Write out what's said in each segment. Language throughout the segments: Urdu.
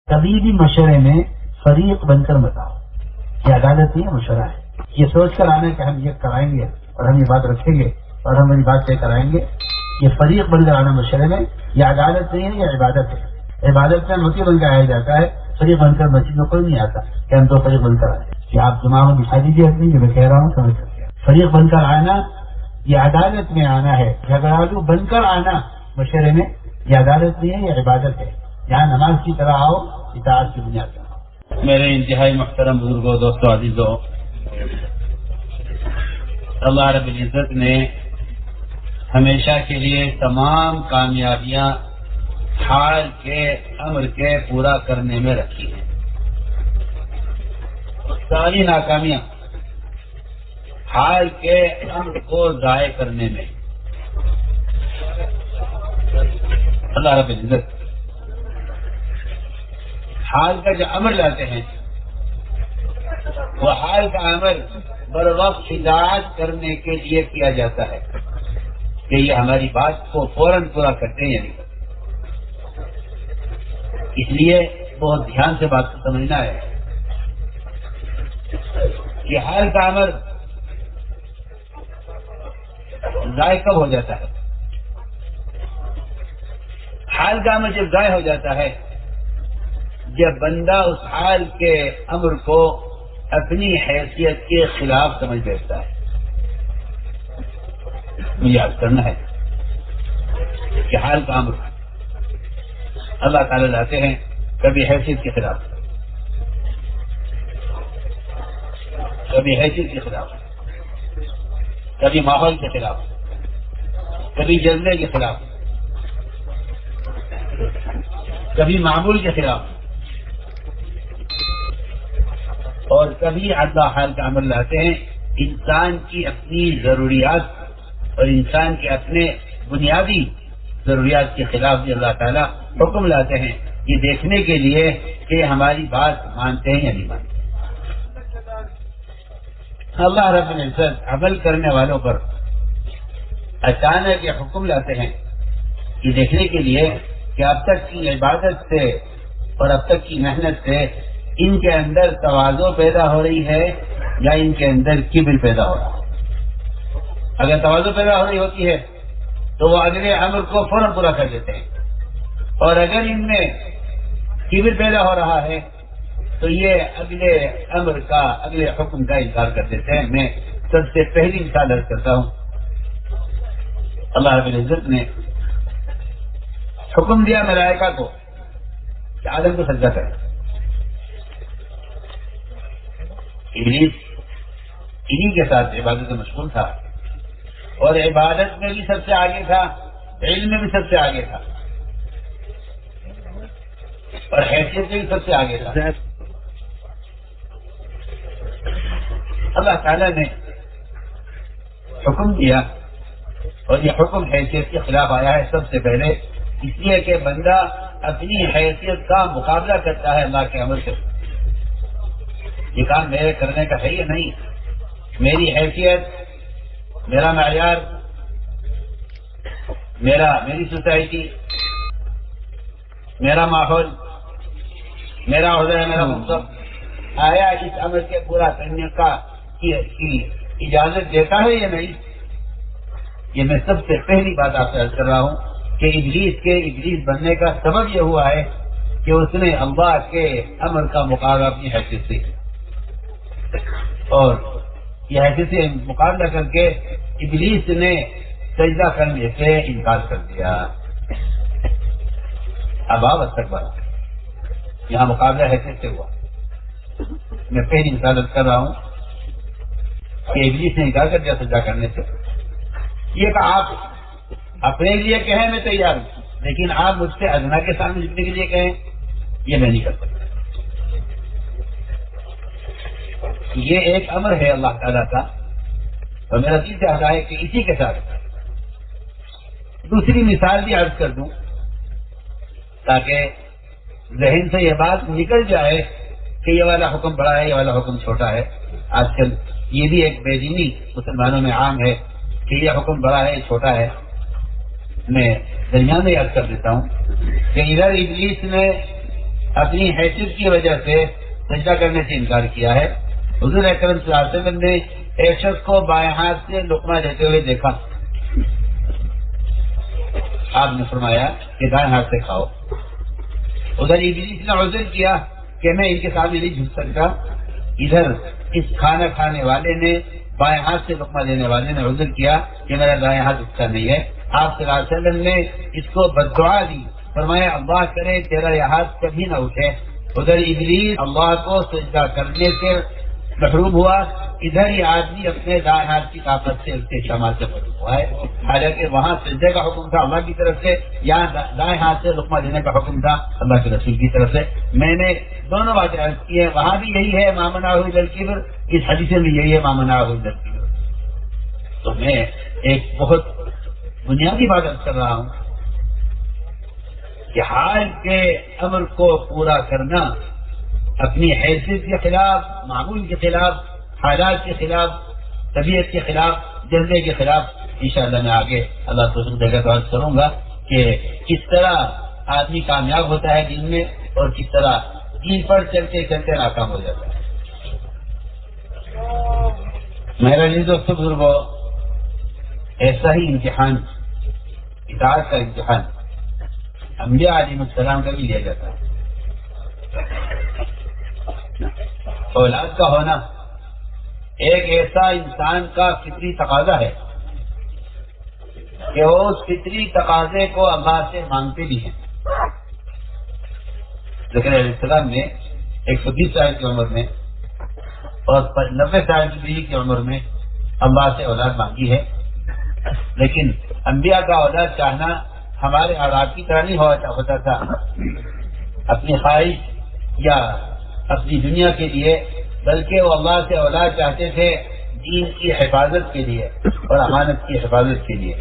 کبھی بھی مشورے میں فریق بن کر مت آؤ. یہ عدالت نہیں ہے، مشورہ ہے. یہ سوچ کر آنا کہ ہم یہ کرائیں گے اور ہم یہ بات رکھیں گے اور ہم یہ بات طے کرائیں گے. یہ فریق بن کر آنا مشورے میں، یہ عدالت نہیں ہے، یہ عبادت ہے. عبادت میں متی بن کر آیا جاتا ہے، فریق بن کر مسجد میں کوئی نہیں آتا کہ ہم تو فریق بن کر آئے. کہ آپ دماغ میں بچھا دیجیے اپنی، جو میں کہہ رہا ہوں سمجھ سکتے ہیں. فریق بن کر آنا یہ عدالت میں آنا ہے. جھگڑالو بن کر آنا مشورے میں یہ عدالت نہیں ہے، یہ عبادت ہے. یہاں نماز کی طرح آؤ، اطاعت کی بنیاد پر. میرے انتہائی محترم بزرگوں، دوستوں، عزیزوں، اللہ رب العزت نے ہمیشہ کے لیے تمام کامیابیاں حال کے امر کے پورا کرنے میں رکھی ہیں. ساری ناکامیاں حال کے امر کو ضائع کرنے میں. اللہ رب العزت حال کا جو امر لاتے ہیں وہ حال کا امر بر وقت اطاعت کرنے کے لیے کیا جاتا ہے کہ یہ ہماری بات کو فوراً پورا کرتے ہیں. یعنی اس لیے بہت دھیان سے بات کو سمجھنا ہے کہ حال کا امر ضائع کب ہو جاتا ہے. حال کا امر جب ضائع ہو جاتا ہے جب بندہ اس حال کے امر کو اپنی حیثیت کے خلاف سمجھ بیٹھتا ہے. مجھے یاد کرنا ہے کہ حال کا امر اللہ تعالیٰ لاتے ہیں کبھی حیثیت کے خلاف، کبھی حیثیت کے خلاف، کبھی ماحول کے خلاف، کبھی جذبے کے خلاف، کبھی معمول کے خلاف، اور کبھی اللہ حال کا عمل لاتے ہیں انسان کی اپنی ضروریات اور انسان کے اپنے بنیادی ضروریات کے خلاف بھی اللہ تعالیٰ حکم لاتے ہیں، یہ دیکھنے کے لیے کہ ہماری بات مانتے ہیں یا نہیں مانتے. اللہ رب العزت عمل کرنے والوں پر اچانک یہ حکم لاتے ہیں یہ دیکھنے کے لیے کہ اب تک کی عبادت سے اور اب تک کی محنت سے ان کے اندر تواضع پیدا ہو رہی ہے یا ان کے اندر کبر پیدا ہو رہا ہے. اگر تواضع پیدا ہو رہی ہوتی ہے تو وہ اگلے امر کو فوراً پورا کر دیتے ہیں، اور اگر ان میں کبر پیدا ہو رہا ہے تو یہ اگلے امر کا، اگلے حکم کا انکار کر دیتے ہیں. میں سب سے پہلی مثال عرض کرتا ہوں. اللہ رب العزت نے حکم دیا ملائکہ کو کہ آدم کو سجدہ کرے. ابلیس انہی کے ساتھ عبادت میں مشغول تھا، اور عبادت میں بھی سب سے آگے تھا، علم میں بھی سب سے آگے تھا، اور حیثیت میں بھی سب سے آگے تھا. اللہ تعالیٰ نے حکم دیا، اور یہ حکم حیثیت کے خلاف آیا ہے سب سے پہلے، اس لیے کہ بندہ اپنی حیثیت کا مقابلہ کرتا ہے اللہ کے امر سے. یہ کام میرے کرنے کا ہے یا نہیں، میری حیثیت، میرا معیار، میری سوسائٹی، میرا ماحول، میرا عہدہ، میرا منصب آیا اس عمل کے پورا کرنے کی اجازت دیتا ہے یا نہیں. یہ میں سب سے پہلی بات آپ سے عرض کر رہا ہوں کہ ابلیس بننے کا سبب یہ ہوا ہے کہ اس نے اللہ کے امر کا مقابلہ اپنی حیثیت سے، اور یہ حیثیت سے مقابلہ کر کے ابلیس نے سجدہ کرنے سے انکار کر دیا. اب آپ تک بڑھا یہاں مقابلہ حیثیت سے ہوا. میں پہلی مثال کر رہا ہوں کہ ابلیس نے انکار کر دیا سجدہ کرنے سے. یہ کہ آپ اپنے لیے کہیں میں تیار ہوں، لیکن آپ مجھ سے ادنا کے سامنے جھکنے کے لیے کہیں یہ میں نہیں کر سکتا. یہ ایک امر ہے اللہ تعالیٰ کا، اور میرا دل چاہتا ہے کہ اسی کے ساتھ دوسری مثال بھی عرض کر دوں تاکہ ذہن سے یہ بات نکل جائے کہ یہ والا حکم بڑا ہے، یہ والا حکم چھوٹا ہے. آج کل یہ بھی ایک بے دینی مسلمانوں میں عام ہے کہ یہ حکم بڑا ہے، یہ چھوٹا ہے. میں درمیان میں یاد کر دیتا ہوں کہ ادھر ابلیس نے اپنی حیثیت کی وجہ سے سجدہ کرنے سے انکار کیا ہے. حضور اکرم صلی اللہ علیہ وسلم نے ایک شخص کو بائیں ہاتھ سے لقمہ لیتے ہوئے دیکھا. آپ نے فرمایا کہ دائیں ہاتھ سے کھاؤ. ادھر ابلیس نے عذر کیا کہ میں ان کے سامنے نہیں جھک سکتا. ادھر اس کھانا کھانے والے نے بائیں ہاتھ سے لقمہ لینے والے نے عذر کیا کہ میرا دائیں ہاتھ اٹھتا نہیں ہے. آپ صلی اللہ علیہ وسلم نے اس کو بددعا دی. فرمایا اللہ کرے تیرا یہ ہاتھ کبھی نہ اٹھے. ادھر ابلیس اللہ کو سجدہ کرنے سے محروم ہوا, ادھر یہ آدمی اپنے دائیں ہاتھ کی طاقت سے اس کے شمال سے محروم ہوا ہے. حالانکہ وہاں سجدے کا حکم تھا اللہ کی طرف سے, یہاں دائیں ہاتھ سے لقمہ لینے کا حکم تھا اللہ کے رسول کی طرف سے. میں نے دونوں باتیں عرض کی ہیں. وہاں بھی یہی ہے ما منعہ الا الکبر, اس حدیث میں بھی یہی ہے ما منعہ الا الکبر. تو میں ایک بہت بنیادی بات عرض کر رہا ہوں کہ حال کے امر کو پورا کرنا اپنی حیثیت کے خلاف, معمول کے خلاف, حالات کے خلاف, طبیعت کے خلاف, جذبے کے خلاف, انشاءاللہ میں آگے اللہ توفیق دے گا تو عرض کروں گا کہ کس طرح آدمی کامیاب ہوتا ہے دین میں اور کس طرح دین پر چلتے چلتے ناکام ہو جاتا ہے. میرا عزیز دوستو بزرگوں, ایسا ہی امتحان, اطاعت کا امتحان انبیاء علیہ السلام کا بھی لیا جاتا ہے. اولاد کا ہونا ایک ایسا انسان کا فطری تقاضا ہے کہ وہ اس فطری تقاضے کو اللہ سے مانگتے بھی ہیں. لیکن علیہ السلام نے 120 سال کی عمر میں اور 90 سال کی عمر میں اللہ سے اولاد مانگی ہے. لیکن انبیاء کا اولاد چاہنا ہمارے آداب کی طرح نہیں ہوتا تھا. اپنی خواہش یا اپنی دنیا کے لیے, بلکہ وہ اللہ سے اولاد چاہتے تھے دین کی حفاظت کے لیے اور امانت کی حفاظت کے لیے.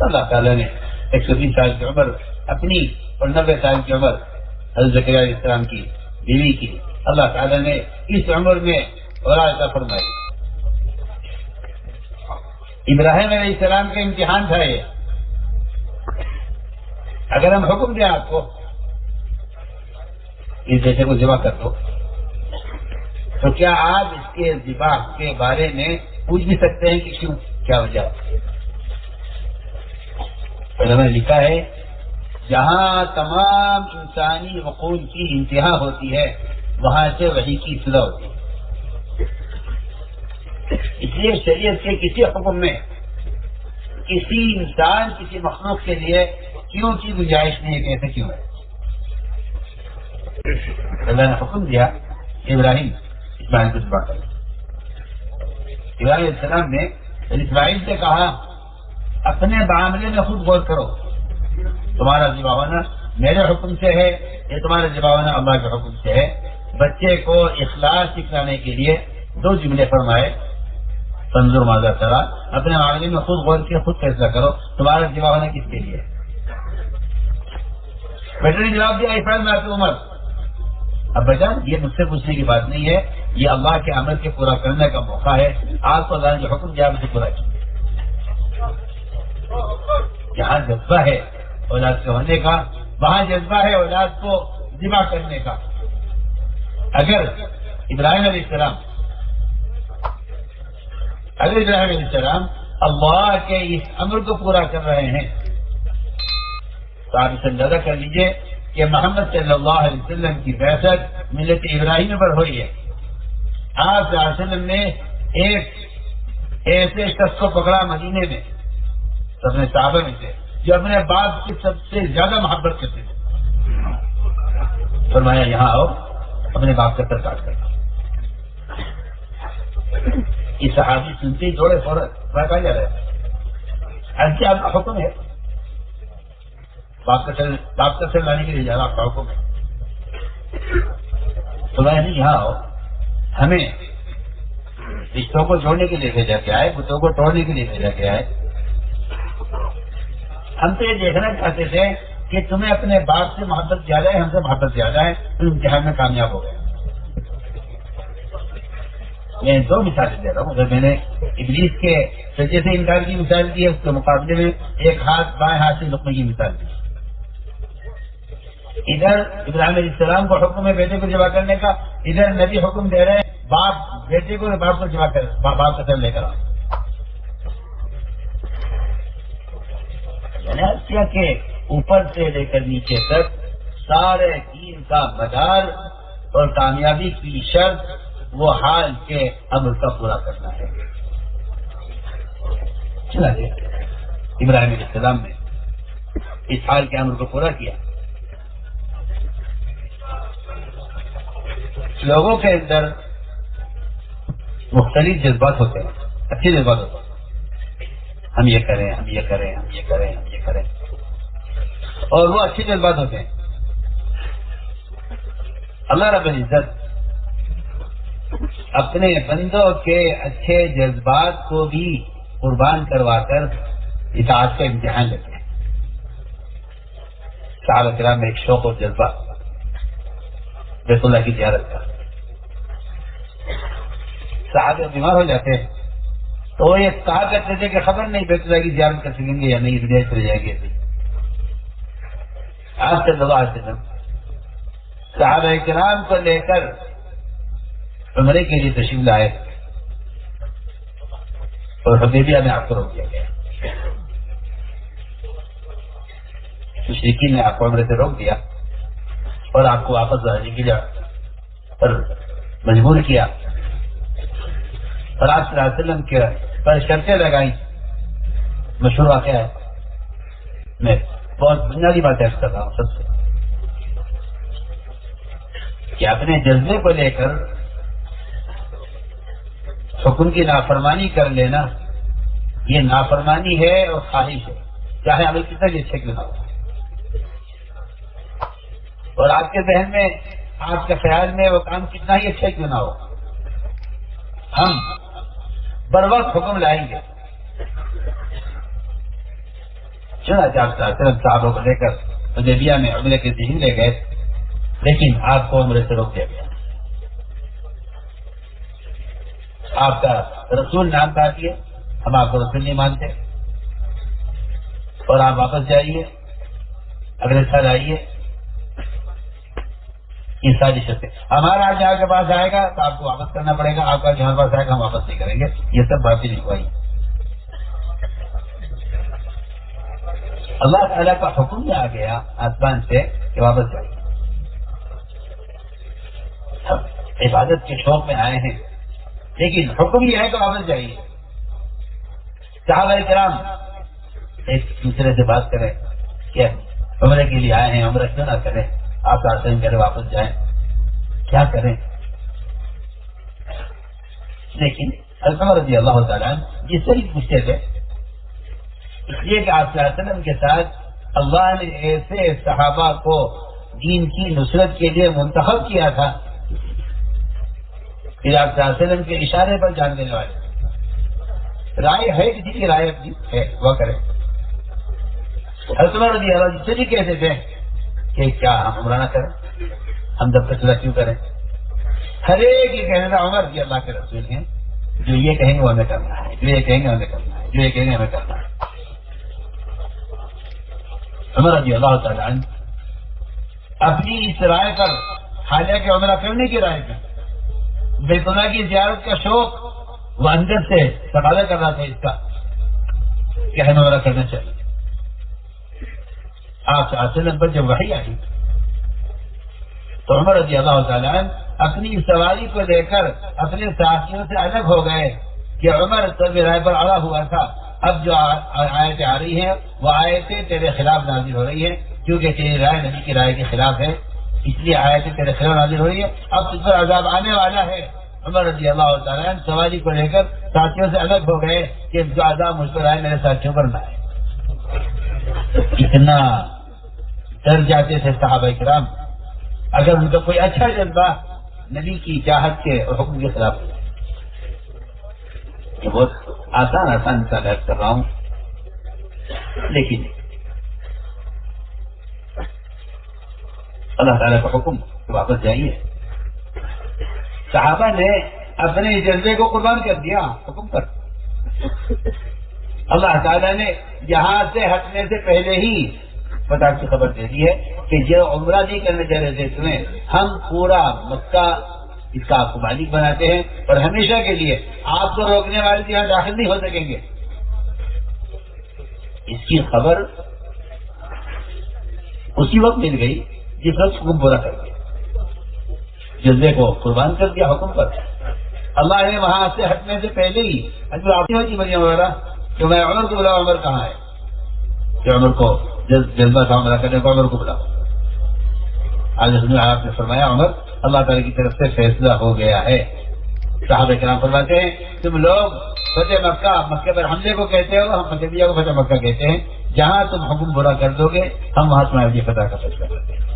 اللہ تعالیٰ نے 120 سال کی عمر اپنی اور 90 سال کی عمر حضرت زکریا علیہ السلام کی بیوی کی, اللہ تعالیٰ نے اس عمر میں اولاد عطا فرمائی. ابراہیم علیہ السلام کا امتحان تھا یہ. اگر ہم حکم دیں آپ کو اس بیٹے کو ذبح کر دو, تو کیا آپ اس کے ذبح کے بارے میں پوچھ بھی سکتے ہیں کہ کیوں, کیا وجہ؟ علماء نے لکھا ہے جہاں تمام انسانی حقوق کی انتہا ہوتی ہے وہاں سے وحی کی ابتدا ہوتی ہے. اس لیے شریعت کے کسی حکم میں کسی انسان, کسی مخلوق کے لیے کیوں کی گنجائش نہیں ہے کہ ایسا کیوں ہے. اللہ نے حکم دیا ابراہیم اسماعیل کو ذبح کرو. ابراہیم علیہ السلام نے اسماعیل سے کہا اپنے معاملے میں خود غور کرو, تمہارا ذبح ہونا میرے حکم سے ہے, یہ تمہارا ذبح ہونا اللہ کے حکم سے ہے. بچے کو اخلاص سکھلانے کے لیے 2 جملے فرمائے, تنظر ماذا کرا, اپنے معاملے میں خود غور کیا, خود فیصلہ کرو تمہارا ذبح ہونا کس کے لیے. بیٹے نے جواب دیا افعل ما تؤمر. اب بجان یہ مجھ سے پوچھنے کی بات نہیں ہے, یہ اللہ کے عمل کے پورا کرنے کا موقع ہے. آپ کو اللہ نے جو حکم دیا اسے پورا کیجیے. جہاں جذبہ ہے اولاد کے ہونے کا, وہاں جذبہ ہے اولاد کو ذبح کرنے کا. اگر ابراہیم علیہ السلام اللہ کے اس امر کو پورا کر رہے ہیں تو آپ اسے اندازہ کر لیجئے کہ محمد صلی اللہ علیہ وسلم کی بعثت ملت ابراہیم پر ہوئی ہے. آپ صلی اللہ علیہ وسلم نے ایک ایسے شخص کو پکڑا مدینے میں اپنے صحابہ میں سے جو اپنے باپ کی سب سے زیادہ محبت کرتے تھے. فرمایا یہاں آؤ, اپنے باپ کا سر کاٹ کرنا. یہ صحابی سنتے ہی دوڑے فوراً کہا جا رہا ہے ایسے آپ کا حکم ہے, باپ کا سر لانے کے لیے جا رہا آپ کا حکم ہے. تو میں نہیں یہاں آؤ, ہمیں رشتوں کو جوڑنے کے لیے بھیجا گیا ہے, بتوں کو توڑنے کے لیے بھیجا گیا ہے. ہم تو یہ دیکھنا چاہتے تھے کہ تمہیں اپنے باپ سے محبت زیادہ ہے, ہم سے محبت زیادہ ہے, تو امتحان میں کامیاب ہو گئے. میں 2 مثالیں دے رہا ہوں. اگر میں نے ابلیس کے سجدے سے انکار کی مثال دی ہے, اس کے مقابلے میں ایک ہاتھ بائیں ہاتھ سے لقمے کی مثال دی. ادھر ابراہیم علیہ السلام کو حکم ہے بیٹے کو ذبح کرنے کا، ادھر نبی حکم دے رہے ہیں باپ بیٹے کو باپ کو ذبح کر، باپ کا سر لے کر آؤ. یعنی ہستیاں کے اوپر سے لے کر نیچے تک سارے دین کا مدار اور کامیابی کی شرط وہ حال کے امر کا پورا کرنا ہے. چلا گیا ابراہیم علیہ السلام نے اس حال کے امر کو پورا کیا. لوگوں کے اندر مختلف جذبات ہوتے ہیں، اچھے جذبات ہوتے ہیں، ہم یہ کریں، ہم یہ کریں، ہم یہ کریں، ہم یہ کریں، اور وہ اچھے جذبات ہوتے ہیں. اللہ رب العزت اپنے بندوں کے اچھے جذبات کو بھی قربان کروا کر اطاعت کا امتحان لیتے ہیں. صحابہ کرام میں ایک شوق اور جذبہ بیت اللہ کی زیارت کا. صحابہ بیمار ہو جاتے ہیں تو وہ یہ کہا کرتے تھے کہ خبر نہیں بیت اللہ کی زیارت کر سکیں گے یا نہیں، دنیا چلے جائیں گے. آج سے دعا آتے ہیں صحابہ کرام کو لے کر عمرے کے لیے تشریف لائے اور حدیبیہ میں آپ کو روک دیا گیا. مشرکین نے آپ کو عمرے سے روک دیا اور آپ کو واپس آنے کے لیے پر مجبور کیا اور آپ صلی اللہ علیہ وسلم کے پر شرطیں لگائیں. مشہور واقعہ ہے، میں بہت بنیادی باتیں کر رہا ہوں سب سے، کہ اپنے جذبے کو لے کر حکم کی نافرمانی کر لینا یہ نافرمانی ہے اور خواہش ہے، چاہے ہمیں کتنا بھی اچھے کیوں نہ ہو. اور آپ کے ذہن میں آپ کے خیال میں وہ کام کتنا ہی اچھا کیوں نہ ہو، ہم بر وقت حکم لائیں گے. چنانچہ آپ صحابوں کو لے کر حدیبیہ میں عمرے کے ذہن لے گئے، لیکن آپ کو عمرے سے روک دیا گیا. آپ کا رسول نام کا دیے، ہم آپ کو رسول نہیں مانتے اور آپ واپس جائیے، اگلے سال آئیے. یہ ساری شرطیں ہمارا آج آپ کے پاس آئے گا تو آپ کو واپس کرنا پڑے گا، آپ کا جو ہمارے پاس آئے گا ہم واپس نہیں کریں گے. یہ سب باتیں لکھوائی. اللہ تعالیٰ کا حکم بھی آ گیا آسمان سے کہ واپس جائیے. عبادت کے شوق میں آئے ہیں لیکن حکم یہ ہے کہ واپس جائیے. صحابہ کرام ایک دوسرے سے بات کریں کہ عمرے کے لیے آئے ہیں، عمرہ کیوں نہ کریں، آپ آتے ہیں کریں واپس جائیں، کیا کریں. لیکن حضرت رضی اللہ تعالیٰ جس سے بھی پوچھتے تھے، اس لیے کہ آپ صلی اللہ علیہ وسلم کے ساتھ اللہ نے ایسے صحابہ کو دین کی نصرت کے لیے منتخب کیا تھا کہ آپ صلی اللہ علیہ وسلم کے اشارے پر جان دینے والے. رائے ہے کسی کی رائے اپنی ہے وہ کرے. حضرت رضی اللہ جس سے بھی کہتے تھے کہ کیا ہم عمرہ نہ کریں، ہم جب فیصلہ کیوں کریں. ہر ایک یہ کہنے کا عمر بھی اللہ کے رسول ہیں، جو یہ کہیں گے وہ ہمیں کرنا ہے، جو یہ کہیں گے ہمیں کرنا ہے، جو یہ کہیں گے ہمیں کرنا ہے. عمر رضی اللہ تعالیٰ عنہ اپنی اس رائے پر، حالانکہ عمرہ کرنے کی رائے پر، بیت اللہ کی زیارت کا شوق وہ اندر سے تقاضا کر رہا تھا اس کا کہ ہمیں عمرہ کرنا چاہیے. آپ صلی اللہ علیہ وسلم پر جب وحی آئی تو عمر رضی اللہ تعالیٰ عنہ اپنی سواری کو لے کر اپنے ساتھیوں سے الگ ہو گئے کہ عمر تو رائے پر اڑا ہوا تھا، اب جو آیتیں آ رہی ہیں وہ آیتیں تیرے خلاف نازل ہو رہی ہیں، کیونکہ تیری رائے نبی کی رائے کے خلاف ہے، اس لیے آیتیں تیرے خلاف نازل ہو رہی ہے، اب تجھ پر عذاب آنے والا ہے. عمر رضی اللہ تعالیٰ عنہ سواری کو لے کر ساتھیوں سے الگ ہو گئے کہ جو عذاب مجھ پر آئے میرے ساتھیوں پر نہ آئے. اتنا ڈر جاتے تھے صحابہ کرام اگر ان کا کوئی اچھا جذبہ نبی کی چاہت کے اور حکم کے خلاف ہو. یہ بہت آسان مثال کر رہا ہوں، لیکن اللہ تعالیٰ کا حکم کہ واپس جائیے. صحابہ نے اپنے جذبے کو قربان کر دیا حکم پر. اللہ تعالیٰ نے یہاں سے ہٹنے سے پہلے ہی فتح کی خبر دے دی ہے کہ جو عمرہ نہیں کرنے جا رہے تھے تمہیں ہم پورا مکہ اس کا آپ کو مالک بناتے ہیں اور ہمیشہ کے لیے آپ کو روکنے والے یہاں داخل نہیں ہو سکیں گے. اس کی خبر اسی وقت مل گئی جس وقت حکم پورا کر دیا, جذبے کو قربان کر دیا حکم پر. اللہ نے وہاں سے ہٹنے سے پہلے ہی ہوتی مریم وغیرہ کہ میں عمر کو بلاؤ, عمر کہاں ہے, کہ عمر کو جذبہ تھا عمرہ کرنے کو, عمر کو بلاؤ. آج آپ نے فرمایا عمر اللہ تعالیٰ کی طرف سے فیصلہ ہو گیا ہے. صحابہ کرام فرماتے ہیں تم لوگ فتح مکہ پر حملے کو کہتے ہو, ہم حدیبیہ کو فتح مکہ کہتے ہیں. جہاں تم حکم برا کر دو گے ہم وہاں تمہارے لیے فتح کا فیصلہ کرتے ہیں.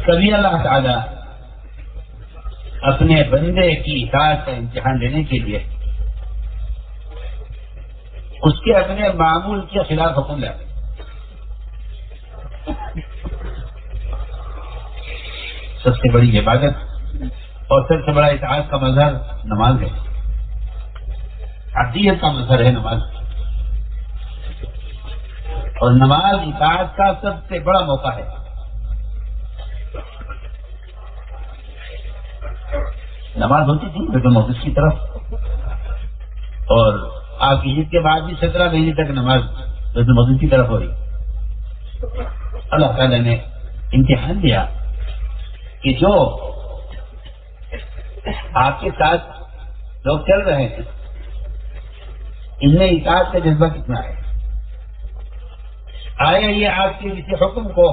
کبھی اللہ تعالیٰ اپنے بندے کی اطاعت کا امتحان لینے کے لیے اس کے اپنے معمول کے خلاف حکم لاتے. سب سے بڑی عبادت اور سب سے بڑا اطاعت کا مظہر نماز ہے, عبدیت کا مظہر ہے نماز, اور نماز اطاعت کا سب سے بڑا موقع ہے. نماز ہوتی تھی بیت المقدس کی طرف, اور آپ کی عید کے بعد بھی 17 مہینے تک نماز بیت المقدس کی طرف ہو رہی. اللہ تعالیٰ نے امتحان دیا کہ جو آپ کے ساتھ لوگ چل رہے ہیں ان میں اطاعت کا جذبہ کتنا ہے. آیا یہ آپ کے کسی حکم کو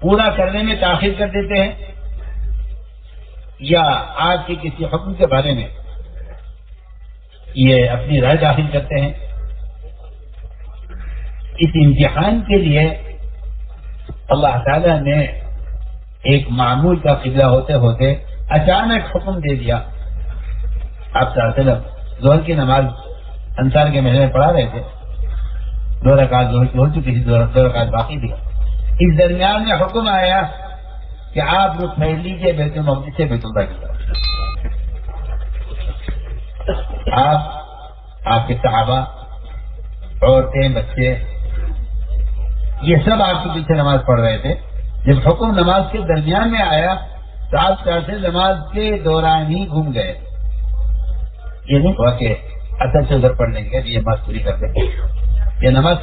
پورا کرنے میں تاخیر کر دیتے ہیں, یا آپ کے کسی حکم کے بارے میں یہ اپنی رائے داخل کرتے ہیں. اس امتحان کے لیے اللہ تعالیٰ نے ایک معمول کا قبلہ ہوتے ہوتے اچانک حکم دے دیا. آپ صلی اللہ علیہ وسلم ظہر کی نماز انصار کے محل میں پڑھا رہے تھے, 2 رکعت ظہر کی ہو چکی تھی, 2 رکعت باقی تھی. اس درمیان میں حکم آیا کہ آپ رخ پھیر لیجیے بیت المقدس سے بیت اللہ کی طرف. آپ کے صحابہ, عورتیں, بچے, یہ سب آپ کے پیچھے نماز پڑھ رہے تھے. جب حکم نماز کے درمیان میں آیا تو آپ سے نماز کے دوران ہی گھوم گئے. یہ نہیں ہوا کہ اثر سے ادھر پڑھ لیں گے, یہ نماز پوری کر دیں گے, یا نماز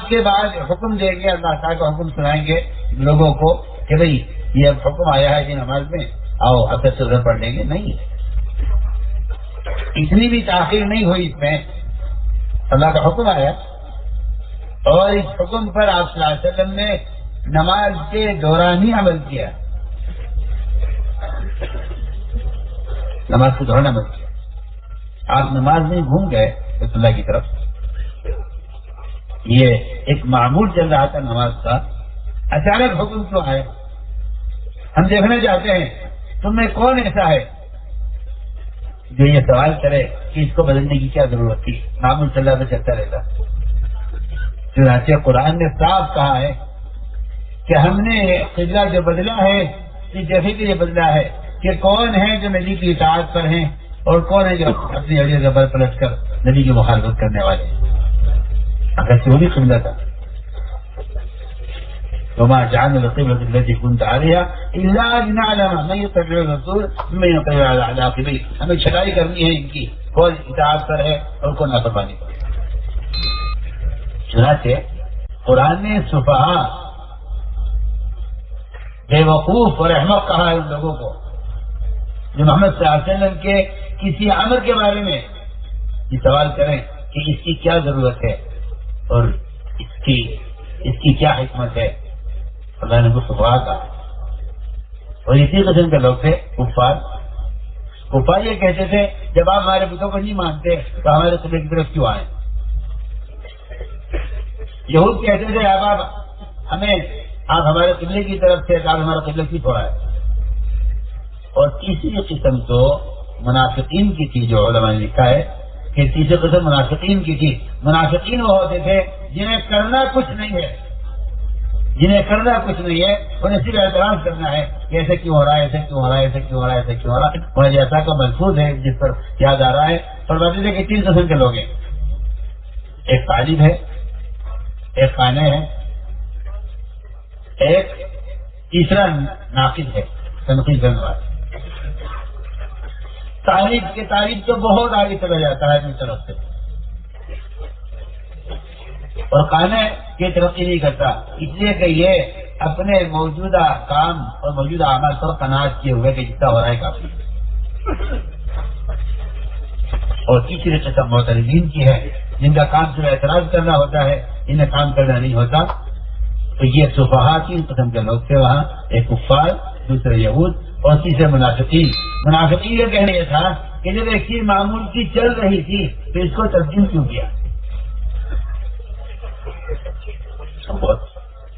کے بعد حکم دیں گے, اللہ تعالیٰ کا حکم سنائیں گے لوگوں کو کہ بھئی یہ اب حکم آیا ہے کہ نماز میں آؤ اثر سے ادھر پڑھ لیں گے. نہیں, اتنی بھی تاخیر نہیں ہوئی. اس میں اللہ کا حکم آیا اور اس حکم پر آپ صلی اللہ علیہ وسلم نے نماز کے دوران ہی عمل کیا, نماز کے دوران عمل کیا. آپ نماز میں گھوم گئے بیت اللہ کی طرف. یہ ایک معمول چل رہا تھا نماز کا, اچانک حکم کیوں آئے؟ ہم دیکھنا چاہتے ہیں تم میں کون ایسا ہے جو یہ سوال کرے کہ اس کو بدلنے کی کیا ضرورت تھی, معمول چل رہا تو چلتا رہتا. چنانچہ قرآن نے صاف کہا ہے کہ ہم نے قبلہ جو بدلا ہے اس جگہ کے لیے بدلا ہے کہ کون ہے جو نبی کی اطاعت پر ہیں اور کون ہے جو اپنی اڑی زبر پلٹ کر نبی کی مخالفت کرنے والے ہیں. اگر سے وہ بھی قبلہ تھا, وما جعلنا القبلة التي كنت عليها إلا لنعلم من يتبع الرسول ممن ينقلب على عقبيه. ہمیں چھٹائی کرنی ہے ان کی کون اطاعت پر ہے اور کون نافرمانی پر. چنانچہ قرآن نے سفہاء, بے وقوف اور احمق کہا ہے ان لوگوں کو جو محمد صلی اللہ علیہ وسلم کے کسی عمل کے بارے میں یہ سوال کریں کہ اس کی کیا ضرورت ہے اور اس کی کیا حکمت ہے. اللہ نے کو سفہاء کہا. اور اسی قسم کے لوگ تھے کفار یہ کہتے تھے جب آپ ہمارے بتوں کو نہیں مانتے تو ہمارے قبلے کی طرف کیوں آئے. یہود کہتے تھے آپ ہمارے قبلے کی طرف سے آپ ہمارا قبلہ کیوں چھوڑا ہے. اور تیسری قسم تو منافقین کی تھی, جو علماء نے لکھا ہے کہ تیسری قسم منافقین کی تھی. منافقین وہ ہوتے تھے جنہیں کرنا کچھ نہیں ہے جنہیں کرنا کچھ نہیں ہے، انہیں صرف اعتراض کرنا ہے کہ ایسے کیوں ہو رہا ہے، ایسے کیوں ہو رہا ہے، ایسے کیوں ہو رہا ہے، ایسے کیوں ہو رہا ہے. وہاں جیسا کا محفوظ ہے جس پر یاد آ رہا ہے. فرماتے تھے کہ 3 قسم کے لوگ ہیں، ایک طالب ہے، ایک قانع ہے، ایک تیسرا ناقد ہے، تنقید کرنے والا. طالب تو بہت آگے چلا جاتا ہے اپنی طرف سے، اور قانع یہ ترقی نہیں کرتا، اس لیے کہ یہ اپنے موجودہ کام اور موجودہ اعمال پر قناعت کیے ہوئے کہ جتنا ہو رہا ہے کافی. اور تیسری قسم معترضین کی ہے، جن کا کام صرف اعتراض کرنا ہوتا ہے، انہیں کام کرنا نہیں ہوتا. تو یہ سفہاء 3 قسم کے لوگ تھے وہاں، ایک کفار، دوسرے یہود اور تیسرے منافقین. منافقین یہ کہنا یہ تھا کہ جب ایک چیز معمول کی چل رہی تھی تو اس کو تبدیل کیوں کیا؟ بہت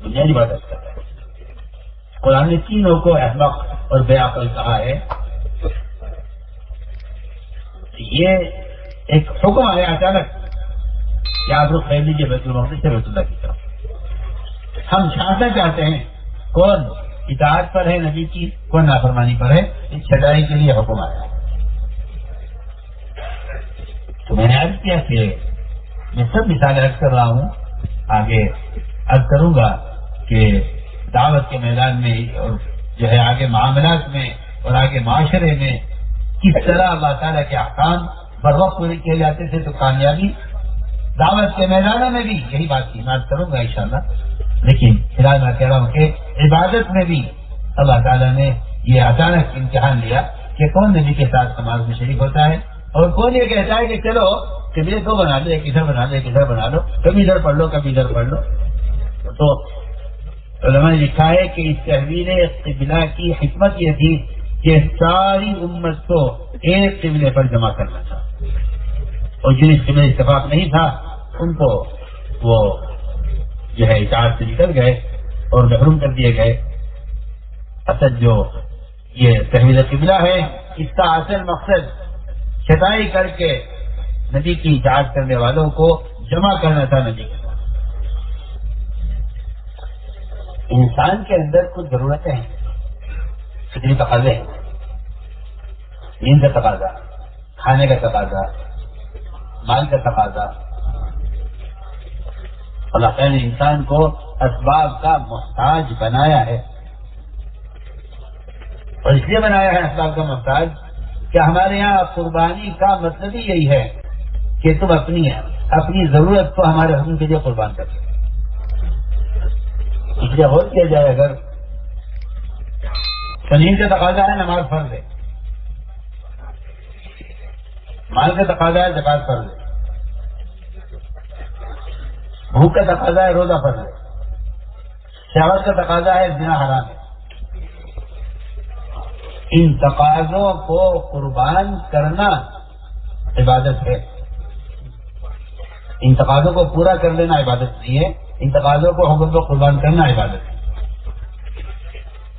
بنیادی بات ہے. قرآن نے تینوں کو احمق اور بے عقل کہا ہے. یہ ایک حکم آیا اچانک کہ آپ لوگ خرید لیجیے بیت المقدس سے بیت اللہ کی طرف. ہم چھانٹنا چاہتے ہیں کون اطاعت پر ہے نبی کی، کون نافرمانی پر ہے. اس چھٹائی کے لیے حکم آیا. تو میں نے عرض کیا کہ میں سب مثالیں عرض کر رہا ہوں، آگے عرض کروں گا کہ دعوت کے میدان میں اور جو ہے آگے معاملات میں اور آگے معاشرے میں کس طرح اللہ تعالیٰ کے احکام بر وقت پورے کیے جاتے تھے تو کامیابی. دعوت کے میدانوں میں بھی یہی بات کی بات کروں گا انشاءاللہ. لیکن فی الحال میں کہہ رہا ہوں کہ عبادت میں بھی اللہ تعالیٰ نے یہ اچانک امتحان لیا کہ کون نبی کے ساتھ نماز میں شریک ہوتا ہے اور کون یہ کہتا ہے کہ چلو قبلے 2 بنا لو، ایک ادھر بنا لو، ایک ادھر بنا لو، کبھی ادھر پڑھ لو، کبھی ادھر پڑھ لو. تو علماء نے لکھا ہے کہ اس تحویل قبلہ کی حکمت یہ تھی کہ ساری امت کو ایک قبلے پر جمع کرنا تھا، اور جن اس قبلے اتفاق نہیں تھا ان کو وہ جو ہے اطاعت سے نکل گئے اور محروم کر دیے گئے. اصل جو یہ تحویل قبلہ ہے اس کا اصل مقصد چھٹائی کر کے نبی کی اطاعت کرنے والوں کو جمع کرنا تھا نبی کے ساتھ. انسان کے اندر کچھ ضرورتیں ہیں، فطری تقاضے ہیں، نیند کا تقاضا، کھانے کا تقاضا، مال کا تقاضا. اللہ تعالیٰ نے انسان کو اسباب کا محتاج بنایا ہے، اور اس لیے بنایا ہے اسباب کا محتاج کہ ہمارے یہاں قربانی کا مطلب ہی یہی ہے کہ تم اپنی ضرورت کو ہمارے حکم کے لیے قربان کر سکتے. اس لیے غور کیا جائے، اگر نیند کا تقاضا ہے نماز فرض ہے، مال کا تقاضا ہے زکات فرض ہے، بھوک کا تقاضا ہے روزہ فرض ہے، شہوت کا تقاضا ہے زنا حرام ہے. ان تقاضوں کو قربان کرنا عبادت ہے. ان تقاضوں کو پورا کر لینا عبادت نہیں ہے، ان تقاضوں کو حکم کو قربان کرنا عبادت ہے.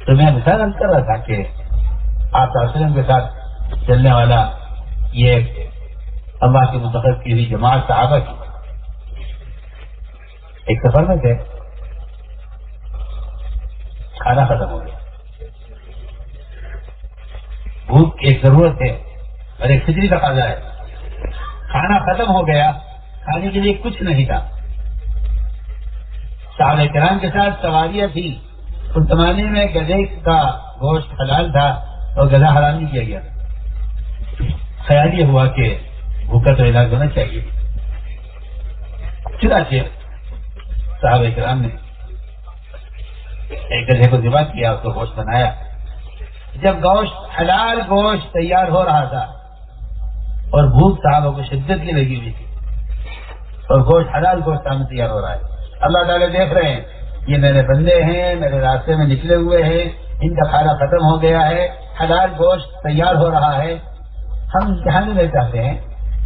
تو میں مثال کر رہا تھا کہ آپ صلی اللہ علیہ وسلم کے ساتھ چلنے والا یہ اللہ کی منتخب کی ہوئی جماعت صحابہ کی ایک سفر میں تھے، کھانا ختم ہو گیا. بھوک ایک ضرورت ہے اور ایک فطری تقاضا ہے. کھانا ختم ہو گیا، کھانے کے لیے کچھ نہیں تھا. صحابہ کرام کے ساتھ سواریاں تھی، اس زمانے میں گدھے کا گوشت حلال تھا اور گدھا حرام نہیں کیا گیا. خیال یہ ہوا کہ بھوکا تو علاج ہونا چاہیے. چنانچہ صحابہ کرام نے ایک گدھے کو ذبح کیا، اس کو گوشت بنایا. جب گوشت حلال گوشت تیار ہو رہا تھا اور بھوک صحابہ کو شدت کی لگی ہوئی تھی اور گوشت حلال گوشت سامنے تیار ہو رہا ہے، اللہ تعالیٰ دیکھ رہے ہیں یہ میرے بندے ہیں، میرے راستے میں نکلے ہوئے ہیں، ان کا کھانا ختم ہو گیا ہے، حلال گوشت تیار ہو رہا ہے. ہم امتحان لینا چاہتے ہیں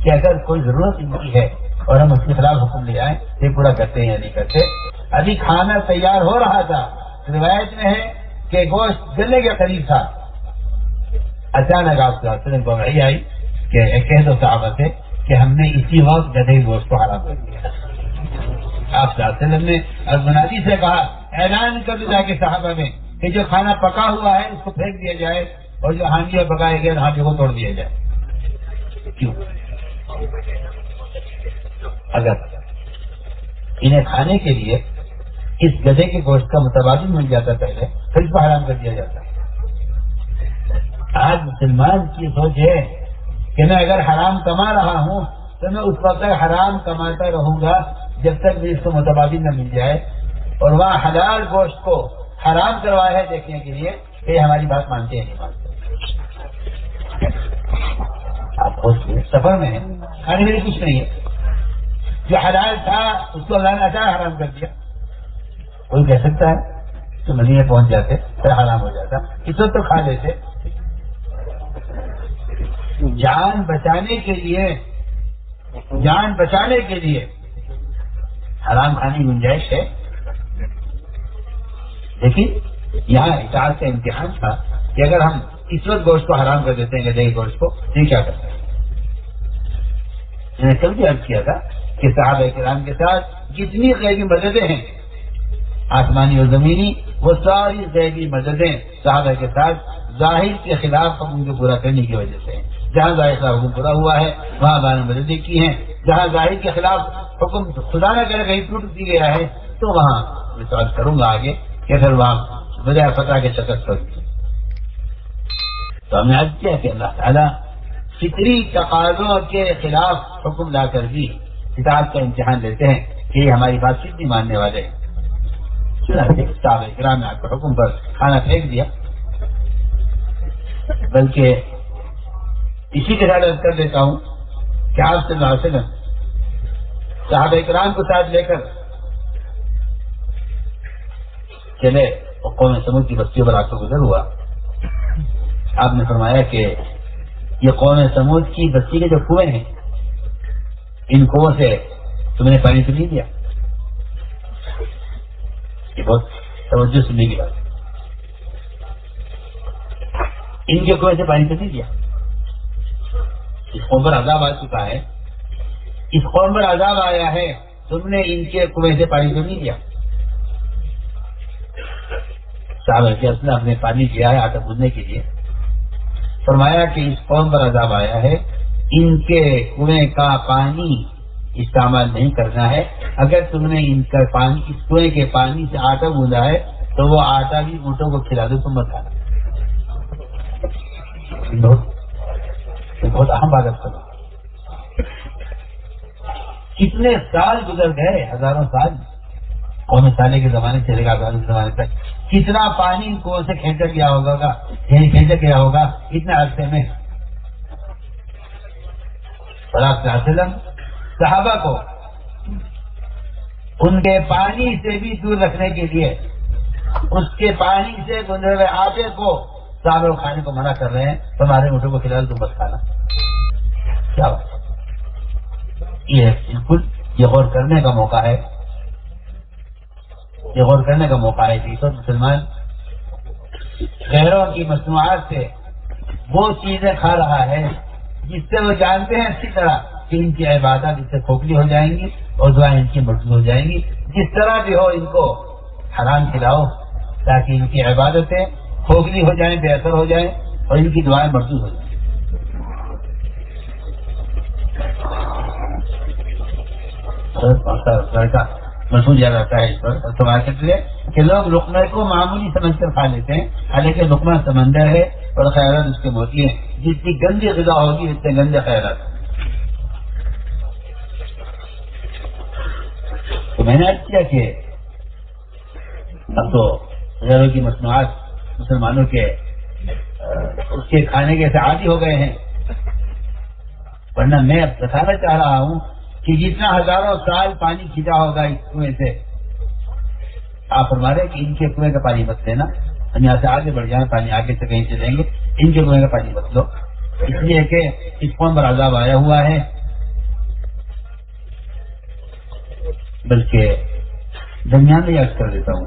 کہ اگر کوئی ضرورت ان کی ہے اور ہم اس کے خلاف حکم لے آئیں یہ پورا کرتے ہیں یا نہیں کرتے. ابھی کھانا تیار ہو رہا تھا، روایت میں ہے کہ گوشت جلنے کے قریب تھا. اچانک آپ صلی اللہ علیہ وسلم کو وحی آئی کہ ایک کہہ دو صحابہ سے کہ ہم نے اسی وقت گدھے کے گوشت کو حرام کر دیا. آپ صلی اللہ علیہ وسلم نے ازمنادی سے کہا اعلان کر دیا کہ صحابہ میں کہ جو کھانا پکا ہوا ہے اس کو پھینک دیا جائے اور جو ہانڈی میں پکایا گیا ہانڈی کو توڑ دیا جائے. کیوں؟ اگر انہیں کھانے کے لیے اس گدھے کے گوشت کا متبادل مل جاتا پہلے پھر اس کو حرام کر دیا جاتا. آج مسلمان کی سوچ ہے کہ میں اگر حرام کما رہا ہوں تو میں اس وقت تک حرام کماتا رہوں گا جب تک بھی اس کو متبادل نہ مل جائے، اور وہاں حلال گوشت کو حرام کروایا ہے دیکھنے کے لیے کہ ہماری بات مانتے ہیں نہیں مانتے. آپ سفر میں ہیں، کھانے میں کچھ نہیں ہے، جو حلال تھا اس کو اللہ نے اچانک حرام کر دیا. کوئی کہہ سکتا ہے تو مدینے پہنچ جاتے پھر حرام ہو جاتا، اس وقت تو کھا لیتے. جان بچانے کے لیے حرام کھانے کی گنجائش ہے. لیکن یہاں اطاعت کا امتحان تھا کہ اگر ہم اس وقت گوشت کو حرام کر دیتے ہیں گدھے کے گوشت کو تو کیا کرتے ہیں. میں نے کل بھی عرض کیا تھا کہ صحابہ کرام کے ساتھ جتنی غیبی مددیں ہیں آسمانی اور زمینی، وہ ساری غیبی مددیں صحابہ کے ساتھ ظاہر کے خلاف حکم کو پورا کرنے کی وجہ سے ہیں. جہاں ظاہر کا حکم پورا ہوا ہے وہاں اللہ نے مددیں کی ہیں. جہاں ظاہر کے خلاف حکم خدا نہ کرے کہیں ٹوٹ دی گیا ہے تو وہاں میں سوال کروں گا آگے کہ پھر وہاں بجائے فتح کے شکست ہوگی. تو ہم نے عرض کیا کہ اللہ تعالیٰ فطری تقاضوں کے خلاف حکم لا کر بھی اطاعت کا امتحان لیتے ہیں کہ یہ ہماری بات چیت نہیں ماننے والے ہیں. صحابہ کرام نے آپ کے حکم پر کھانا پھینک دیا. بلکہ اسی کے ساتھ عرض کر دیتا ہوں کہ آپ صلی اللہ علیہ وسلم صحابہ کرام کو ساتھ لے کر چلے اور قوم سمود کی بستیوں پر آ کر گزر ہوا. آپ نے فرمایا کہ یہ قوم سمود کی بستی کے جو کنویں ہیں ان کنووں سے تم نے پانی تو نہیں دیا. یہ بہت توجہ سننے کی بات. ان کے کنویں سے پانی تو نہیں دیا. اس قوم پر عذاب آ چکا ہے، اس قوم پر عذاب آیا ہے، تم نے ان کے کنویں سے پانی تو نہیں دیا. صحابہ کے اصل اپنے پانی دیا ہے آٹا گوندنے کے لیے. فرمایا کہ اس قوم پر عذاب آیا ہے، ان کے کنویں کا پانی استعمال نہیں کرنا ہے. اگر تم نے ان کا پانی اس کنویں کے پانی سے آٹا گوندا ہے تو وہ آٹا بھی اونٹوں کو کھلا دو، تم مت کھانا. بہت اہم بات کرو. کتنے سال گزر گئے، ہزاروں سال. قوم صالح کے زمانے سے لے کر ہزاروں کے زمانے تک کتنا پانی ان کو سے کھینچا گیا ہوگا اتنے عرصے میں. صحابہ کو ان کے پانی سے بھی دور رکھنے کے لیے اس کے پانی سے گندے ہوئے آٹے کو صحابہ کو کھانے کو منع کر رہے ہیں. تمہارے اونٹوں کو کھلا تم بس کھانا. کیا بات؟ یہ بالکل یہ غور کرنے کا موقع ہے. یہ غور کرنے کا موقع ہے کہ اس وقت مسلمان غیروں کی مصنوعات سے وہ چیزیں کھا رہا ہے جس سے وہ جانتے ہیں اچھی طرح کہ ان کی عبادات اس سے کھوکھلی ہو جائیں گی اور دعائیں ان کی مردود ہو جائیں گی. جس طرح بھی ہو ان کو حرام کھلاؤ تاکہ ان کی عبادتیں کھوکھلی ہو جائیں، بے اثر ہو جائیں اور ان کی دعائیں مردود ہو جائیں. محسوس یاد آتا ہے اس پر سوال کے لیے کہ لوگ لقمے کو معمولی سمجھ کر کھا لیتے ہیں، حالانکہ لقمہ سمندر ہے اور خیرات اس کے موتی ہیں. جتنی گندی غذا ہوگی اتنے گندے خیرات. تو میں نے عرض کیا کہ اب تو غیروں کی مصنوعات مسلمانوں کے اس کے کھانے کے ایسے عادی ہو گئے ہیں. ورنہ میں اب بتانا چاہ رہا ہوں کہ جتنا ہزاروں سال پانی کھینچا ہوگا اس کنویں سے، آپ فرما رہے کہ ان کے کنویں کا پانی مت لینا، ہم یہاں سے آگے بڑھ جائیں، پانی آگے سے کہیں سے لیں گے، ان کے کنویں کا پانی مت لو. اس لیے کہ اس قوم پر عذاب آیا ہوا ہے. بلکہ درمیان میں یاد کر دیتا ہوں،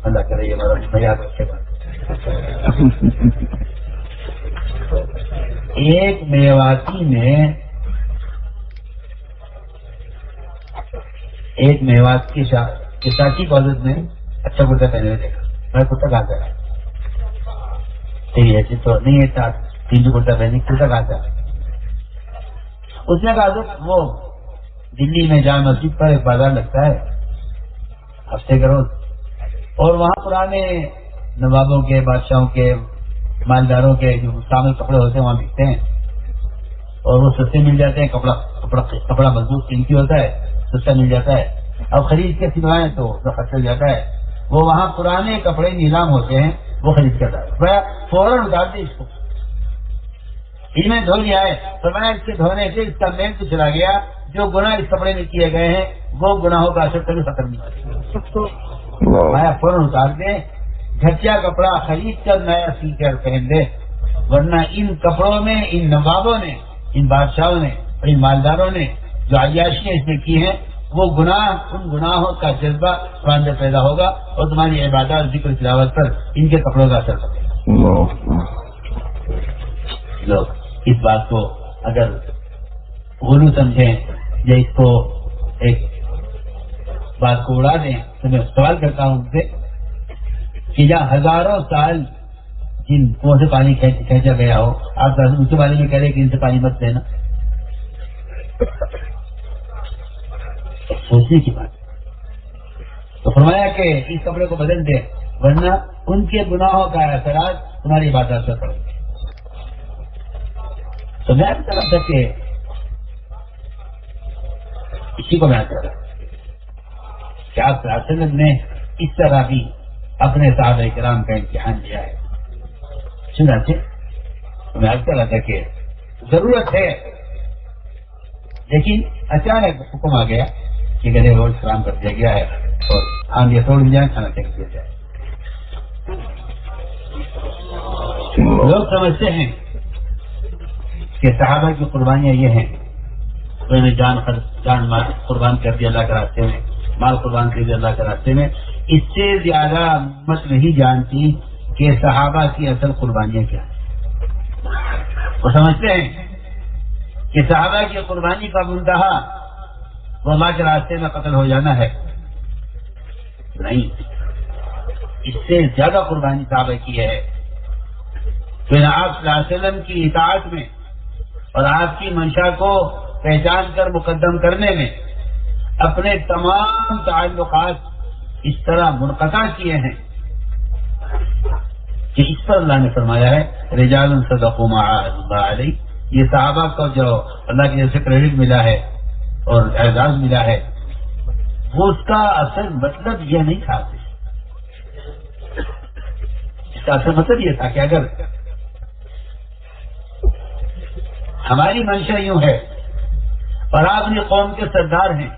اللہ کرے یہ ہمارا یاد رکھے گا. ایک میواتی کی ساتھی کی حضرت نے اچھا کرتا پہنے ہوئے دیکھا، میں کرتا کہاں سے ایسی تو نہیں ہے، تین جو کرتا پہنے کرتا کہاں سے؟ اس نے کہا وہ دلی میں جامع مسجد پر ایک بازار لگتا ہے ہفتے کا روز، اور وہاں پرانے نوابوں کے، بادشاہوں کے، مالداروں کے جو مستعمل کپڑے ہوتے ہیں وہاں بکتے ہیں، اور وہ سستے مل جاتے ہیں، کپڑا مضبوط قیمتی ہوتا ہے، سستا مل جاتا ہے، اب خرید کے سلوائیں تو خرچ جاتا ہے، وہ وہاں پرانے کپڑے نیلام ہوتے ہیں، وہ خرید کر ہے فوراً اتار دے اس کو، ان میں دھو لیا ہے، تو میں اس کے دھونے سے اس کا میل تو چلا گیا، جو گناہ اس کپڑے میں کیے گئے ہیں وہ گناہوں کا اثر کبھی ختم نہیں ہوتا، میں فوراً اتار دے، گھٹیا کپڑا خرید کر نیا سی کر پہن دے، ورنہ ان کپڑوں میں ان نوابوں نے، ان بادشاہوں نے اور ان مالداروں نے جو عیاشیاں اس میں کی ہیں، وہ گناہ، ان گناہوں کا جذبہ تمہارے اندر پیدا ہوگا اور تمہاری عبادات، ذکر، تلاوت پر ان کے کپڑوں کا اثر پڑے گا۔ لوگ اس بات کو اگر غلو سمجھیں یا اس کو ایک بات کو اڑا دیں تو میں سوال کرتا ہوں ان سے کہ جہاں ہزاروں سال جن کنویں سے پانی کھینچا گیا ہو، آپ ان کے بارے میں کہہ رہے کہ ان سے پانی مت لینا، سوچنے کی بات۔ تو فرمایا کہ اس کپڑے کو بدل دے ورنہ ان کے گناہوں کا اثرات تمہاری عبادات پر پڑیں گے۔ تو میں بھی طرح تھا کہ اسی کو میں کہہ رہا کہ آپ صلی اللہ علیہ وسلم نے اس طرح بھی اپنے صحابہ کرام کا امتحان لیا ہے۔ چنانچہ میں کہہ رہا تھا کہ ضرورت ہے، لیکن اچانک حکم آ گیا کہ گلے روز سلام کر دیا گیا ہے اور ہم یہ توڑ جائیں، کھانا پھینک دیا جائے۔ لوگ سمجھتے ہیں کہ صحابہ کی قربانیاں یہ ہیں، انہوں نے جان مال قربان کر دیا اللہ کے راستے میں، مال قربان کر دیا اللہ کے راستے میں۔ اس سے زیادہ امت نہیں جانتی کہ صحابہ کی اصل قربانیاں کیا ہیں۔ وہ سمجھتے ہیں کہ صحابہ کی قربانی کا منتہا وہ اللہ کے راستے میں قتل ہو جانا ہے، نہیں، اس سے زیادہ قربانی صحابہ کی ہے۔ پھر آپ صلی اللہ علیہ وسلم کی اطاعت میں اور آپ کی منشا کو پہچان کر مقدم کرنے میں اپنے تمام تعلقات اس طرح منقطع کیے ہیں کہ اس پر اللہ نے فرمایا ہے رجال صدقوا ما عاهدوا الله علیہ۔ یہ صحابہ کو جو اللہ کی جیسے کریڈٹ ملا ہے اور اعزاز ملا ہے، وہ اس کا اصل مطلب یہ نہیں تھا، اس کا اصل مطلب یہ تھا کہ اگر ہماری منشا یوں ہے اور آپ اپنی قوم کے سردار ہیں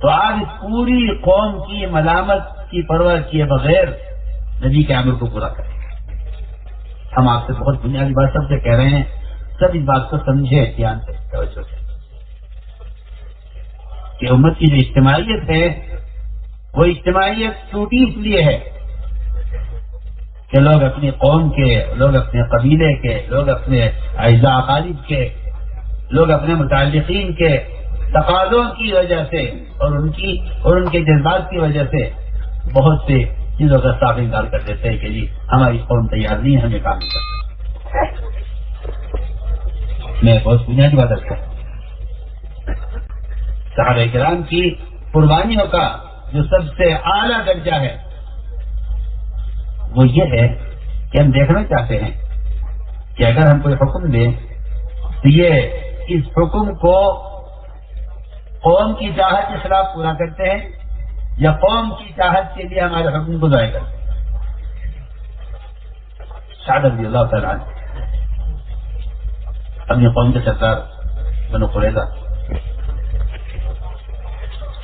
تو آپ اس پوری قوم کی ملامت کی پرواہ کیے بغیر نبی کے امر کو پورا کریں۔ ہم آپ سے بہت بنیادی بات سب سے کہہ رہے ہیں، سب اس بات کو سمجھے دھیان سے، توجہ سے، کہ امت کی جو اجتماعیت ہے وہ اجتماعیت ٹوٹی اس لیے ہے کہ لوگ اپنی قوم کے، لوگ اپنے قبیلے کے، لوگ اپنے اعزاء اقارب کے، لوگ اپنے متعلقین کے تقاضوں کی وجہ سے اور ان کے جذبات کی وجہ سے بہت سے چیزوں کا صاف انکار کر دیتے ہیں کہ جی ہماری قوم تیار نہیں ہے، ہمیں کام نہیں کرتا۔ میں بہت بنیادی بات رکھتا ہوں، صحابہ کرام کی قربانیوں کا جو سب سے اعلیٰ درجہ ہے وہ یہ ہے کہ ہم دیکھنا چاہتے ہیں کہ اگر ہم کوئی حکم دیں تو یہ اس حکم کو قوم کی چاہت کے خلاف پورا کرتے ہیں یا قوم کی چاہت کے لیے ہمارے حکم کو ضائع کرتے ہیں۔ سعد رضی اللہ تعالیٰ عنہ اپنی قوم کے سردار بنو قریظہ،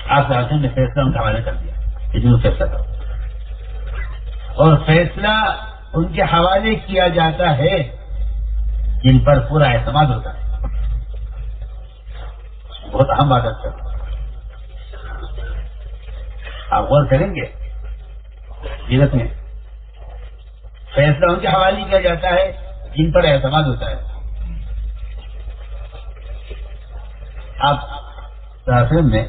آپ صاحب نے فیصلہ ان کا حوالے کر دیا کہ جنہوں فیصلہ کرو، اور فیصلہ ان کے حوالے کیا جاتا ہے جن پر پورا اعتماد ہوتا ہے۔ بہت اہم بات ہے، آپ غور کریں گے سیرت میں فیصلہ ان کے حوالے کیا جاتا ہے جن پر اعتماد ہوتا ہے۔ آپ نے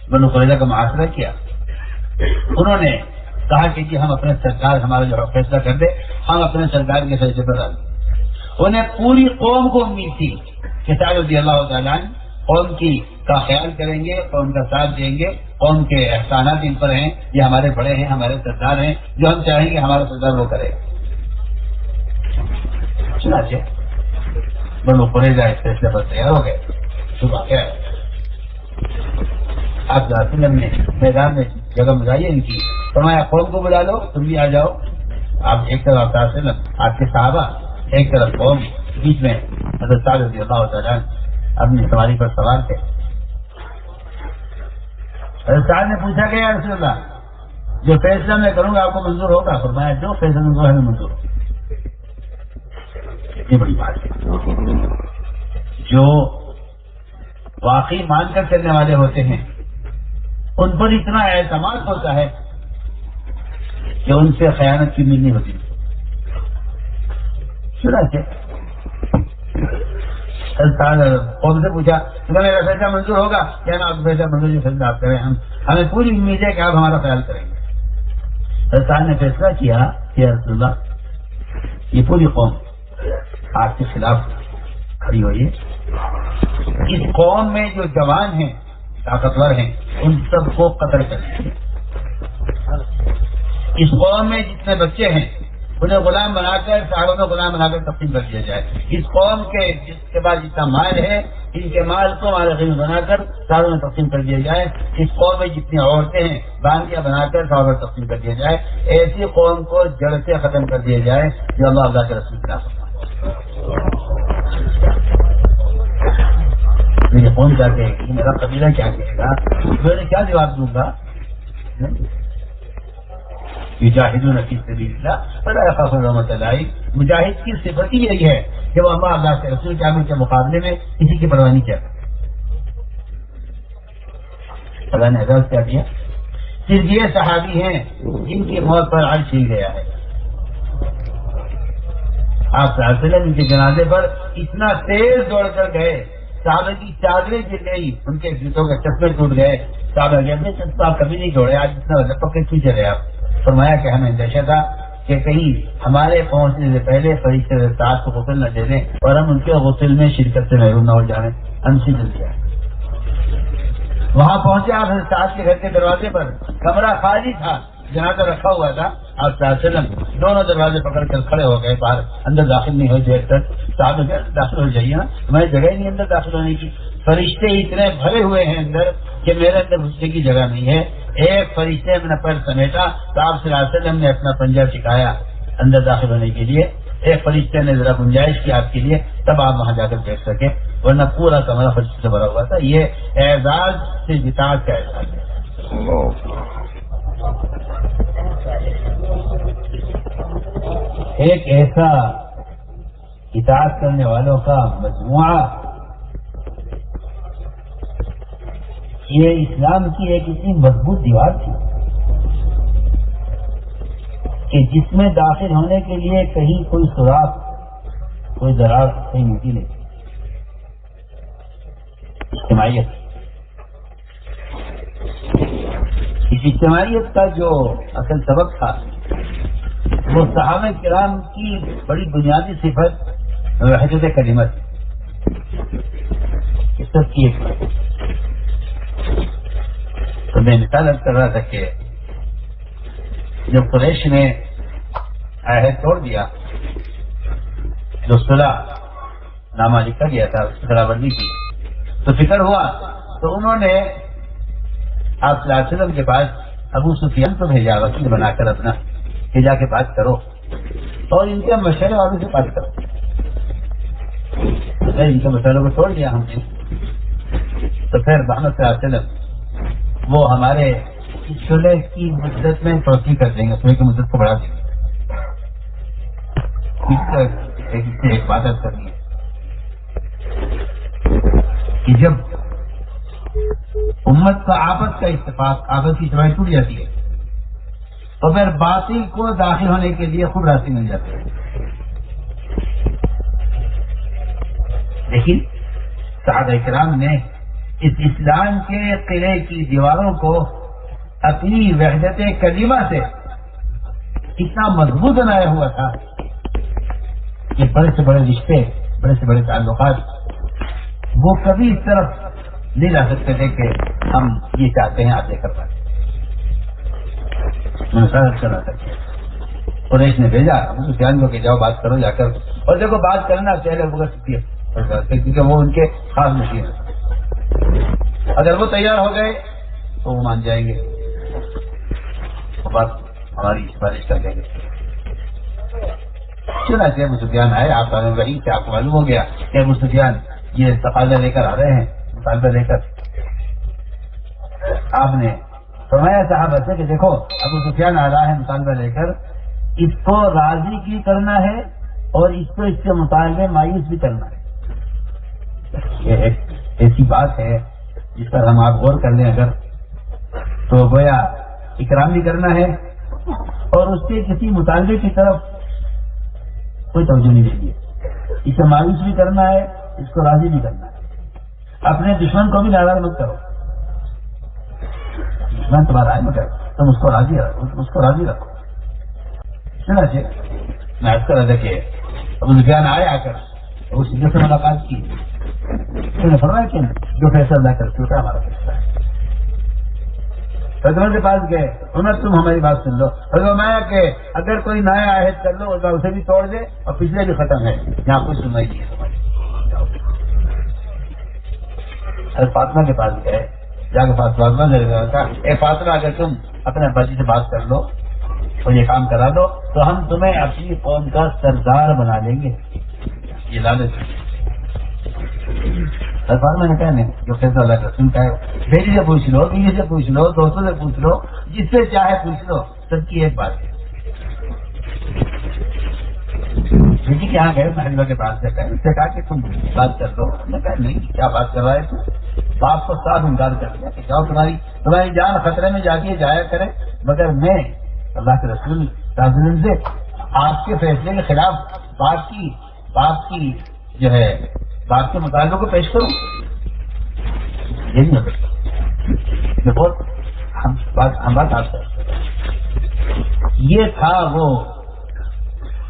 بنو قریظہ کا محاصرہ کیا، انہوں نے کہا کہ جی ہم اپنے سرکار ہمارا جو فیصلہ کر دے، ہم اپنے سرکار کے فیصلے پر راضی۔ انہیں پوری قوم کو امید تھی کہ سعد رضی اللہ تعالیٰ عنہ قوم کا خیال کریں گے، قوم کا ساتھ دیں گے، قوم کے احسانات ان پر ہیں، یہ ہمارے بڑے ہیں، ہمارے سردار ہیں، جو ہم چاہیں گے ہمارا سردار وہ کرے۔ چنانچہ بنو قریظہ اس فیصلے پر تیار ہو گئے۔ صبح کیا آپ صلی اللہ علیہ وسلم نے میدان میں جگہ بجائی ان کی، فرمایا قوم کو بلا لو، تم بھی آ جاؤ۔ آپ ایک طرف آپ صلی اللہ علیہ وسلم، آپ کے صحابہ، ایک طرف قوم، بیچ میں حضرت سعد رضی اللہ تعالیٰ اپنی سواری پر سوار تھے۔ حضرت سعد نے پوچھا کہ یا رسول اللہ، جو فیصلہ میں کروں گا آپ کو منظور ہوگا؟ فرمایا جو فیصلہ منظور ہے منظور ہوگا۔ یہ بڑی بات ہے، جو واقعی مان کر چلنے والے ہوتے ہیں ان پر اتنا اعتماد ہوتا ہے کہ ان سے خیانت کی امید نہیں ہوتی۔ چنانچہ قوم سے پوچھا کہ میرا فیصلہ منظور ہوگا یا نہ؟ آپ فیصلہ منظور جو فیصلہ آپ کریں، ہمیں پوری امید ہے کہ آپ ہمارا خیال کریں گے۔ سرکار نے فیصلہ کیا کہ رسول اللہ یہ پوری قوم آپ کے خلاف کھڑی ہوئی ہے، اس قوم میں جو جوان ہیں، طاقتور ہیں، ان سب کو قتل کریں، اس قوم میں جتنے بچے ہیں انہیں غلام بنا کر، صحابہ میں غلام بنا کر تقسیم کر دیا جائے، اس قوم کے جس کے پاس جتنا مال ہے ان کے مال کو مال غنیمت بنا کر صحابہ میں تقسیم کر دیا جائے، اس قوم میں جتنی عورتیں ہیں باندیاں بنا کر صحابہ میں تقسیم کر دیا جائے، ایسی قوم کو جڑ سے ختم کر دیا جائے جو اللہ کے رسول خلاف ہوتا ہے۔ میری قوم کیا کہے گی، میرا قبیلہ کیا کہے گا، میں نے کیا جواب دوں گا؟ یجاہدون فی سبیل اللہ ولا یخافون لومۃ لائم۔ مجاہد کی صفت ہی یہی ہے کہ وہ اللہ کے رسول کے کے مقابلے میں کسی کی پرواہ نہیں کرتا۔ اللہ نے اعزاز کیا دیا، صرف یہ صحابی ہیں جن کی موت پر عرش ہل گیا ہے۔ آپ صلی اللہ علیہ وسلم ان کے جنازے پر اتنا تیز دوڑ کر گئے، صحابہ کی چادریں گر گئی، ان کے جوتوں کے چشمے ٹوٹ گئے۔ صحابہ کے اپنے چشمے آپ کبھی نہیں چھوڑے، آج اتنا لپک کے کیوں چلے آپ؟ فرمایا کہ ہمیں اندیشہ تھا کہ کہیں ہمارے پہنچنے سے پہلے فرشتے ساتھ کو غسل نہ دے دیں اور ہم ان کے غسل میں شرکت سے محروم نہ ہو جائیں۔ ہم سے جل گیا، وہاں پہنچے آپ ساتھ کے گھر کے دروازے پر، کمرہ خالی تھا، جنازہ رکھا ہوا تھا۔ آپ صلی اللہ علیہ وسلم دونوں دروازے پکڑ کر کھڑے ہو گئے، باہر اندر داخل نہیں ہوئے دیر تک۔ صاحب داخل ہو جائیے نا، ہماری جگہ ہی نہیں اندر داخل ہونے کی، فرشتے اتنے بھرے ہوئے ہیں اندر کہ میرے اندر گھسنے کی جگہ نہیں ہے۔ ایک فرشتے نے اپنا پیر سمیٹا تو آپ صلی اللہ علیہ وسلم نے اپنا پنجہ ٹکایا اندر داخل ہونے کے لیے، ایک فرشتے نے ذرا گنجائش کی آپ کے لیے، تب آپ وہاں جا کر بیٹھ سکے، ورنہ پورا کمرہ فرشتے سے بھرا ہوا تھا۔ یہ اعزاز سے اطاعت کا اعزاز ہے۔ ایک ایسا اطاعت کرنے والوں کا مجموعہ، یہ اسلام کی ایک اتنی مضبوط دیوار تھی کہ جس میں داخل ہونے کے لیے کہیں کوئی سوراخ، کوئی دراز کہیں ملتی نہیں۔ اجتماعیت، اس اجتماعیت کا جو اصل سبب تھا وہ صحابہ کرام کی بڑی بنیادی صفت وحدت کلمت، اس سب کی ایک۔ تو میں مثال کر رہا تھا کہ جب قریش نے عہد توڑ دیا، جو صلح نامہ لکھا گیا تھا، صلح بندی کی، تو فکر ہوا تو انہوں نے آپ صلی اللہ علیہ وسلم کے پاس ابو سفیان کو بھیجا وکیل بنا کر اپنا کہ جا کے بات کرو اور ان کے مشورے والوں سے بات کرو۔ ان کے مشوروں کو چھوڑ دیا ہم نے، تو پھر محمد صلی اللہ علیہ وسلم وہ ہمارے صلح کی مدت میں توسیع کر دیں گے، صلح کی مدت کو بڑھا دیں گے۔ ایک بات کرنی ہے کہ جب امت کا آپس کا اتفاق، آپس کی اجتماعیت ٹوٹ جاتی ہے تو پھر باطل کو داخل ہونے کے لیے خوب راستے مل جاتے ہیں۔ لیکن صحابہ کرام نے اس اسلام کے قلعے کی دیواروں کو اپنی وحدت کلیمہ سے اتنا مضبوط بنایا ہوا تھا کہ بڑے سے بڑے رشتے، بڑے سے بڑے تعلقات وہ کبھی اس طرف نہیں جا سکتے تھے کہ ہم یہ چاہتے ہیں آپ یہ کر پائیں. مساعد کرنا سکتے. قریش نے بھیجا ابو سفیان کو کہ جاؤ بات کرو جا کر، اور دیکھو بات کرنا چہرے ابو سکتی ہے کیونکہ وہ ان کے خاص مشین ہے. اگر وہ تیار ہو گئے تو وہ مان جائیں گے، وہ بات ہماری سفارش کر دیں گے. چنانچہ ابو سفیان آئے، آپ وہی کہ آپ کو معلوم ہو گیا کہ ابو سفیان یہ تقاضا لے کر آ رہے ہیں، مطالبہ لے کر. آپ نے فرمایا صحابہ سے کہ دیکھو ابو سفیان آ رہا ہے مطالبہ لے کر، اس کو راضی بھی کرنا ہے اور اس کو اس کے مطالبے مایوس بھی کرنا ہے. یہ ایک ایسی بات ہے جس پر ہم آپ غور کر لیں اگر، تو گویا اکرام بھی کرنا ہے اور اس کے کسی مطالبے کی طرف کوئی توجہ نہیں دینی ہے. اسے مایوس بھی کرنا ہے، اس کو راضی بھی کرنا ہے. اپنے دشمن کو بھی ناراض مت کرو، دشمن تمہارا ہے مگر تم اس کو راضی رکھو. چنانچہ میں عرض کر رہا تھا کہ ابو سفیان آئے، آ کر وہ سیدھے سے ملاقات کی. انہوں نے فرمایا کہ جو فیصلہ اللہ کر چکا ہمارا فیصلہ ہے. عمر کے پاس گئے، عمر تم ہماری بات سن لو. فرمایا کہ اگر کوئی نیا عہد کر لو اسے بھی توڑ دے اور پچھلے بھی ختم ہے، یہاں کوئی سنوائی نہیں ہے تمہاری. فاطمہ کے پاس گئے، جا کے فاطمہ نے کہا اے فاطمہ اگر تم اپنے اباجی سے بات کر لو اور یہ کام کرا دو تو ہم تمہیں اپنی قوم کا سردار بنا لیں گے. یہ لالچ. فاطمہ نے کہا نہیں، جو فیصلہ اللہ کا رسول کا ہے، بیٹی سے پوچھ لو، بیوی سے پوچھ لو، دوستوں سے پوچھ لو، جس سے چاہے پوچھ لو، سب کی ایک بات ہے. بیٹی کے یہاں گئے محلہ کے پاس سے اس سے کہا کہ تم بات کر دو. نے کہا نہیں، کیا بات کر رہا ہے تو باپ کو صاف انکار کر دیا کہ جاؤ تمہاری جان خطرے میں جاتی ہے جایا کرے، مگر میں اللہ کے رسول سے آپ کے فیصلے کے خلاف باپ کی جو ہے باپ کے مطالبے کو پیش کروں. یہ نہیں ہو سکتا. بہت ہم بات آپ سے یہ تھا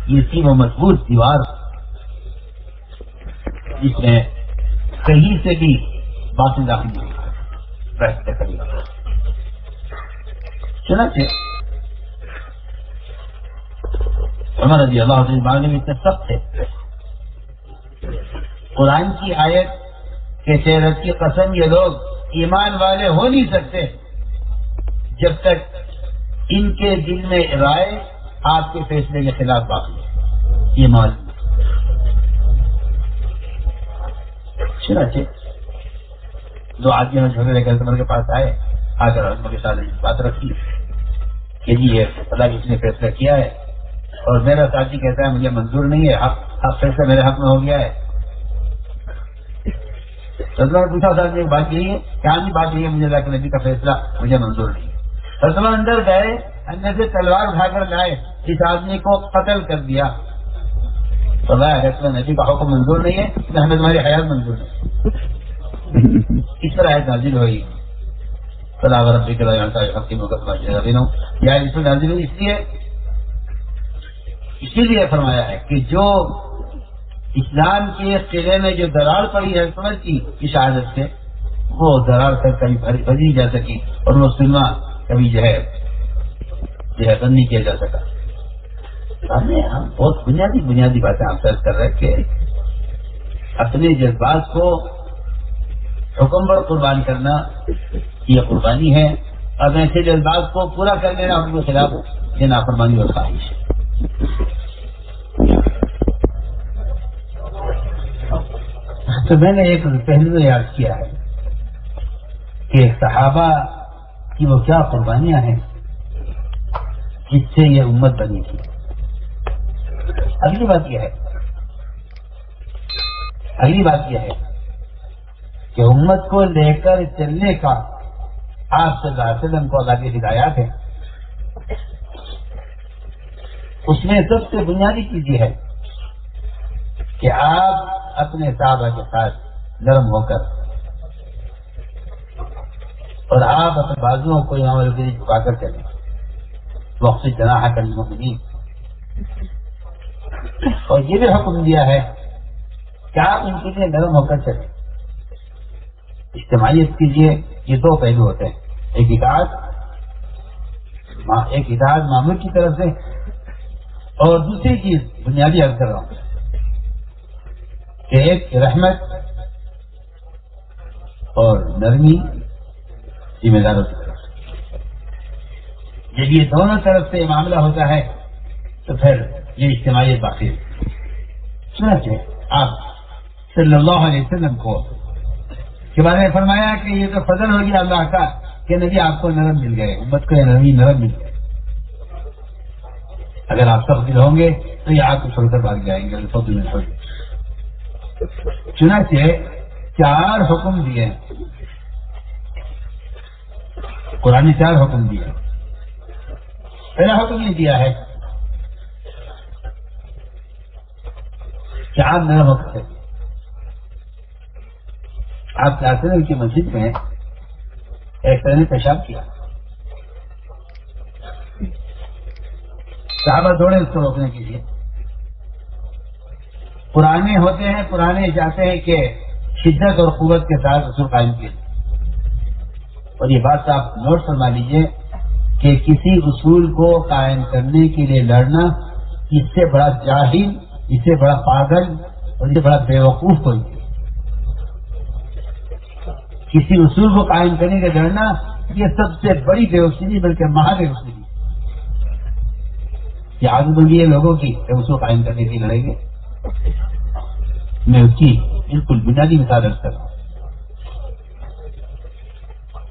یہ تھی وہ مضبوط دیوار جس میں کہیں سے بھی باطل داخل نہیں رہتے قریب. چنانچہ عمر رضی اللہ عنہ معاملے میں اتنے سخت تھے. قرآن کی آیت کے سیرت کی قسم یہ لوگ ایمان والے ہو نہیں سکتے جب تک ان کے دل میں رائے آپ کے فیصلے کے خلاف باقی ہے. یہ معلوم. چنانچہ دو آدمی میں جھگڑے لے کر عمر کے پاس آئے، آ کر عمر کے ساتھ بات رکھی کہ جی یہ اللہ کس نے فیصلہ کیا ہے اور میرا ساتھی کہتا ہے مجھے منظور نہیں ہے، اب فیصلہ میرے حق میں ہو گیا ہے. رضوان نے پوچھا صاحب ایک بات یہی ہے، کیا نہیں بات یہی ہے مجھے اللہ کے نبی کا فیصلہ مجھے منظور نہیں ہے. رضوان اندر گئے، اندر سے تلوار اٹھا کر لائے، اس آدمی کو قتل کر دیا. اگر تمہیں نبی کا حکم منظور نہیں ہے تو ہمیں تمہاری حیات منظور نہیں. اس طرح آیت نازل ہوئی فلا وربک لا یحکمک فیما شجر بینہم. یہ آیت نازل ہوئی اسی لیے فرمایا ہے کہ جو اسلام کے قلعے میں جو درار پڑی ہے عمر کی شہادت سے، وہ درار کر کبھی بھری نہیں جا سکی اور وہ سلمہ کبھی جو ہے بند نہیں کیا جا سکا. ہم بہت بنیادی باتیں آپ سرچ کر رہے کہ اپنے جذبات کو حکم پر قربان کرنا یہ قربانی ہے، اب ایسے جذبات کو پورا کر لینا ان کے خلاف یہ نافرمانی اور خواہش ہے. تو میں نے ایک پہلو یاد کیا ہے کہ صحابہ کی وہ کیا قربانیاں ہیں جس سے یہ امت بنی تھی. اگلی بات یہ ہے کہ امت کو لے کر چلنے کا آپ صلی اللہ علیہ وسلم کو اللہ کی ہدایات ہے. اس میں سب سے بنیادی چیز یہ ہے کہ آپ اپنے صحابہ کے ساتھ نرم ہو کر اور آپ اپنے بازوؤں کو امام علی کے جھکا کر چلیں، وقت جناح للمؤمنین. اور یہ بھی حکم دیا ہے کہ آپ ان کے لیے نرم ہو کر چلیں. اجتماعیت کے لیے یہ دو پہلو ہوتے ہیں، ایک اطاعت معمول کی طرف سے، اور دوسری چیز بنیادی عرض کر رہا ہوں کہ ایک رحمت اور نرمی ذمہ داروں کی طرف سے. جب یہ دونوں طرف سے معاملہ ہوتا ہے تو پھر یہ اجتماعیت باقی ہے. چنانچہ آپ صلی اللہ علیہ وسلم کو کے بارے میں فرمایا کہ یہ تو فضل ہو گیا اللہ کا کہ نبی آپ کو نرم مل گئے، امت کو نرم مل گئے. اگر آپ سب دل ہوں گے تو یہ آپ کو چھوڑ کر بھاگ جائیں گے. چنانچہ 4 حکم دیے، قرآن نے 4 حکم دیے. پہلا حکم یہ دیا ہے کہ آپ نرم ہو کر آپ چاہتے کی مسجد میں ایک طرح نے پیشاب کیا، صحابہ دوڑے اس کو روکنے کے لیے. پرانے ہوتے ہیں، پرانے چاہتے ہیں کہ شدت اور قوت کے ساتھ اصول قائم کیے. اور یہ بات آپ نوٹ فرما لیجیے کہ کسی اصول کو قائم کرنے کے لیے لڑنا اس سے بڑا جاہل، اس سے بڑا پاگل اور اس سے بڑا بیوقوف کوئی نہیں. کسی اصول کو قائم کرنے کے لڑنا یہ سب سے بڑی بیوقوفی بلکہ مہا بیوقوفی. یہ آگے بڑھی ہے لوگوں کی کہ اصول قائم کرنے کی لڑیں گے. میں اس کی بالکل بنیادی مثال رکھ کر رہا ہوں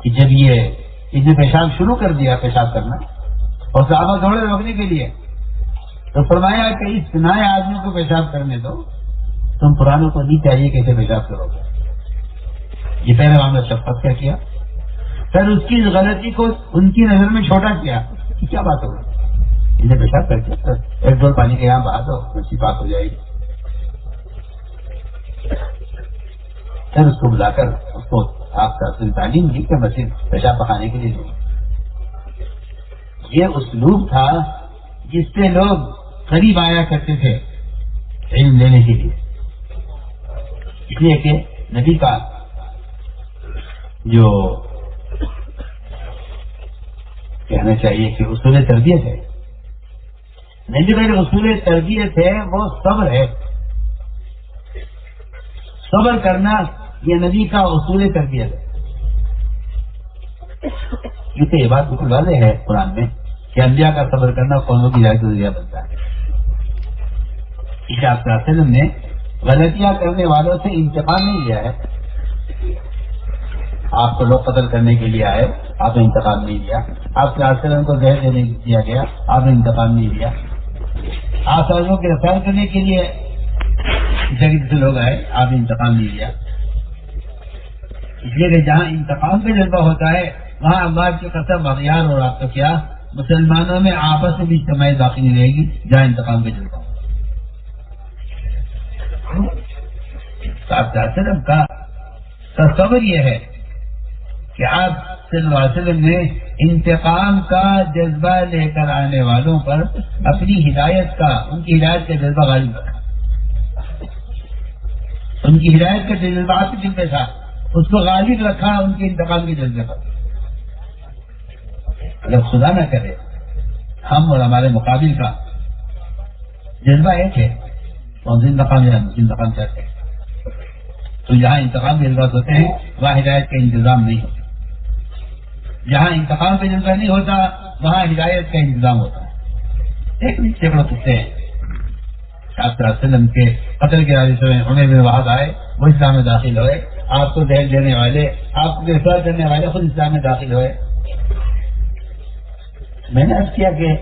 کہ جب اس نے پیشاب شروع کر دیا پیشاب کرنا اور صحابہ دوڑے روکنے کے لیے تو فرمایا کہ اس نئے آدمی کو پیشاب کرنے دو، تم پرانوں کو نہیں چاہیے کیسے پیشاب کرو گے. یہ پہلے معاملہ شفقت کا کیا، پھر اس کی غلطی کو ان کی نظر میں چھوٹا کیا کہ کیا بات ہوگی، انہیں پیشاب کر کے ایک ڈول پانی کے یہاں بہا دو، مچھلی پاک ہو جائے گی. پھر اس کو بلا کر اس کو آپ کا تعلیم دی کہ مسجد پیشاب پکانے کے لیے لیں. یہ اسلوب تھا جس سے لوگ قریب آیا کرتے تھے علم لینے کے لیے. اس لیے کہ نبی کا جو کہنا چاہیے کہ اصول تربیت ہے، نبی کا جو اصول تربیت ہے وہ صبر ہے. صبر کرنا یہ نبی کا اصول تربیت ہے. کیونکہ یہ بات بالکل واضح ہے قرآن میں کہ انبیاء کا صبر کرنا قوموں کی ہدایت کا ذریعہ بنتا ہے. اس آپ وسلم نے غلطیاں کرنے والوں سے انتقام نہیں لیا ہے. آپ کو لوگ قتل کرنے کے لیے آئے، آپ نے انتقام نہیں لیا. آپ کے وسلم کو زہر دینے دیا گیا، آپ نے انتقام نہیں لیا. آپ سازوں کی رفائی کرنے کے لیے جگہ سے لوگ آئے، آپ نے انتقام نہیں لیا. اس لیے کہ جہاں انتقام کا جذبہ ہوتا ہے وہاں اللہ کی قسم اغیار اور آپ کا کیا مسلمانوں میں آپس میں بھی اجتماعی باقی نہیں رہے گی جہاں انتقام کا جذبہ ہو. آپ وسلم کا تصور یہ ہے کہ آپ صلی اللہ علیہ وسلم نے انتقام کا جذبہ لے کر آنے والوں پر اپنی ہدایت کا، ان کی ہدایت کا جذبہ غالب رکھا. ان کی ہدایت کا جذبہ آپ کے دل میں تھا، اس کو غالب رکھا ان کے انتقام کے جذبے پر. اگر خدا نہ کرے ہم اور ہمارے مقابل کا جذبہ ایک ہے تو ہم انتقام یا انتقام چاہتے ہیں، تو جہاں انتقام کے جذبات ہوتے ہیں وہاں ہدایت کا انتظام نہیں ہوتا. جہاں انتقام کا جذبہ نہیں ہوتا وہاں ہدایت کا انتظام ہوتا ہے. ایک سینکڑوں قصے ہیں. آپ صلی اللہ علیہ وسلم کے قتل کے حادثے میں عمر بن وحد آئے، وہ اسلام میں داخل ہوئے. آپ کو زہر دینے والے، آپ کو گرفتار کرنے والے خود اسلام میں داخل ہوئے. میں نے عرض کیا کہ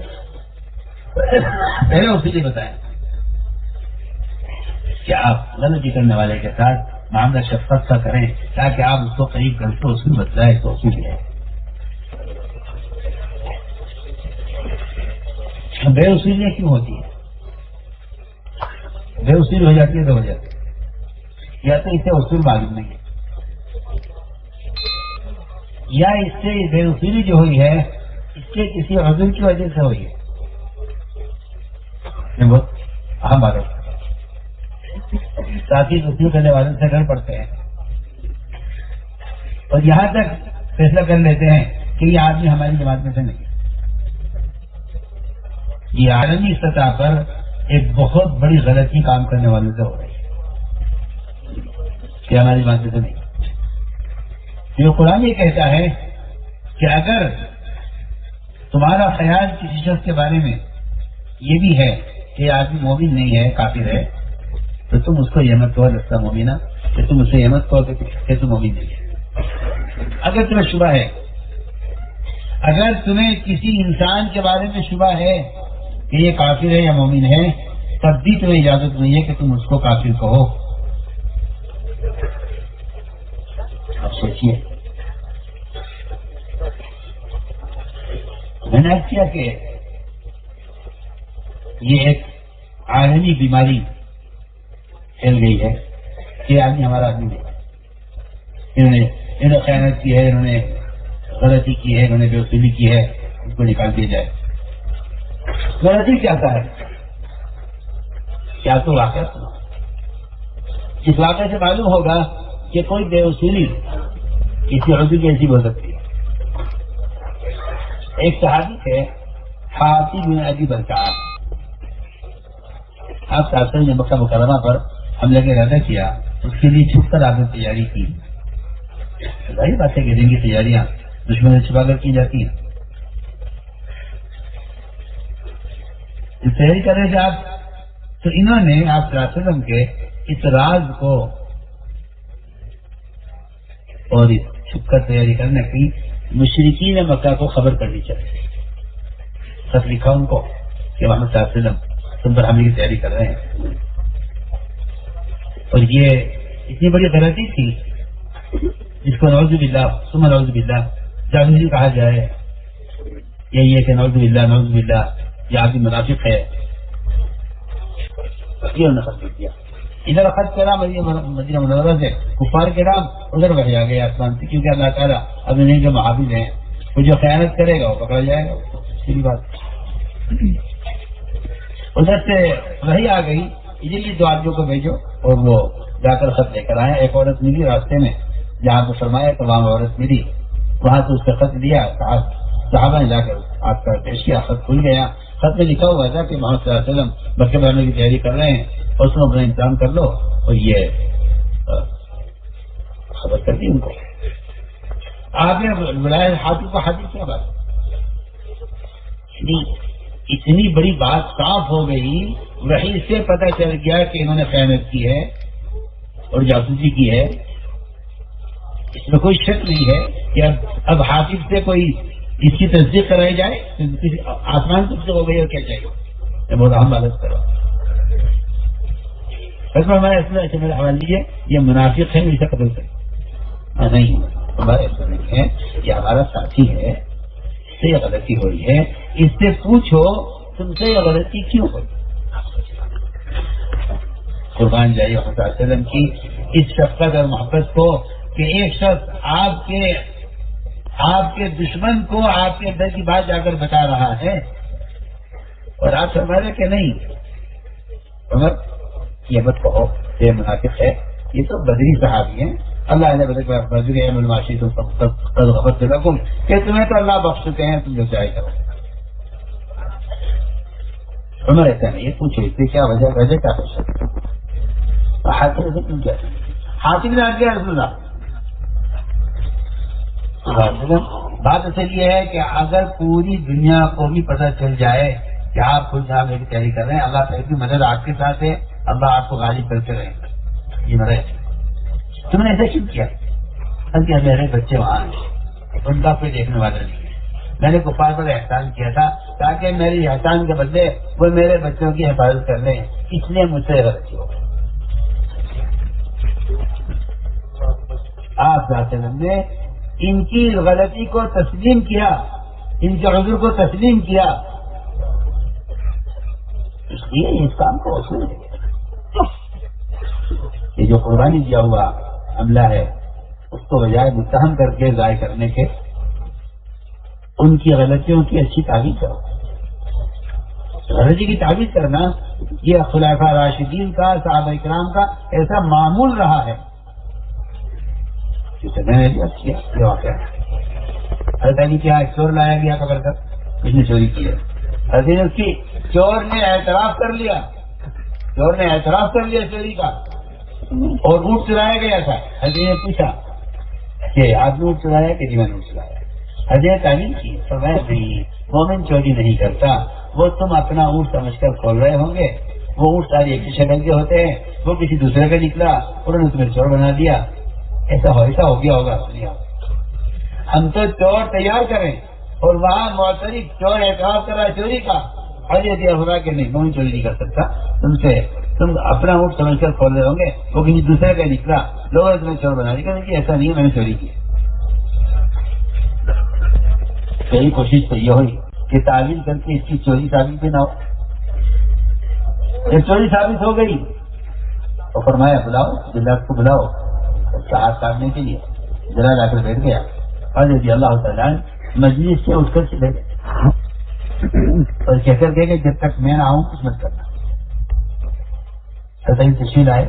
پہلے اصول یہ بتائیں کہ آپ غلطی کرنے والے کے ساتھ معاملہ شفقت کا کریں تاکہ آپ اس کو قریب کر کے اصول بتلائے تو اصول ہے. بے اصولیاں کیوں ہوتی ہیں؟ بے اصول ہو جاتی ہے دو وجہ سے. یا تو اسے اصول معلوم نہیں ہے، یا اس سے بے وصولی جو ہوئی ہے اس کے کسی عذر کی وجہ سے ہوئی ہے. بہت اہم بات ہے. ساتھی وصول کرنے والوں سے ڈر پڑتے ہیں اور یہاں تک فیصلہ کر لیتے ہیں کہ یہ آدمی ہماری جماعت میں سے نہیں. یہ عالمی سطح پر ایک بہت بڑی غلطی کام کرنے والوں سے ہو رہی ہے کہ ہماری جماعت میں سے نہیں. جو قرآن یہ کہتا ہے کہ اگر تمہارا خیال کسی شخص کے بارے میں یہ بھی ہے کہ آدمی مومن نہیں ہے، کافر ہے، تو تم اس کو یہ مت کہو لستا مومنہ، کہ تم اسے یہ مت کہو کہ تم مومن نہیں ہے. اگر تمہیں شبہ ہے، اگر تمہیں کسی انسان کے بارے میں شبہ ہے کہ یہ کافر ہے یا مومن ہے، تب بھی تمہیں اجازت نہیں ہے کہ تم اس کو کافر کہو. اب سوچیے، میں نے عرض کیا کہ یہ ایک عالمی بیماری پھیل گئی ہے کہ آدمی ہمارا آدمی نہیں. انہوں نے خیانت کی ہے، انہوں نے غلطی کی ہے، انہوں نے بے وصولی کی ہے، اس کو نکال دیا جائے. غلطی کیا ہے؟ کیا تو واقعہ سنا. اس واقعے سے معلوم ہوگا کہ کوئی بے وصولی کسی عضو کی ایسی ہو سکتی ہے. ایک صحابی تھے حاتم بن ابی بلتعہ. آپ صاحب نے مکہ مکرمہ پر حملے کا ارادہ کیا، اس کے لیے چھپ کر آپ نے تیاری کی. ظاہر بات ہے کہ دن کی تیاریاں دشمن سے چھپا کر کی جاتی ہیں. تیاری کر رہے تھے آپ، تو انہوں نے آپ صلی اللہ علیہ وسلم کے اس راز کو اور چھپ کر تیاری کرنے کی مشرکین مکہ کو خبر کرنی چاہیے. خط لکھا ان کو کہ محمد صلی اللہ علیہ وسلم تم پر حملے کی تیاری کر رہے ہیں. اور یہ اتنی بڑی غلطی تھی جس کو نعوذ باللہ ثم نعوذ باللہ جاسوسی کہا جائے. یہی ہے کہ نعوذ باللہ یہ آدمی منافق ہے. یہ انہوں نے خط لکھ دیا. ادھر خط کرا مدینہ منورہ سے کفار کے نام، ادھر وحی آ گیا آسمان سے، کیونکہ اللہ تعالیٰ اپنے نہیں جو محافظ ہیں، وہ جو خیانت کرے گا وہ پکڑا جائے گا. سیدھی بات. ادھر سے وحی آ گئی، یہ دو آدمیوں کو بھیجو، اور وہ جا کر خط لے کر آئے. ایک عورت ملی راستے میں، جہاں کو فرمایا تو وہاں عورت ملی، وہاں سے اس کا خط دیا. صحابہ نے جا کر آپ کا پیش کیا. خط کھل گیا. خط میں لکھا ہوا تھا کہ محمد صلی اللہ علیہ وسلم مکے میں آنے کی تیاری کر رہے ہیں اور اس میں اپنا انتظام کر لو. اور یہ خبر کر دی ان کو. آپ نے بلایا حاتم کو. حاتم کیا بات؟ اتنی بڑی بات صاف ہو گئی، وہی سے پتہ چل گیا کہ انہوں نے خیانت کی ہے اور جاسوسی کی ہے. اس میں کوئی شک نہیں ہے کہ اب حاتم سے کوئی اس کی تصدیق کرائی جائے. آسمان تم سے ہو گئی اور کیا چاہیے؟ بہت اہم بات کرو. ہمارے ایسے میرا حوالہ لیجیے، یہ منافق ہے، اسے قتل کرے. نہیں، ہمارا ایسا نہیں ہے، یہ ہمارا ساتھی ہے، اس سے یہ غلطی ہوئی ہے. اس سے پوچھو تم سے یہ غلطی کیوں ہوئی. قربان جائیے محمد صلی اللہ علیہ وسلم کی اس شفقت اور محبت کو کہ ایک شخص آپ کے دشمن کو آپ کے اندر کی بات جا کر بتا رہا ہے اور آپ سمجھ کہ نہیں عمر یہ مت کہو یہ منافق ہے. یہ تو بدری صحابی ہیں. اللہ نے بدری معاشی کہ تمہیں تو اللہ بخش چکے ہیں، تم جو چاہے کرو. عمر ایسا نہیں. یہ پوچھو اس سے کیا وجہ کیا ہو سکتی. حاتم سے کیوں کیا حاتم نے آج کیا رسول اللہ بات اصل یہ ہے کہ اگر پوری دنیا کو بھی پتہ چل جائے کہ آپ خود صاحب کی تیاری کر رہے ہیں، اللہ تعالیٰ کی مدد آپ کے ساتھ ہے، اللہ آپ کو غالب کرتے رہے. یہ مرے تم نے ایسا کیوں کیا؟ میرے بچے وہاں ہیں، ان کا کوئی دیکھنے والا نہیں ہے. میں نے کفار پر احسان کیا تھا تاکہ میری احسان کے بدلے وہ میرے بچوں کی حفاظت کر لیں، اس لیے مجھ سے غلطی ہو گئی. آپ صلی اللہ علیہ وسلم نے ان کی غلطی کو تسلیم کیا، ان کے عذر کو تسلیم کیا، اس لیے اس کام کو اصول ہے. یہ جو قربانی دیا ہوا حملہ ہے اس کو بجائے متہم کر کے ضائع کرنے کے ان کی غلطیوں کی اچھی تعبیر کرو. غلطی کی تعبیر کرنا یہ خلفاء راشدین کا، صحابہ اکرام کا ایسا معمول رہا ہے. میں نے کیا یہ واقعہ حضرت علی کیا ایک چور لایا گیا پکڑ کر، اس نے چوری کی ہے. حضرت اس کی چور نے اعتراف کر لیا، چور نے اعتراف کر لیا چوری کا، اور اونٹ چرایا گیا تھا. حضرت نے پوچھا کہ آپ نے اونٹ چرایا کہ جی میں نے اونٹ چرایا. حضرت تعلیم کی فرمایا نہیں، مومن چوری نہیں کرتا، وہ تم اپنا اونٹ سمجھ کر کھول رہے ہوں گے. وہ اونٹ ساری ایک شکل کے ہوتے ہیں، وہ کسی دوسرے کا نکلا، انہوں نے تمہیں چور بنا دیا. ایسا ہو گیا ہوگا. ہم تو چور تیار کریں اور وہاں معترف چور اعتراف کر رہا ہے چوری کا، حضرت یہ ہوگا کہ نہیں مومن چوری نہیں کر سکتا. تم اپنا اونٹ سمجھ کر کھول رہے ہوں گے، وہ کسی دوسرے کا نکلا، لوگوں نے تمہیں چور بنا دیا. کہ ایسا نہیں ہے، میں نے چوری کی. پہلی کوشش تو یہ ہوئی کہ تعویل کر کے اس کی چوری ثابت بھی نہ ہو. جب چوری ثابت ہو گئی تو فرمایا بلاؤ جلاد کو، بلاؤ اس کا ہاتھ کاٹنے کے لیے. جلاد آ کر بیٹھ گیا. حضرت اللہ تعالیٰ مجلس سے اٹھ کر چلے گئے اور کہہ کر گئے کہ جب تک میں نہ آؤں کچھ مت کرنا. سطح تشکیل آئے،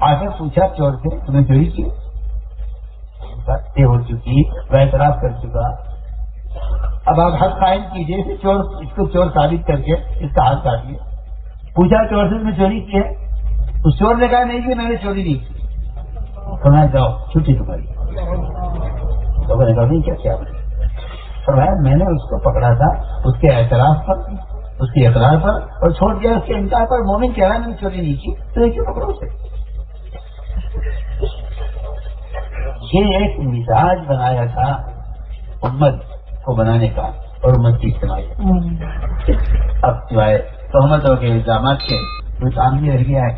آ کر پوچھا چور سے تمہیں چوری کی؟ باتیں ہو چکی، وہ اعتراف کر چکا. اب آپ حق قائم کیجیے، چور اس کو چور ثابت کر کے اس کا ہاتھ کاٹیے. پوچھا چور سے تمہیں چوری کی ہے؟ اس چور نے کہا نہیں کہ میں نے چوری نہیں کی. فرمایا جاؤ چھٹی تمہاری. لوگوں نے کہا نہیں کیا آپ نے؟ فرمایا میں نے اس کو پکڑا تھا اس کے اعتراف پر، اس کے اقرار پر، اور چھوڑ دیا اس کے انکار پر. مومن کہہ رہا ہے میں نے چوری نہیں کی، تو کیوں پکڑو اسے؟ یہ ایک مزاج بنایا تھا امت کو بنانے کا اور امت کی اجتماعیت. اب سوائے تہمتوں کے الزامات کے کوئی کام نہیں رہ گیا ہے.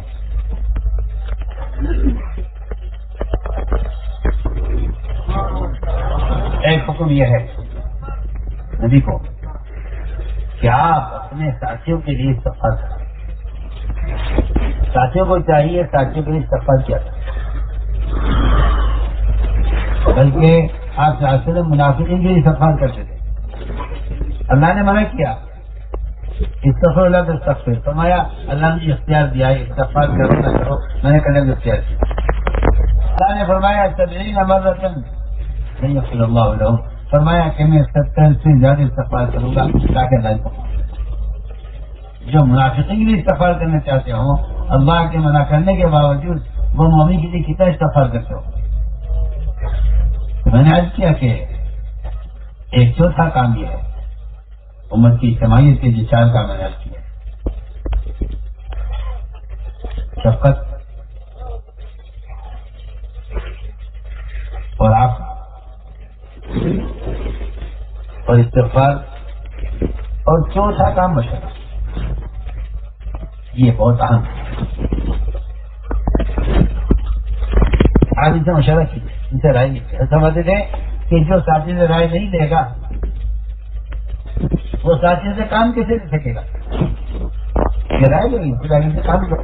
ایک حکم یہ ہے نبی کو کہ آپ اپنے ساتھیوں کے لیے استغفار کریں. ساتھیوں کو چاہیے ساتھیوں کے لیے استغفار کیا کریں. بلکہ آپ سے منافقین کے لیے استغفار کرتے تھے. اللہ نے منع کیا استغفر اللہ کا استغفر. فرمایا اللہ نے اختیار دیا ہے استغفار کرو نہ کرو، میں نے کرنے کا اختیار کیا. اللہ نے فرمایا 70 مرۃ نہیں یغفر اللہ لہم. فرمایا کہ میں 70 سے زیادہ استغفار کروں گا تاکہ اللہ کو. جو منافقین کے لیے استغفار کرنا چاہتے ہوں، اللہ کے منع کرنے کے باوجود وہ مومن کے لیے کتنا استغفار کرتے ہو. میں نے عرض کیا کہ ایک چوتھا کام یہ ہے امت کی اجتماعیت کے جو 4 کام میں نے عرض کیا: شفقت اور عفو اور استغفار، اور چوتھا کام مشورہ. یہ بہت اہم ہے. آپ ان سے مشورہ کیجیے، ان سے رائے لیجیے. سمجھتے تھے کہ جو ساتھی سے رائے نہیں دے گا وہ ساتھی سے کام کیسے لے سکے گا؟ یہ رائے لیں گے سے کام کرو.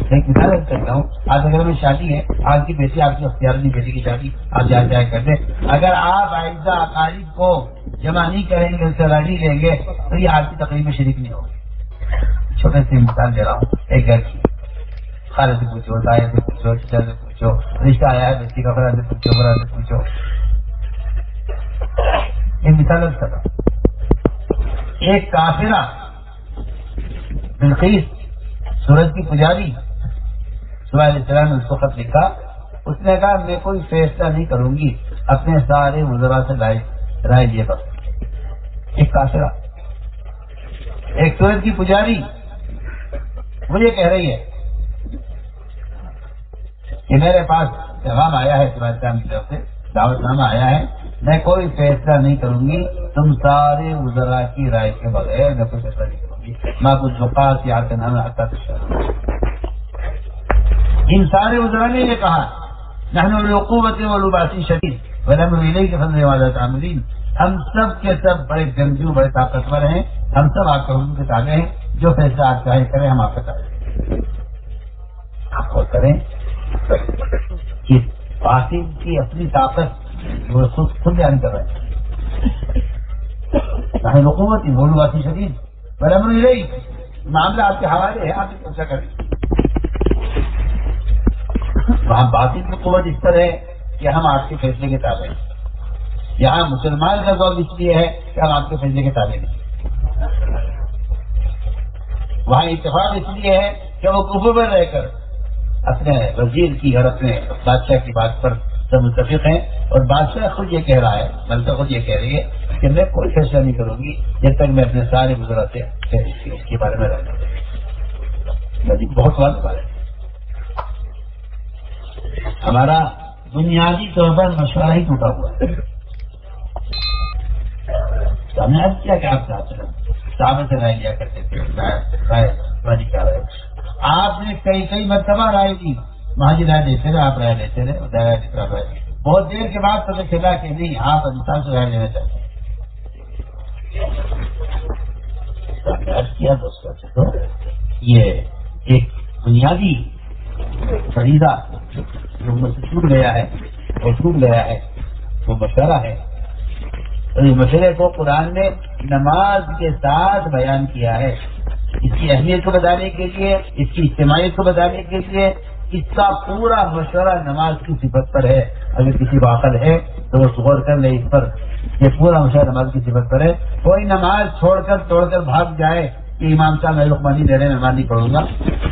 ایک مثال کرتا ہوں. آج اگر میں شادی ہے، آپ کی بیٹی، آپ کی اختیاری بیٹی کی شادی آپ جائے کر دیں. اگر آپ آئندہ اقارب کو جمع نہیں کریں گے، ان سے رائے نہیں لیں گے، تو یہ آپ کی تقریب میں شریک نہیں ہوگی. چھوٹے سے مثال دے رہا ہوں. ایک گھر کی خالہ سے پوچھو، دایا سے پوچھو، چچا سے پوچھو، رشتہ آیا ہے بچی کا، فرا سے پوچھو، برا سے پوچھو. ایک مثال کر رہا ہوں. ایک کافرہ بلقیس سورج کی پجاری، صبح علیہ السلام نے اس کو خط لکھا. اس نے کہا میں کوئی فیصلہ نہیں کروں گی، اپنے سارے وزراء سے رائے لیے بس. ایک کافرہ، ایک سورج کی پجاری مجھے کہہ رہی ہے کہ میرے پاس پیغام آیا ہے صبح السلام کی طرف سے، دعوت نامہ آیا ہے، میں کوئی فیصلہ نہیں کروں گی تم سارے وزراء کی رائے کے بغیر. میں کوئی فیصلہ نہیں کروں گی. میں کچھ وقات یاد کرنا میں آتا تھا. ان سارے وزراء نے یہ کہا نحن العقوبۃ والباسی شدید ولم الیک فضل وعدۃ عاملین. ہم سب کے سب بڑے جنگجو، بڑے طاقتور ہیں. ہم سب آپ کے حکم کے تابع ہیں. جو فیصلہ آپ چاہے کریں، ہم آپ کا تابع ہیں. آپ غور کریں کہ باطل کی اپنی طاقت وہ خود بیان کر رہے ہیں. نحن حکومت ہی بولو باسی شدید والامر الیہ، معاملہ آپ کے حوالے ہے، آپ کیسا کریں۔ وہاں باطن کی قوت اس طرح ہے کہ ہم آپ کے فیصلے کے تابع ہیں، یہاں مسلمان کا ضعف اس لیے ہے کہ ہم آپ کے فیصلے کے تابع نہیں۔ وہاں اتفاق اس لیے ہے کہ وہ کفر میں رہ کر اپنے وزیر کی اور اپنے بادشاہ کی بات پر سب متفق ہیں، اور بادشاہ خود یہ کہہ رہا ہے، ملکہ خود یہ کہہ رہی ہے کہ میں کوئی فیصلہ نہیں کروں گی جب تک میں اپنے سارے وزراء سے اس کے بارے میں رہنا۔ بہت بات ہے، ہمارا بنیادی طور پر مشورہ ہی ٹوٹا ہوا ہے۔ تو ہم نے عرض کیا کہ آپ چاہتے ہیں صحابہ سے رائے لیا کرتے تھے، رائے کیا رہے، آپ نے کئی مرتبہ رائے دی، مہاجی رائے دیتے رہے، آپ رائے لیتے رہے، بہت دیر کے بعد پتہ چلا کہ نہیں، آپ انسان سے رائے لینا چاہتے ہیں۔ کیا دوستوں سے تو یہ ایک بنیادی فریضہ جو مجھ سے چھوٹ گیا ہے وہ مشورہ ہے، اور اس مشورے کو قرآن نے نماز کے ساتھ بیان کیا ہے، اس کی اہمیت کو بتانے کے لیے، اس کی اجتماعیت کو بتانے کے لیے۔ اس کا پورا مشورہ نماز کی صفت پر ہے، اگر کسی کو عقل ہے تو وہ غور کر لے اس پر، یہ پورا مشورہ نماز کی صفت پر ہے۔ کوئی نماز توڑ کر بھاگ جائے کہ امام صاحب میں لقمہ نہیں دے رہے، میں نہیں پڑھوں گا،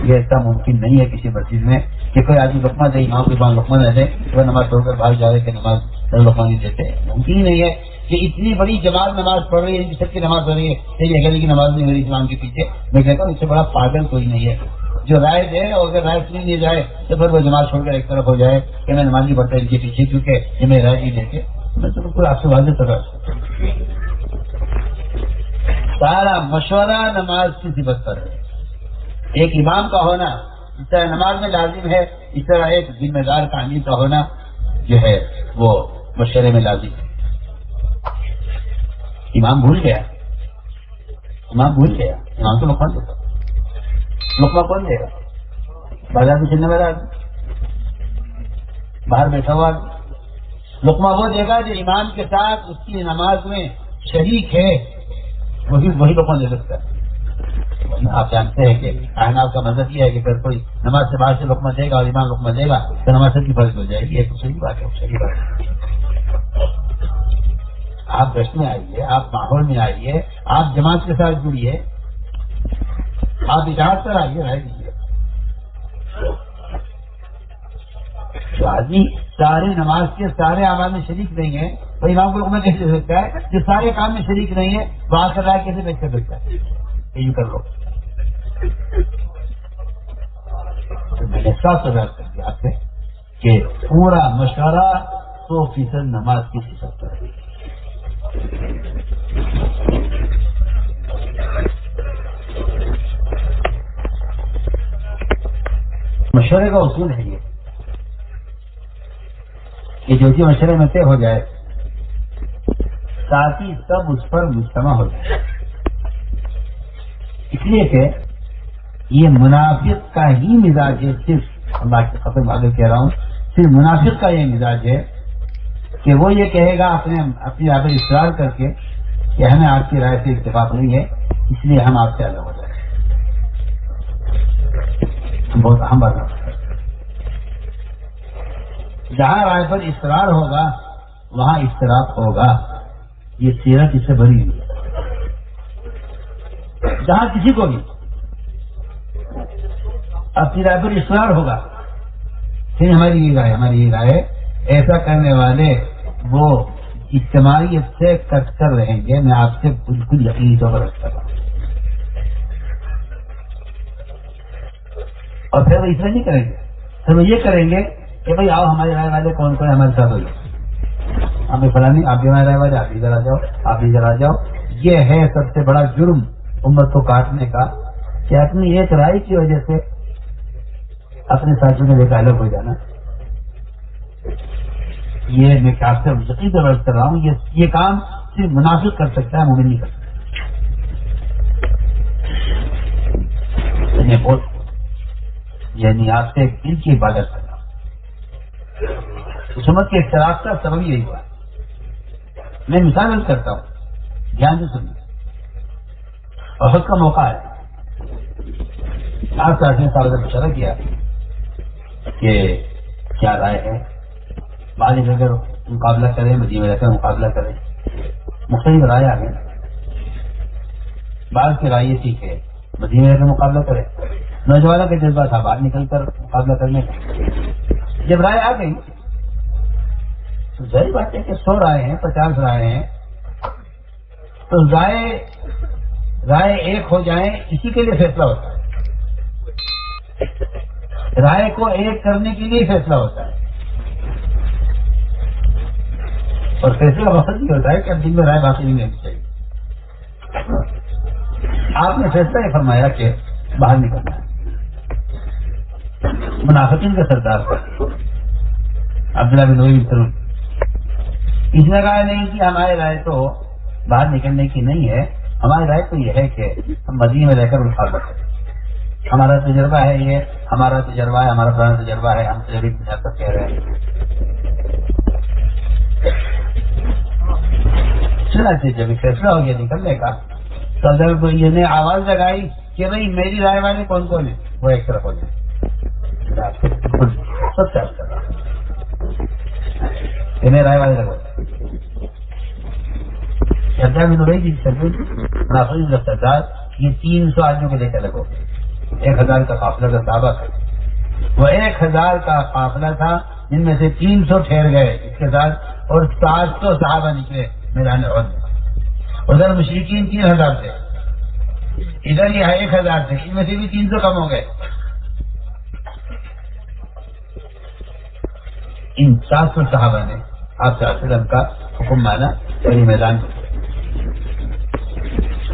یہ ایسا ممکن نہیں ہے کسی مسجد میں کہ کوئی آدمی لقمہ دے، امام کے بعد لقمہ نہ دے، وہ نماز توڑ کر بھاگ جائے کہ نماز لقمہ نہیں دیتے، ممکن ہی نہیں ہے کہ اتنی بڑی جماعت نماز پڑھ رہی ہے، سب کی نماز پڑھ رہی ہے، یہ کہنے کی نماز نہیں ہو رہی اسلام کے پیچھے۔ میں کہتا ہوں اس سے بڑا پاگل کوئی نہیں ہے جو رائے دے، اور اگر رائے سنی نہیں جائے تو پھر وہ جماعت چھوڑ کر ایک طرف ہو جائے کہ میں نماز نہیں پڑھتا ان کے پیچھے کیونکہ یہ میں رائے نہیں دیتے۔ میں تو بالکل آپ سے واضح طرح سارا مشورہ نماز کی صفت پر ہے۔ ایک امام کا ہونا جس طرح نماز میں لازم ہے، اس طرح ایک ذمہ دار کا امیر کا ہونا جو ہے وہ مشورے میں لازم ہے۔ امام بھول گیا، امام کو لقمہ دے گا، لقمہ کون دے گا؟ بازار میں چلنے والا آدمی، باہر بیٹھا ہوا آدمی۔ لقمہ وہ دے گا جو امام کے ساتھ اس کی نماز میں شریک ہے، وہی لقمہ دے سکتا ہے۔ آپ جانتے ہیں کہ احناف کا مذہب یہ ہے کہ اگر کوئی نماز سے باہر سے لقمہ دے گا اور امام لقمہ دے گا تو نماز سب کی فرض ہو جائے گی۔ یہ تو صحیح بات ہے، صحیح بات ہے۔ آپ گشت میں آئیے، آپ ماحول میں آئیے، آپ جماعت کے ساتھ جڑیے، آپ اجازت پر آئیے، رائے دیجیے۔ تو آدمی سارے نماز کے سارے اعمال میں شریک نہیں ہے، تو امام کو لقمہ کیسے دے سکتا ہے؟ جو سارے کام میں شریک نہیں ہے وہ آ کر رائے کیسے پیش کر سکتا ہے؟ یوں کر لو، میں نے 7,000 کر دیا آپ سے کہ پورا مشورہ 100% نماز کی صفت پر ہے۔ مشورے کا اصول ہے یہ کہ جو چیز مشورے میں طے ہو جائے ساتھی سب اس پر مجتمع ہو جائے، اس لیے کہ یہ منافق کا ہی مزاج ہے، صرف اللہ کے قسم آگے کہہ رہا ہوں، صرف منافق کا یہ مزاج ہے کہ وہ یہ کہے گا اپنی رائے پر اصرار کر کے کہ ہمیں آپ کی رائے سے اتفاق نہیں ہے، اس لیے ہم آپ سے الگ ہو جائیں۔ بہت اہم بات ہے، جہاں رائے پر اصرار ہوگا وہاں اختلاف ہوگا، یہ سیرت اس سے بھری ہوئی ہے۔ جہاں کسی کو بھی اپنی رائے پر اصرار ہوگا پھر ہماری یہ رائے ایسا کرنے والے وہ اجتماعیت سے کٹ کر رہیں گے، میں آپ سے بالکل یقینی طور پر رکھتا ہوں۔ اور پھر وہ اس طرح نہیں کریں گے، پھر وہ یہ کریں گے کہ بھائی آؤ ہمارے رائے والے کون کون ہمارے ساتھ ہو جائے، ہمیں فلانی آپ بھی ہمارے رائے والے، آپ بھی ادھر آ جاؤ، آپ بھی ادھر آ جاؤ۔ یہ ہے سب سے بڑا جرم امت کو کاٹنے کا کہ اپنی ایک رائے کی وجہ سے اپنے ساتھیوں میں الگ ہو جانا۔ یہ میں آپ سے یقین سے عرض کر رہا ہوں، یہ کام صرف منافق کر سکتا ہے، مومن نہیں کر سکتا۔ میں بہت یعنی آپ سے دل کی عبادت کر رہا ہوں، اس امت کے اختلاف کا سبب یہی ہوا۔ میں مثال کرتا ہوں، دھیان سے سننا. اور خود کا موقع ہے. آپ سے نے سارا مشورہ کیا کہ کیا رائے ہے. بعض اگر مقابلہ کریں, مدینے میں رہ کر مقابلہ کریں, مختلف رائے آ گئی. بعض کی رائے یہ تھی کہ مدینے میں رہ کر مقابلہ کرے. نوجوانوں کا جذبہ تھا باہر نکل کر مقابلہ کرنے کا. جب رائے آ گئی تو ظاہر بات ہے کہ 100 رائے ہیں, 50 رائے ہیں, تو رائے ایک ہو جائیں اسی کے لیے فیصلہ ہوتا ہے. رائے کو ایک کرنے کے لیے فیصلہ ہوتا ہے. اور فیصلے کا مقصد یہ ہوتا ہے کہ اب دن میں رائے باقی نہیں ہونی چاہیے. آپ نے فیصلہ یہ فرمایا کہ باہر نکلنا ہے. منافقین کا سردار عبداللہ بن ابی بن سلول اس نے کہا نہیں کہ ہماری رائے تو باہر نکلنے کی نہیں ہے, ہماری رائے تو یہ ہے کہ ہم مدینے میں رہ کر مقابلہ کریں. ہمارا تجربہ ہے, یہ ہمارا تجربہ ہے, ہمارا پرانا تجربہ ہے, ہم تجربے کی بنیاد پر کہہ رہے ہیں. چنانچہ جب فیصلہ ہو گیا نکلنے کا تو جب یہ نے آواز لگائی کہ بھائی میری رائے والے کون کون ہیں, وہ ایک طرف ہو جائے. سب سے اچھا میرے رائے والے لگو سردار یہ 300 آدمیوں کو لے کر لگو. 1000 کا قافلہ کا صحابہ تھا. وہ 1000 کا قافلہ تھا جن میں سے 300 ٹھہر گئے اس کے ساتھ, اور 700 صحابہ نکلے میدان احد میں. ادھر مشرکین 3000 تھے, ادھر یہ 1000 تھے, ان میں سے بھی 300 کم ہو گئے. ان 700 صحابہ نے آپ سے کا حکم مانا اور یہ میدان.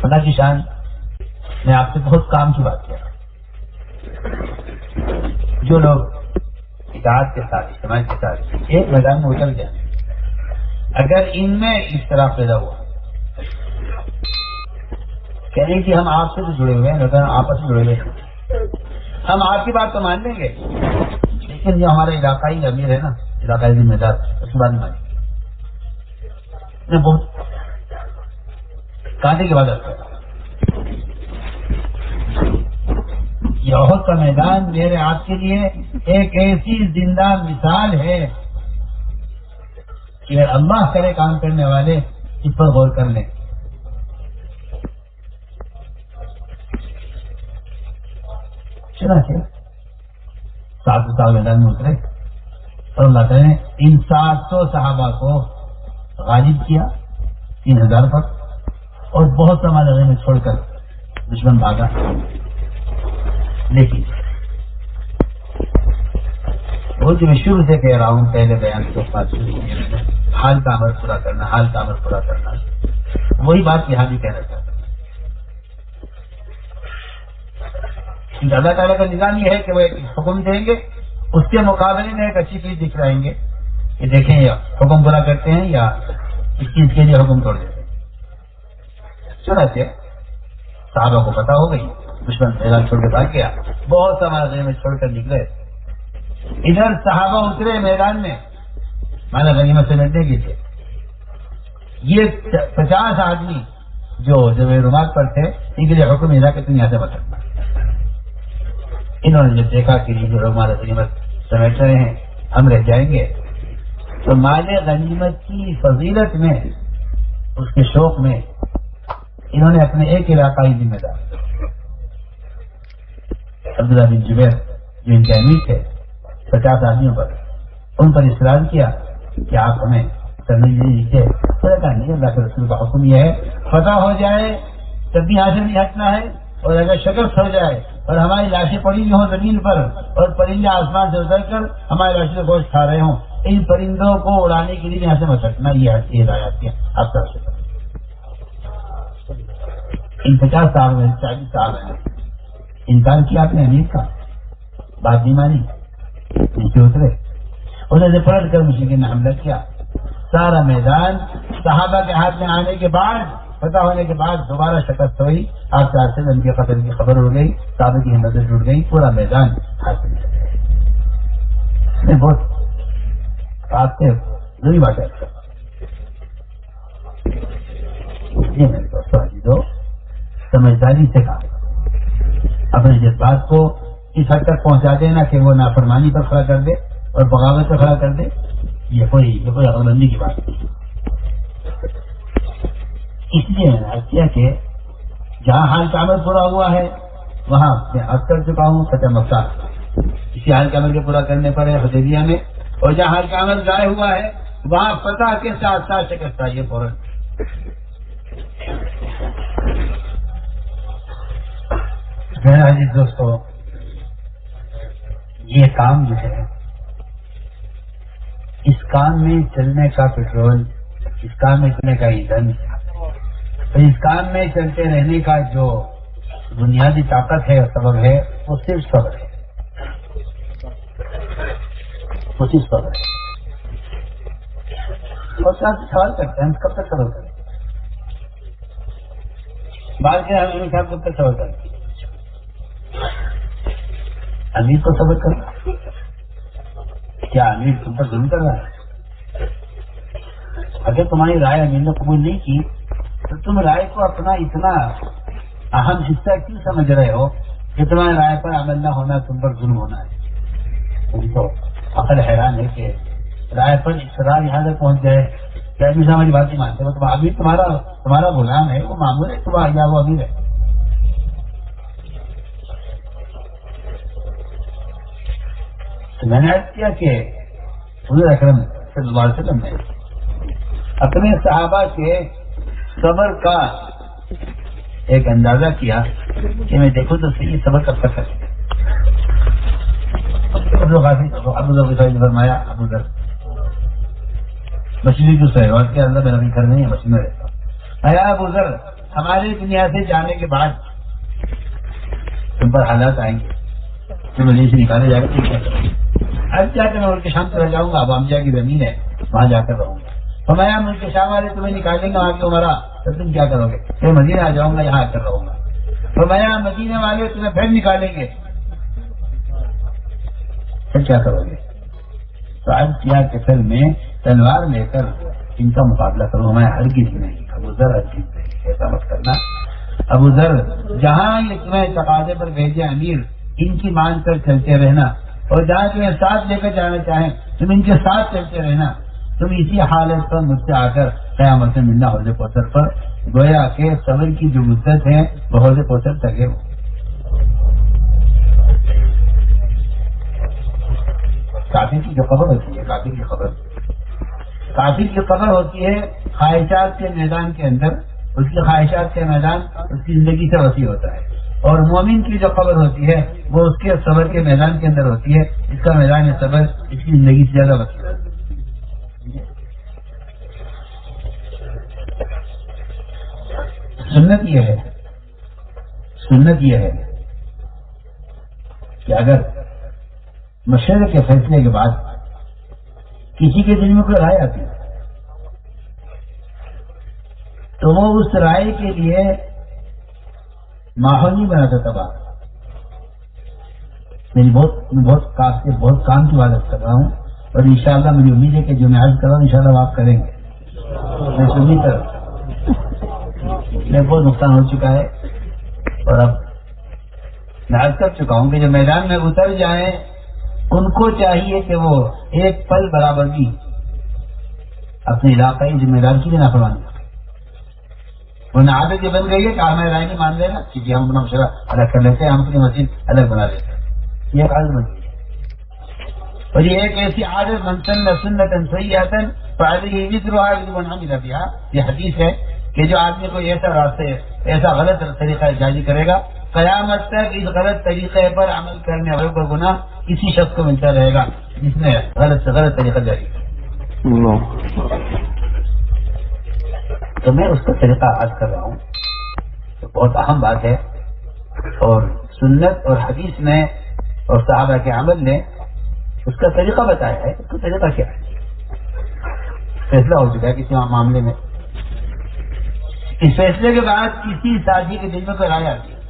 خدا کی شان, میں آپ سے بہت کام کی بات کر رہا ہوں. جو لوگ اطاعت کے ساتھ, اجتماع کے ساتھ ایک میدان میں اتر گئے, اگر ان میں اس طرح پیدا ہوا کہنے کہ ہم آپ سے تو جڑے ہوئے ہیں لیکن آپس میں جڑے ہوئے ہیں, ہم آپ کی بات تو مان لیں گے لیکن جو ہمارا علاقائی امیر ہے نا, علاقائی ذمہ دار, اس کی بات نہیں مانی. میں بہت کانٹے کی بات کرتا ہوں. یہ احد کا میدان میرے آپ کے لیے ایک ایسی زندہ مثال ہے کہ اللہ کرے کام کرنے والے اس پر غور کر لیں. چنانچہ 700 میدان میں اترے اور اللہ تعالیٰ نے ان 700 صحابہ کو غالب کیا 3000 پر, اور بہت سا مال میں چھوڑ کر دشمن بھاگا. لیکن وہ جو میں شروع سے کہہ رہا ہوں پہلے بیان کے بعد حال کا عمل پورا کرنا, حال کا عمل پورا کرنا, وہی بات یہاں بھی کہنا چاہتا ہوں. اللہ تعالیٰ کا نظام یہ ہے کہ وہ ایک حکم دیں گے, اس کے مقابلے میں ایک اچھی چیز دکھلائیں گے کہ دیکھیں یا حکم پورا کرتے ہیں یا اس چیز کے لیے حکم توڑ دیتے ہیں. چنانچہ صحابہ کو پتا ہو گئی, دشمن میدان چھوڑ کے بھاگ گیا, بہت سا مال میں چھوڑ کر نکلے. ادھر صحابہ اترے میدان میں مانا غنیمت سے لڑنے کے لیے. یہ 50 آدمی جو رمات پر تھے ان کے لیے حکم ملا کہ تم یہاں سے مت ہٹنا. انہوں نے جب دیکھا کہ یہ لوگ ہمارا غنیمت سمیٹ رہے ہیں, ہم رہ جائیں گے, تو مال غنیمت کی فضیلت میں, اس کے شوق میں انہوں نے اپنے ایک علاقائی ذمہ دار عبداللہ بن زبیر جو ان کے امیر تھے 50 آدمیوں پر, ان پر اصرار کیا کہ آپ ہمیں لکھے. نہیں, اللہ کے رسول کا حکم یہ ہے فتح ہو جائے تب بھی یہاں سے نہیں ہٹنا ہے, اور اگر شکست ہو جائے اور ہماری لاشیں پڑی ہوئی ہوں زمین پر اور پرندے آسمان سے اتر کر ہماری لاشیں سے گوشت کھا رہے ہوں, ان پرندوں کو اڑانے کے لیے یہاں سے مت ہٹنا. یہ ہدایات کیا آپ طرف سے. ان 50 سال میں 40 سال میں انکار کیا آپ نے امیر کا, بات نہیں مانی, نیچے اترے, انہوں نے پلٹ کر مشرکین نے حملہ کیا. سارا میدان صحابہ کے ہاتھ میں آنے کے بعد, فتح ہونے کے بعد دوبارہ شکست ہوئی. آپ سے عرصے ان کے قتل کی خبر اڑ گئی, صحابہ کی ہمت ٹوٹ گئی, پورا میدان ہاتھ میں. بہت آپ سے ضروری بات ہے. یہ میرے دوستوں عزیزو سمجھداری سے کام کرو، اپنے جذبات کو اس حد تک پہنچا دینا کہ وہ نافرمانی پر کھڑا کر دے اور بغاوت پر کھڑا کر دے، یہ کوئی عقل مندی کی بات نہیں۔ اس لیے میں نے عرض کیا کہ جہاں حال کا عمل پورا ہوا ہے وہاں میں عرض کر چکا ہوں فتح مکہ اسی حال کے عمل کے پورا کرنے پر ہے حدیبیہ میں، اور جہاں حال کا عمل ضائع ہوا ہے وہاں فتح کے ساتھ ساتھ شکست آئی ہے فوراً۔ میرا عزیز دوستو، یہ کام جو ہے اس کام میں چلنے کا پیٹرول، اس کام میں چلنے کا ایندھن، اس کام میں چلتے رہنے کا جو بنیادی طاقت ہے اور سبب ہے وہ صرف صبر ہے، وہ صرف صبر ہے۔ اور سوال کرتے ہیں ہم کب تک صبر کریں؟ بات کیا امیر صاحب کب تک صبر کریں؟ امیر کو صبر کرنا؟ کیا امیر تم پر ظلم کر رہا ہے؟ اگر تمہاری رائے امیر نے قبول نہیں کی تو تم رائے کو اپنا اتنا اہم حصہ کیوں سمجھ رہے ہو کہ تمہاری رائے پر عمل نہ ہونا تم پر ظلم ہونا ہے؟ تم تو عقل حیران ہے کہ رائے پر اصرار یہاں تک پہنچ جائے کہ امیر صاحب ہماری بات نہیں مانتے، وہ امیر تمہارا غلام ہے، وہ معمول ہے تمہارا یا وہ امیر ہے؟ تو میں نے عرض کیا کہ حضور اکرم صلی اللہ علیہ وسلم نے اپنے صحابہ کے صبر کا ایک اندازہ کیا کہ میں دیکھوں تو صحیح صبر کب تک سکتے۔ ابو ذر نے فرمایا، ابو ذر مچھلی جو ہے اور کیا اللہ میرا گھر نہیں ہے، مچھلی میں رہتا ہوں۔ ابو ذر ہمارے دنیا سے جانے کے بعد تم پر حالات آئیں گے، تم مدینے سے نکالے جائے گا، اب جا کر میں ملک شام چلا جاؤں گا، اب امجا کی زمین ہے وہاں جا کر رہوں گا۔ فرمایا ملک شام والے تمہیں نکالیں گے وہاں کے عمرا، تو تم کیا کرو گے؟ میں مدینہ آ جاؤں گا، یہاں آ کر رہوں گا۔ فرمایا مدینے والے تمہیں پھر نکالیں گے، پھر کیا کرو گے؟ تو عرض کیا کہ پھر میں تلوار لے کر ان کا مقابلہ کروں، میں ہرگز نہیں۔ ابو ذر ہرگز نہیں، ایسا مت کرنا ابو ذر، جہاں یہ تمہیں تقاضے پر بھیجے امیر ان کی مان کر چلتے رہنا، اور جہاں تمہیں ساتھ لے کر جانا چاہیں تم ان کے ساتھ چلتے رہنا۔ تم اسی حالت پر مجھ سے آ کر قیامت میں ملنا حوض کوثر پر، گویا کہ صبر کی جو مدت ہے وہ حوض کوثر تک ہے۔ کافر کی جو خبر ہوتی ہے، کافر کی قبر ہوتی ہے خواہشات کے میدان کے اندر، اس کی خواہشات کا میدان اس کی زندگی سے وسیع ہوتا ہے، اور مومن کی جو قبر ہوتی ہے وہ اس کے صبر کے میدان کے اندر ہوتی ہے، اس کا میدان صبر اس کی زندگی سے زیادہ وسیع ہے۔ سنت یہ ہے کہ اگر مشورے کے فیصلے کے بعد کسی کے دل میں کوئی رائے آتی ہے تو وہ اس رائے کے لیے ماحول نہیں بناتا تباہ۔ میں بہت کام کی عبادت کر رہا ہوں، اور انشاءاللہ مجھے امید ہے کہ جو میں عرض کر رہا ہوں انشاءاللہ وہ آپ کریں گے۔ میں سنی کر میں بہت نقصان ہو چکا ہے، اور اب میں عرض کر چکا ہوں کہ جو میدان میں اتر جائیں ان کو چاہیے کہ وہ ایک پل برابر بھی اپنے علاقائی ذمہ دار کی نافرمانی کریں۔ وہ عادت یہ بن گئی ہے کہ ہمیں رائے نہیں مان لینا، کیونکہ ہم اپنا مشورہ الگ کر لیتے ہیں، ہم اپنی مسجد الگ بنا لیتے ہیں، یہ ایک عادت بن گئی ہے۔ اور یہ ایک ایسی عادت من سن سنۃ سیئۃ فعلیہ وزرھا وزر من عمل بہا، یہ حدیث ہے کہ جو آدمی کو ایسا غلط طریقہ جاری کرے گا، قیامت تک اس غلط طریقے پر عمل کرنے والوں کا گناہ اسی شخص کو ملتا رہے گا جس نے غلط سے غلط طریقہ جاری کیا۔ تو میں اس کا طریقہ عرض کر رہا ہوں، تو بہت اہم بات ہے، اور سنت اور حدیث نے اور صحابہ کے عمل نے اس کا طریقہ بتایا ہے۔ اس کا طریقہ کیا ہے؟ فیصلہ ہو چکا ہے کسی معاملے میں، اس فیصلے کے بعد کسی ساتھی کے دل میں کوئی رائے آتی ہے،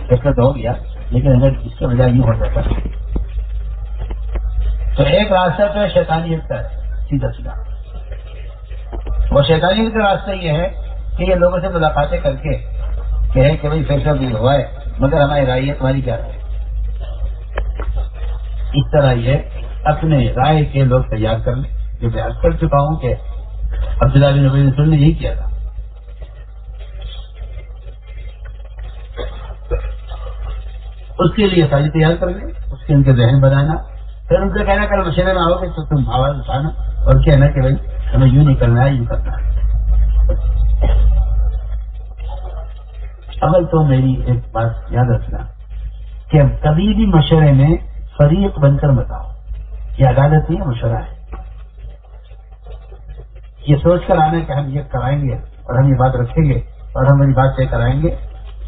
فیصلہ تو ہو گیا، لیکن اگر اس کے بجائے یوں ہو جاتا تو ایک راستہ تو شیطانیت کا ہے، سیدھا سیدھا وہ شیطانی کا راستہ یہ ہے کہ یہ لوگوں سے ملاقاتیں کر کے کہے کہ بھائی فیصلہ بھی ہوا ہے مگر ہماری رائے ہے، تمہاری کیا رائے؟ اس طرح یہ اپنے رائے کے لوگ تیار کر لیں. جو میں عرض کر چکا ہوں کہ عبداللہ بن ابی مسعود نے یہی کیا تھا. اس کے لیے سازی تیار کر لیں، اس کے ان کے ذہن بنانا، پھر ان سے کہنا کل مشورے میں آؤ گے تو تم آواز اٹھانا اور کہنا کہ بھائی ہمیں یوں نہیں کرنا ہے، یوں کرنا ہے. اول تو میری ایک بات یاد رکھنا کہ کبھی بھی مشورے میں فریق بن کر مت آؤ. یہ عدالت نہیں ہے، مشورہ ہے. یہ سوچ کر آنا کہ ہم یہ کرائیں گے اور ہم یہ بات رکھیں گے اور ہم یہ بات طے کرائیں گے،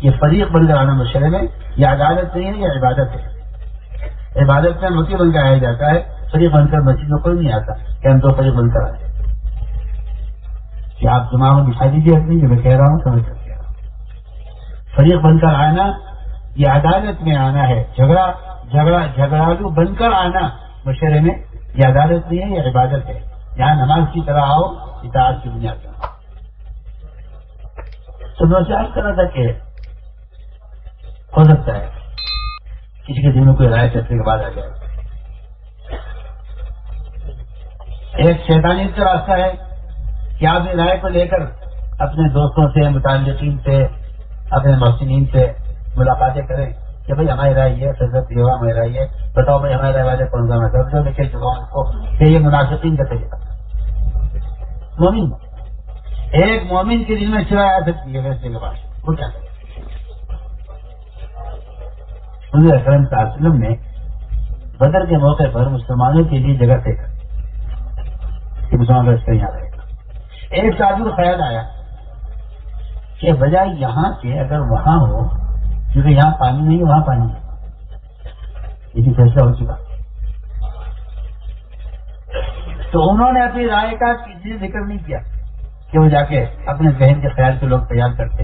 یہ فریق بن کر آنا مشورے میں یہ عدالت نہیں ہے، یہ عبادت ہے. عبادت میں متی بن کر آیا جاتا ہے، فریق بن کر مسجد میں کوئی نہیں آتا کہ ہم تو فریق بن کر آئے. کہ آپ دماغ میں بٹھا دیجیے اپنی جو میں کہہ رہا ہوں سمجھ کر کہہ رہا ہوں. فریق بن کر آنا یہ عدالت میں آنا ہے. جھگڑالو بن کر آنا مشورے میں یہ عدالت نہیں ہے، یہ عبادت ہے. یہاں نماز کی طرح آؤ، اطاعت کی بنیاد پر. تو میں چاہتا کر رہا تھا کہ ہو سکتا ہے کسی کے دل میں کوئی رائے فیصلے کے بعد آ جائے. ایک شیطانی کا راستہ ہے کہ آپ اس رائے کو لے کر اپنے دوستوں سے، متعلقین سے، اپنے محسنین سے ملاقاتیں کریں کہ بھائی ہماری رائے یہ فیصلہ یہ ہوا، ہماری رائے یہ بتاؤ بھائی ہماری رائے والے کون سا میں میں کہہ چکا ہوں اس کو کہ یہ منافقین کا طریقہ. مومن ایک مومن کے دل میں سوائے آ سکتی ہے فیصلے کے بعد وہ کیا کرے. حضور اکرم صلی اللہ علیہ وسلم نے بدر کے موقع پر مسلمانوں کے لیے جگہ طے کر کہ مسلمان اس کا یہاں رہے گا. ایک تعجب خیال آیا کہ بجائے یہاں کے اگر وہاں ہو، کیونکہ یہاں پانی نہیں ہے وہاں پانی ہے، لیکن فیصلہ ہو چکا. تو انہوں نے اپنی رائے کا کسی نے ذکر نہیں کیا کہ وہ جا کے اپنے ذہن کے خیال کے لوگ تیار کرتے،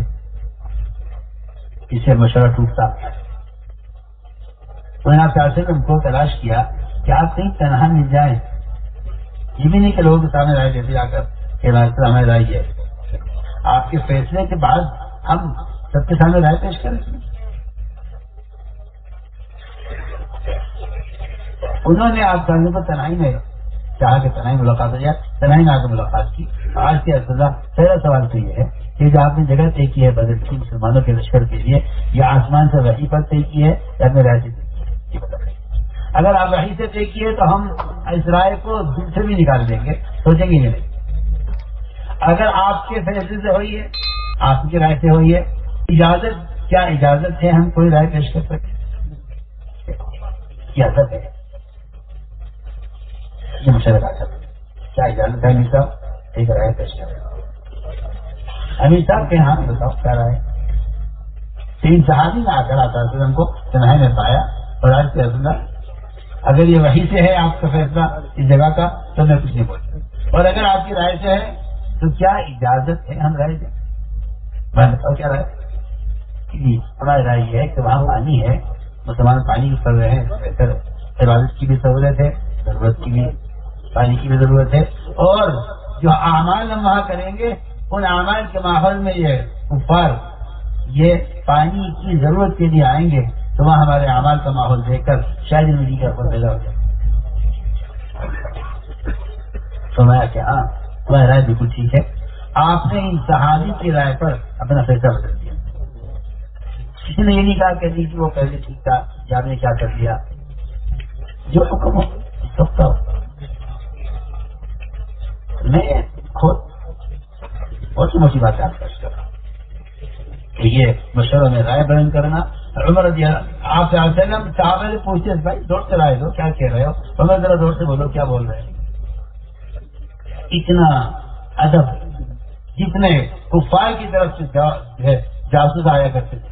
اس سے مشورہ ٹوٹتا. انہوں نے آپ سے ہم کو تلاش کیا کہ آپ کہیں تنہا مل جائیں. یہ بھی نہیں کہ لوگوں کے سامنے رائے دیتے جا کر کہ ہمیں رائے ہے. آپ کے فیصلے کے بعد ہم سب کے سامنے رائے پیش کریں. انہوں نے آپ کرنے کو تنہائی میں چاہا کہ تنہائی ملاقات ہو جائے، تنہائی میں آ کے ملاقات کی. آج کے اساتذہ پہلا سوال تو یہ ہے کہ جو آپ نے جگہ طے کی ہے بدر کی مسلمانوں کے لشکر کے لیے، یہ آسمان سے وحی پر طے کی ہے یا اپنے رائے سے طے کی ہے؟ یہ بتا دیں. اگر آپ وحی سے طے کیے تو ہم اس رائے کو دل سے بھی نکال دیں گے، سوچیں گے نہیں. اگر آپ کے فیصلے سے ہوئی ہے، آپ کی رائے سے ہوئی ہے، اجازت کیا اجازت ہے ہم کوئی رائے پیش کر سکتے؟ اجازت ہے یہ مشورہ کر کیا اجازت ہے؟ امیر صاحب ایک رائے پیش کریں. امیر صاحب کے ہاں بتاؤ کیا رائے. تین صحابی میں آ کر آتا ہے ہم کو تنہائی میں پایا اور آج کے رسول اگر یہ وحی سے ہے آپ کا فیصلہ اس جگہ کا تو میں کچھ نہیں بولتا، اور اگر آپ کی رائے سے ہے تو کیا اجازت ہے ہم رائے دیں؟ میں بتاؤ کیا رائے. ہماری رائے یہ ہے کہ وہاں پانی ہے، مسلمان پانی کر رہے ہیں، بہتر عبادت کی بھی ضرورت ہے، ضرورت کی بھی پانی کی بھی ضرورت ہے، اور جو اعمال ہم وہاں کریں گے ان اعمال کے ماحول میں یہ کفار یہ پانی کی ضرورت کے لیے آئیں گے تو وہاں ہمارے اعمال کا ماحول دیکھ کر شاید زندگی کا اوپر پیدا ہو جائے. تو میں کہ ہاں تمہاری رائے بالکل ٹھیک ہے. آپ نے ان صحابی کی رائے پر اپنا فیصلہ بدل دیا. کسی نے یہ نہیں کہا کہ جی وہ پہلے ٹھیک تھا یا آپ نے کیا کر دیا. جو حکم ہو سب کا میں خود بہت سی موٹی بات آپ کر رہا کہ یہ مشورہ میں رائے بیان کرنا. عمر رضی اللہ آپ سے صحابہ سے پوچھتے بھائی زور سے رائے دو کیا کہہ رہے ہو. عمر ذرا زور سے بولو کیا بول رہے ہیں. اتنا ادب جتنے کفار کی طرف سے جاسوس آیا کرتے تھے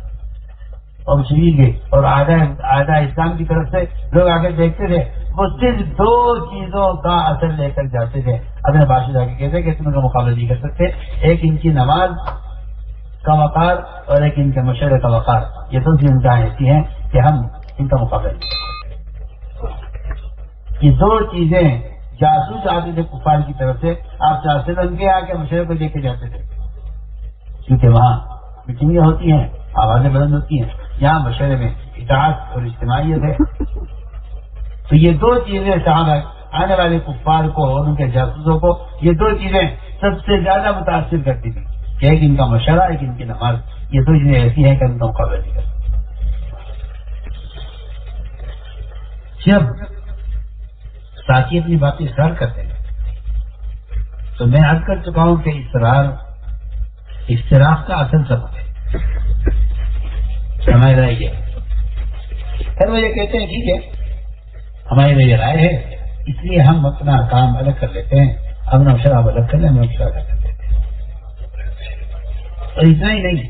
اور مشرک کے اور آدھا اسلام کی طرف سے لوگ آگے دیکھتے تھے، وہ صرف دو چیزوں کا اثر لے کر جاتے تھے. اپنے بادشاہ جا کے کہتے کہ تم ان کا مقابلہ نہیں کر سکتے. ایک ان کی نماز کا وقار اور ایک ان کے مشورے کا وقار. یہ دو چیزیں ایسی ہیں کہ ہم ان کا مقابلہ نہیں کر سکتے. یہ دو چیزیں جاسوس آتے تھے کفار کی طرف سے، آپ چاہتے ان کے آ کے مشورے کو لے کے جاتے تھے، کیونکہ وہاں میٹنگیں ہوتی ہیں، آوازیں بلند ہوتی ہیں، یہاں مشورے میں اطاعت اور اجتماعیت ہے۔ تو یہ دو چیزیں صحابہ آنے والے کفار کو اور ان کے جاسوسوں کو، یہ دو چیزیں سب سے زیادہ متاثر کرتی تھی کہ ایک ان کا مشورہ، ایک ان کی نماز، یہ دو چیزیں ایسی ہیں کہ ان کا مقابلہ نہیں کرتی۔ جب ساتھی اپنی باتیں اصرار کرتے ہیں تو میں عرض کر چکا ہوں کہ اختلاف کا اصل سبب ہے، ہماری رائے یہ ہے۔ پھر وہ یہ کہتے ہیں ٹھیک ہے ہماری یہ رائے ہے، اس لیے ہم اپنا کام الگ کر لیتے ہیں، اپنا شراب الگ کر لیں، ہم شراب الگ کر لیتے ہیں۔ اور اتنا ہی نہیں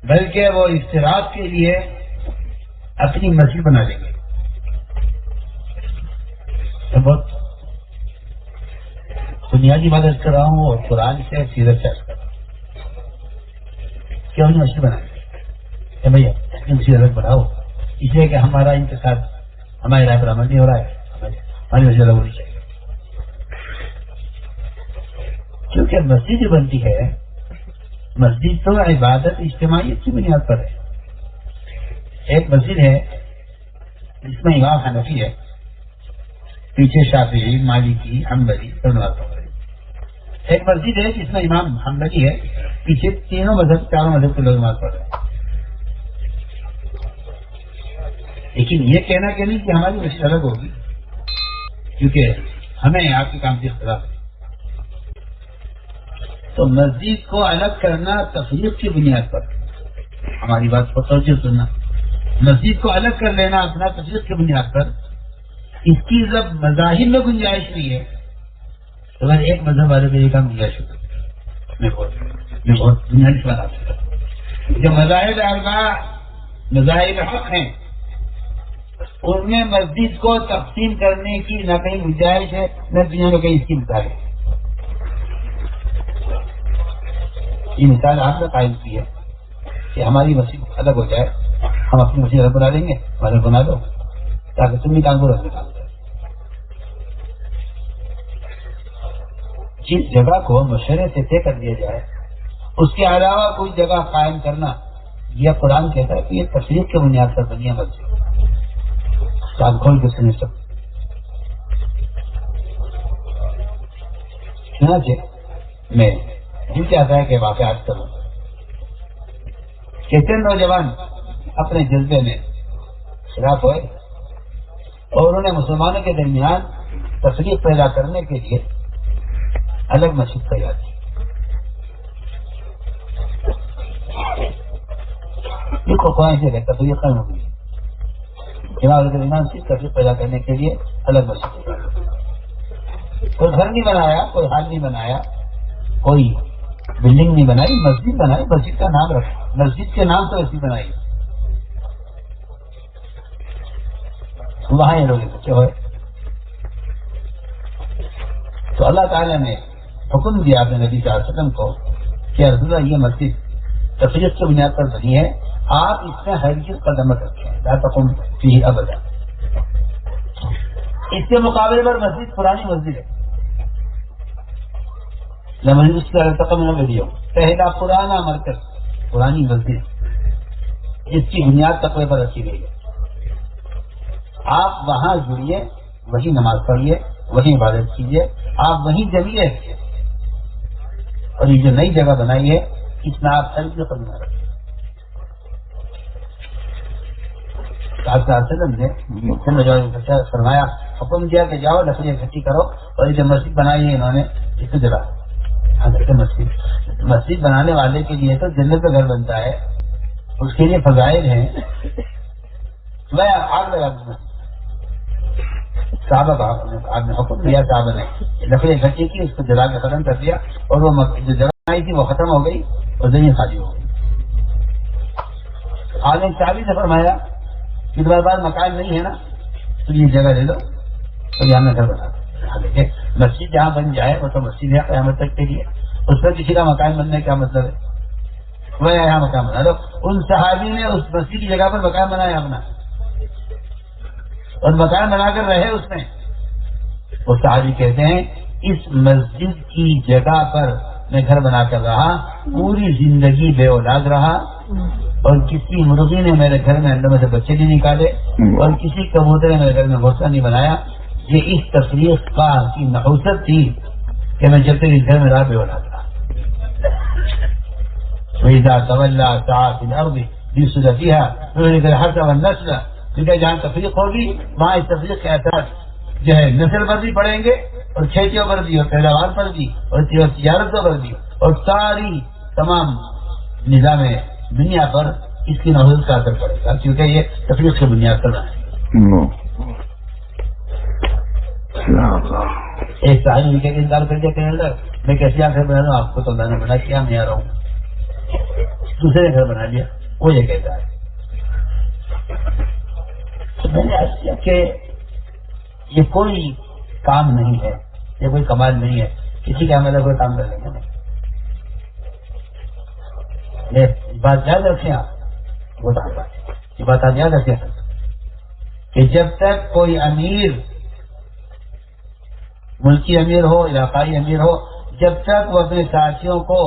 بلکہ وہ اختلاف کے لیے اپنی مسجد بنا لیں گے۔ میں بہت بنیادی بات کر رہا ہوں اور قرآن سے سیرت سے کر رہا ہوں، کیوں نہیں مسجد بنائیں کہ بھیا مسجد الگ بناؤ، اس لیے کہ ہمارا ان کے ساتھ ہماری رائے پر عمل نہیں ہو رہا ہے، ہماری مسجد الگ ہونی چاہیے۔ کیونکہ مسجد جو بنتی ہے، مسجد تو عبادت اجتماعیت کی بنیاد پر ہے۔ ایک مسجد ہے جس میں امام حنفی ہے، پیچھے شافعی، مالکی، حنبلی، ایک مسجد ہے جس میں امام حنبلی ہے، پیچھے چاروں مذہب کے لوگ نماز پڑھ رہے ہیں۔ لیکن یہ کہنا کہ نہیں کہ ہماری مسجد الگ ہوگی، کیونکہ ہمیں آپ کے کام سے اختلاف ہے۔ تو مسجد کو الگ کرنا تفریق کی بنیاد پر، ہماری بات کو توجہ سننا، مسجد کو الگ کر لینا اپنا تفریق کی بنیاد پر، اس کی جب مذاہب میں گنجائش نہیں ہے تو اگر ایک مذہب والے کو یہ کام گنجائش ہوتا ہے۔ میں بہت بنیادی سوال آپ سے کرتا ہوں، جو مذاہب اربعہ مذاہب حق ہیں ان میں مسجد کو تقسیم کرنے کی نہ کہیں گنجائش ہے، نہ دنیا میں کہیں اس کی مثال ہے۔ یہ مثال آپ نے قائم کی ہے کہ ہماری مسجد الگ ہو جائے، ہم اپنی مسجد الگ بنا لیں گے، ہمارے بنا دو تاکہ تم بھی کام کرو، اپنے کام کرو۔ جس جگہ کو مشورے سے طے کر دیا جائے اس کے علاوہ کوئی جگہ قائم کرنا، یہ قرآن کہتا ہے کہ یہ تفریق کی بنیاد پر بنی ہے مسجد۔ کام کھول کے سنیں سب۔ چنانچہ میں دل چاہتا ہے کہ واقعات کروں کہ چند نوجوان اپنے جذبے میں شراک ہوئے اور انہوں نے مسلمانوں کے درمیان تفریق پیدا کرنے کے لیے الگ مسجد تیار کی۔ دیکھو قرآن سے تفریق قائم ہو گئی، امام کے درمیان صرف تفریق پیدا کرنے کے لیے الگ مسجد تیار کی۔ کوئی گھر نہیں بنایا، کوئی حال نہیں بنایا، کوئی بلڈنگ نہیں بنائی، مسجد بنائی، مسجد کا نام رکھا، مسجد کے نام سے ایسی بنائی، وہاں یہ لوگ اکٹھے ہوئے۔ تو اللہ تعالیٰ نے حکم دیا اپنے نبی صلی اللہ علیہ وسلم کو کہ رسول اللہ یہ مسجد تفریق کی بنیاد پر بنی ہے، آپ اس میں ہرگز قدم مت رکھیں، لا تقم فیہ ابدا۔ اس کے مقابلے پر مسجد پرانی مسجد ہے، اس کا رقم نہ ویڈیو پہلا پرانا مرکز، پرانی مسجد جس کی بنیاد تقوی پر رکھی گئی ہے، آپ وہاں جڑیے، وہی نماز پڑھیے، وہی عبادت کیجیے، آپ وہیں جمیے، اور یہ جو نئی جگہ بنائی ہے اس میں آپ ہر قدم نہ رکھیں۔ نے فرمایا، حکم دیا کہ جاؤ لکڑیاں اکٹھی کرو، اور یہ جو مسجد بنائی ہے انہوں نے اس کو جلا۔ مسجد بنانے والے کے لیے تو جنت کا گھر بنتا ہے، اس کے لیے فضائل ہیں، میں آگ لگا دوں۔ صحابہ آپ نے حکم دیا، صحابہ نے لکڑیاں اکٹھی کی، اس کو جلا کے ختم کر دیا، اور وہ جو جگہ آئی تھی وہ ختم ہو گئی اور زمین خالی ہو گئی۔ آپ نے چابی سے فرمایا کہ دوبارہ بعد مکان نہیں ہے نا تو یہ جگہ لے لو اور یہاں میں گھر بنا دو۔ دیکھیں مسجد جہاں بن جائے وہ تو مسجد ہے قیامت تک کے لیے، اس پر کسی کا مکان بننے کا مطلب ہے وہ یہاں مکان بنا دو۔ ان صحابی نے اس مسجد کی جگہ پر مکان بنایا اپنا، اور مکان بنا کر رہے اس میں، وہ صحابی کہتے ہیں اس مسجد کی جگہ پر میں گھر بنا کر رہا، پوری زندگی بے اولاد رہا، اور کسی مرغی نے میرے گھر میں انڈوں میں سے بچے نہیں نکالے، اور کسی کبوتر نے میرے گھر میں گھونسلہ نہیں بنایا۔ یہ اس تفریق کا کی نحوست تھی کہ میں جب تک اس گھر میں رہا بے اولاد رہا۔ وَإِذَا تَوَلَّى سَعَى فِي الْأَرْضِ لِيُفْسِدَ فِيهَا وَيُهْلِكَ الْحَرْثَ وَالنَّسْلَ، کیونکہ جہاں تفریق ہوگی وہاں اس تفریق کے اثرات جو ہے نسل پر بھی پڑیں گے، اور کھیتیوں پر بھی، اور پیداوار پر بھی، اور تجارتوں پر بھی، اور ساری تمام نظام دنیا پر اس کی نحوست کا اثر پڑے گا، کیونکہ یہ تفریق سے بنیاد پر ہے۔ ایک صحابی کے انکار کر دیا کہ میں کیسے گھر بنا رہا ہوں، آپ کو تو اللہ نے بنا کیا، میں آ رہا ہوں۔ دوسرے نے گھر بنا لیا، وہ یہ کہتا ہے۔ تو میں نے عرض کیا کہ یہ کوئی کام نہیں ہے، یہ کوئی کمال نہیں ہے، کسی کا عمل کوئی کام کر لیں گے۔ یہ بات یاد رکھیں آپ، وہ یہ بات آپ یاد رکھیں کہ جب تک کوئی امیر، ملکی امیر ہو، علاقائی امیر ہو، جب تک وہ اپنے ساتھیوں کو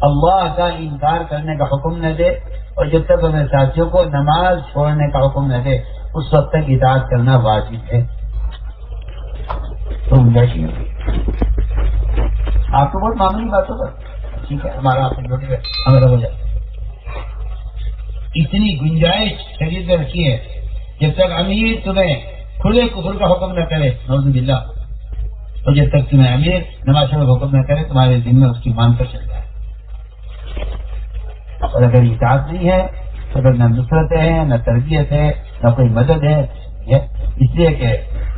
اللہ کا انکار کرنے کا حکم نہ دے، اور جب تک اپنے ساتھیوں کو نماز چھوڑنے کا حکم نہ دے، اس وقت تک اطاعت کرنا واجب ہے۔ تو آپ کو بہت معمولی باتوں پر ٹھیک ہے، ہمارا آپ سے ہمارا ہو جائے، اتنی گنجائش شریعت میں رکھی ہے جب تک امیر تمہیں کھلے کفر کا حکم نہ کرے، نعوذ باللہ، اور جب تک تمہیں امیر نماز چھوڑنے کا حکم نہ کرے، تمہارے دل میں اس کی مان کر چل جائے۔ اور اگر اطاعت نہیں ہے تو اگر نہ نصرت ہے، نہ تربیت ہے، نہ کوئی مدد ہے، اس لیے کہ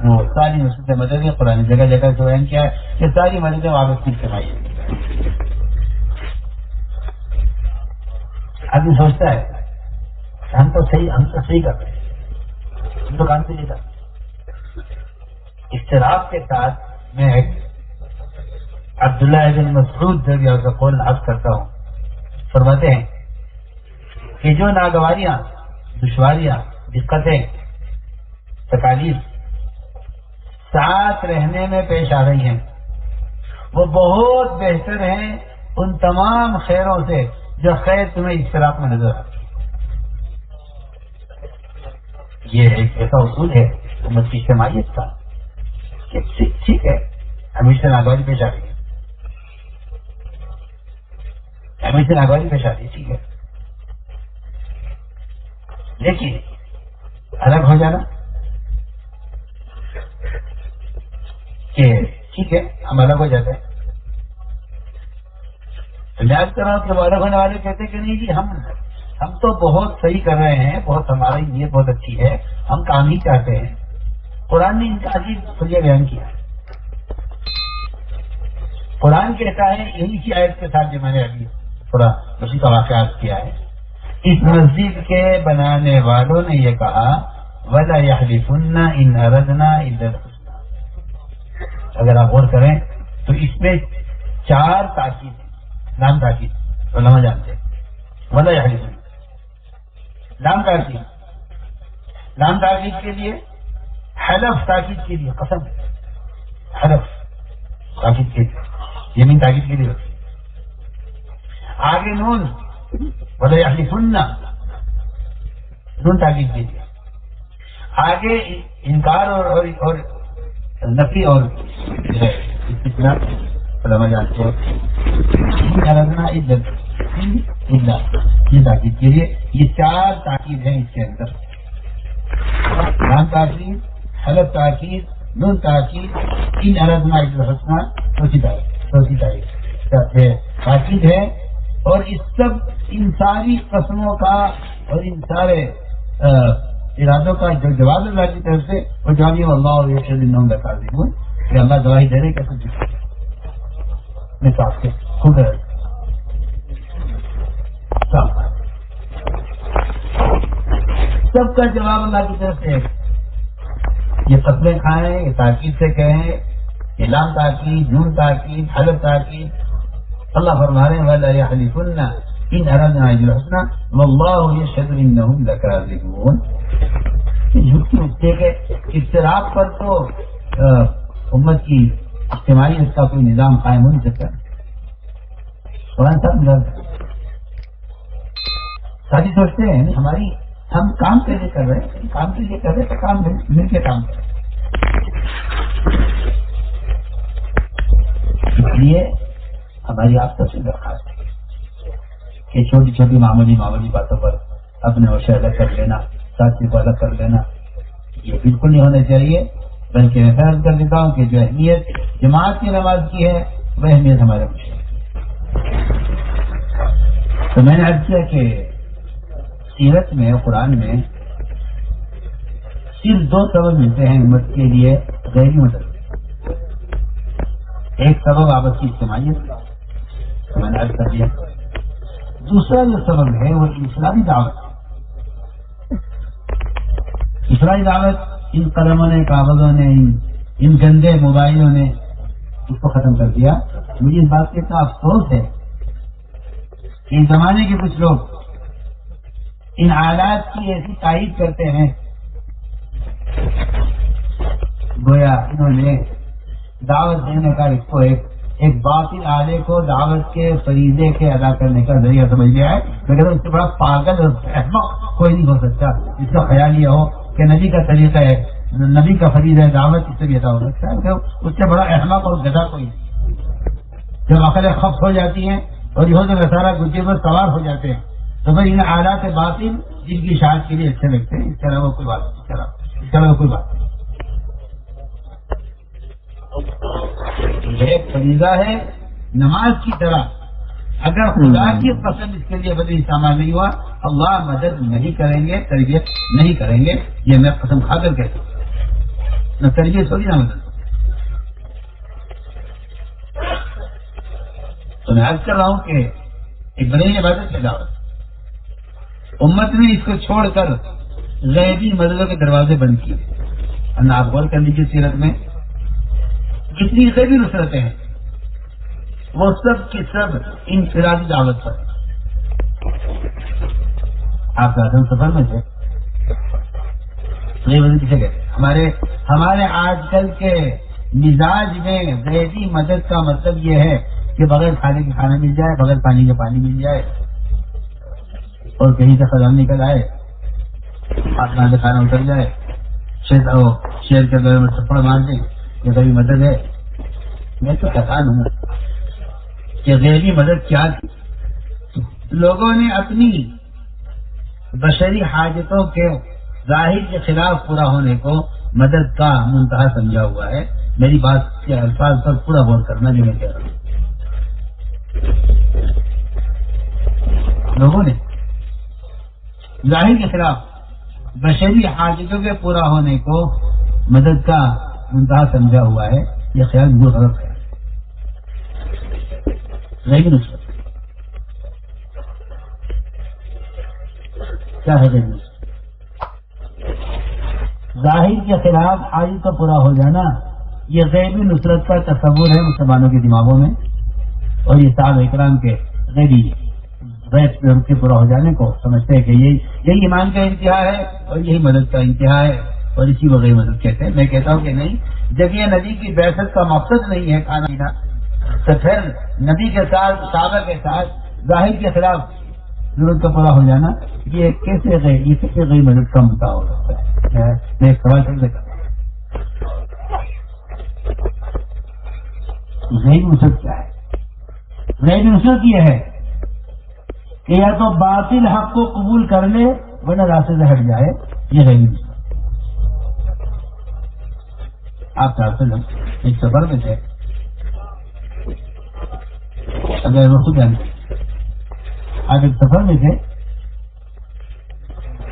وہ ساری نصرت مدد ہے، قرآن جگہ جگہ جو بیان کیا ہے کہ ساری مددیں واپس کی کمائی ہے۔ آدمی سوچتا ہے ہم تو صحیح کر رہے ہیں، ہم تو کام سے نہیں کرتے۔ اختلاف کے ساتھ میں عبداللہ بن مسعود رضی اللہ عنہ کا قول عرض کرتا ہوں، فرماتے ہیں کہ جو ناگواریاں، دشواریاں، دقتیں، تکالیف ساتھ رہنے میں پیش آ رہی ہیں، وہ بہت بہتر ہیں ان تمام خیروں سے جو خیر تمہیں اختلاف میں نظر آتی ہے۔ یہ ایک ایسا اصول ہے امت کی اجتماعیت کا کہ ٹھیک ہے ہمیشہ ناگواری پیش آ رہی ہے، ہمیشہ ناگواری پیش آ رہی ہے، ٹھیک ہے، لیکن الگ ہو جانا کہ ٹھیک ہے ہم الگ ہو جاتے ہیں۔ میں عرض کر رہا ہوں کہ وہ الگ ہونے والے کہتے ہیں کہ نہیں جی ہم تو بہت صحیح کر رہے ہیں، بہت ہماری نیت بہت اچھی ہے، ہم کام ہی چاہتے ہیں۔ قرآن نے ان کا عجیب خلیہ بیان کیا ہے۔ قرآن کہتا ہے یہی سی آیت کے ساتھ جو میں نے ابھی تھوڑا اسی کا واقعہ کیا ہے، اس مسجد کے بنانے والوں نے یہ کہا وَلَا يَحْلِفُنَّ إِنْ أَرَدْنَا إِلَّا الْحُسْنَى۔ اگر آپ غور کریں تو اس میں 4 تاکید ہیں، لام تاکید علماء جانتے ہیں، وَلَا يَحْلِفُنَّ لام تاکید کے لیے، حلف تاکید کے لیے، قسم حلف تاکید کے لیے، یمین تاکید کے لیے ہوتی ہے۔ آگے نون وَلَا يَحْلِفُنَّ نون تاکید کے لیے، آگے انکار اور نفی اور استثناء علماء جانتے ہیں، یہ تاکید کے لیے، یہ 4 تاکید ہیں اس کے اندر، لام تاکید، حلف تاکید، نون تاکید، ان اردنا الحسنى چوتھی تاکید ہے۔ اور اس سب ان ساری قسموں کا اور ان سارے ارادوں کا جو جواب اللہ کی طرف سے وہ جواب یہ اللہ یشهد انهم لکاذبون، کہ اللہ گواہی دے رہے کہ میں صاحب سے خود ہے سب کا جواب اللہ کی طرف سے ہے۔ یہ قتلیں کھائیں، یہ تاکید سے کہیں، یہ لام تاکید، نون تاکید، حلف تاکید، اللہ فرما رہے ہیں وَلَا يَحْلِفُنَّ إِنْ أَرَدْنَا إِلَّا الْحُسْنَى وَاللَّهُ يَشْهَدُ إِنَّهُمْ لَكَاذِبُونَ۔ جھوٹ کی کہ اختلاف پر تو امت کی اجتماعیت کا کوئی نظام قائم ہو نہیں سکتا. قرآن صاحب ساتھی سوچتے ہیں ہم کام کے لیے کر رہے ہیں، کام کے لیے کر رہے ہیں تو کام مل کے کام کریں. اس لیے ہماری آپ سب سے درخواست ہے کہ چھوٹی چھوٹی معمولی باتوں پر اپنے ہوشے الگ کر لینا، ساتھی کو الگ کر لینا، یہ بالکل نہیں ہونا چاہیے. بلکہ میں فرض کر دیتا ہوں کہ جو اہمیت جماعت کی نماز کی ہے وہ اہمیت ہمارے مشکل. تو میں نے عرض کیا کہ سیرت میں قرآن میں صرف 2 سبب ملتے ہیں امت کے لیے غیری مدد. ایک سبب آپس کی اجتماعیت، میں نے عرض کر دیا. دوسرا جو سبب ہے وہ اسلامی دعوت. اسلامی دعوت ان قلموں نے، کاغذوں نے، ان گندے موبائلوں نے اس کو ختم کر دیا. مجھے اس بات کا اتنا افسوس ہے کہ اس زمانے کے کچھ لوگ ان آلات کی ایسی تائید کرتے ہیں گویا انہوں نے دعوت دینے کا ایک باطل آلے کو دعوت کے فریضے کے ادا کرنے کا ذریعہ سمجھ لیا ہے. لیکن اس سے بڑا پاگل اور احمق کوئی نہیں ہو سکتا اس کا خیال یہ ہو کہ نبی کا طریقہ ہے، نبی کا فریضہ ہے دعوت اس سے بھی ادا ہو سکتا ہے. اس سے بڑا احمق اور گدھا کوئی نہیں. جب عقلیں خفت ہو جاتی ہیں اور یہود و نصارہ گجے پر سوار ہو جاتے ہیں تو پھر ان آلات باطل جن کی اشاعت کے لیے اچھے لگتے ہیں. اس کے علاوہ کوئی بات نہیں. یہ فریضہ ہے نماز کی طرح. اگر خدا کی پسند اس کے لیے بدل استعمال نہیں ہوا، اللہ مدد نہیں کریں گے، تربیت نہیں کریں گے. یہ میں قسم کھا کر کہتا ہوں، نہ تربیت ہوگی نہ مدد. تو میں عرض کر رہا ہوں کہ ایک بڑی عبادت ہے دعوت. امت نے اس کو چھوڑ کر غیبی مددوں کے دروازے بند کیے. آپ غور کر لیجیے سیرت میں جتنی غیبی نصرتیں ہیں وہ سب کی سب انفرادی دعوت پر. آپ کا سفر میں تھے کسے کہتے؟ ہمارے آج کل کے مزاج میں غیبی مدد کا مطلب یہ ہے کہ بغیر کھانے کے کھانا مل جائے، بغیر پانی کے پانی مل جائے، اور کہیں سے خزانہ نکل آئے، آسمان سے کھانا اتر جائے، شیر کے گلے میں تھپڑ مار دیں. یہ کبھی مدد ہے؟ میں تو حیران ہوں کہ غیبی مدد کیا تھی. لوگوں نے اپنی بشری حاجتوں کے ظاہر کے خلاف پورا ہونے کو مدد کا منتہا سمجھا ہوا ہے. میری بات کے الفاظ پر پورا غور کرنا جو میں کہہ رہا ہوں. لوگوں نے ظاہر کے خلاف بشری حاجتوں کے پورا ہونے کو مدد کا منتہا سمجھا ہوا ہے. یہ خیال بالکل غلط ہے. لیکن اس کیا ہے ظاہر کے خلاف حاجت کا پورا ہو جانا، یہ غیبی نصرت کا تصور ہے مسلمانوں کے دماغوں میں. اور یہ صحابہ اکرام کے غیبی غیب کے پورا ہو جانے کو سمجھتے ہیں کہ یہی ایمان کا انتہا ہے اور یہی مدد کا انتہا ہے، اور اسی کو غیبی مدد کہتے ہیں. میں کہتا ہوں کہ نہیں، جب یہ نبی کی بعثت کا مقصد نہیں ہے کھانا پینا، تو پھر نبی کے ساتھ صحابہ کے ساتھ ظاہر کے خلاف ضرورت کا پورا ہو جانا یہ کیسے غیبی مدد کا منتہا ہو سکتا ہے؟ میں ایک سوال سمجھ کرتا ہوں، غیبی نصرت کیا ہے؟ غیبی نصرت یہ ہے کہ یا تو باطل حق کو قبول کر لے ورنہ راستے سے ہٹ جائے. یہ غیبی نصرت. آپ چاہتے ہیں ایک سفر میں تھے، اگر وہ جانتے آپ ایک سفر میں تھے،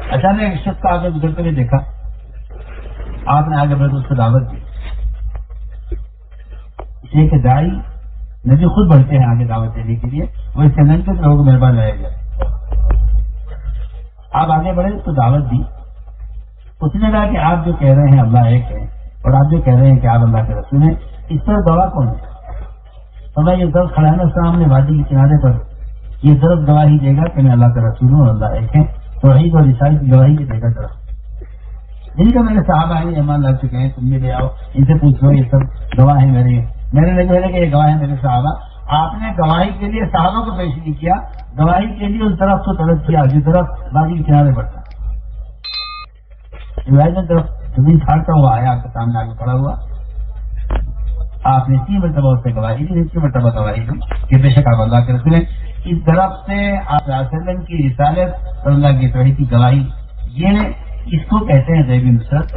اچانک ایک شخص کا آگے گزرتے ہوئے دیکھا، آپ نے آگے بڑھ کر اس کو دعوت دی. اس لیے کہ داعی نبی خود بڑھتے ہیں آگے دعوت دینے کے لیے، وہ اس کے نن کے لوگوں کو مہربان رہے گا. آپ آگے بڑھے اس کو دعوت دی. اس نے کہا کہ آپ جو کہہ رہے ہیں اللہ ایک ہے اور آپ جو کہہ رہے ہیں کہ آپ اللہ کے رسول ہیں، اس پر گواہ کون ہے؟ اور یہ درد کھڑا ہے نا سامنے وادی کے کنارے پر، یہ درد گواہی دے گا کہ میں اللہ کا رسول ہوں اور اللہ ایک ہے. توحید اور رسالت کی گواہی بھی دے گا. ان کا میرے صحابہ ہیں ایمان لا چکے ہیں، تم بھی لے آؤ، ان سے پوچھ لو، یہ سب گواہ ہیں میرے نبی ہے کہ یہ گواہ ہیں میرے صحابہ. آپ نے گواہی کے لیے صحابہ کو پیش نہیں کیا، گواہی کے لیے اس طرف کو طلب کیا جس طرف باقی کنارے پڑتا. طرف زمین پھاڑتا ہوا آیا آپ کے سامنے آگے پڑا ہوا. آپ نے 3 مرتبہ اس سے گواہی دی، 3 مرتبہ گواہی دی کہ بے شک آپ اللہ کے رسول ہیں. اس طرف سے آپ صلی اللہ علیہ وسلم کی رسالت اور اللہ کی توحید کی گواہی، یہ اس کو کہتے ہیں غیبی نصرت،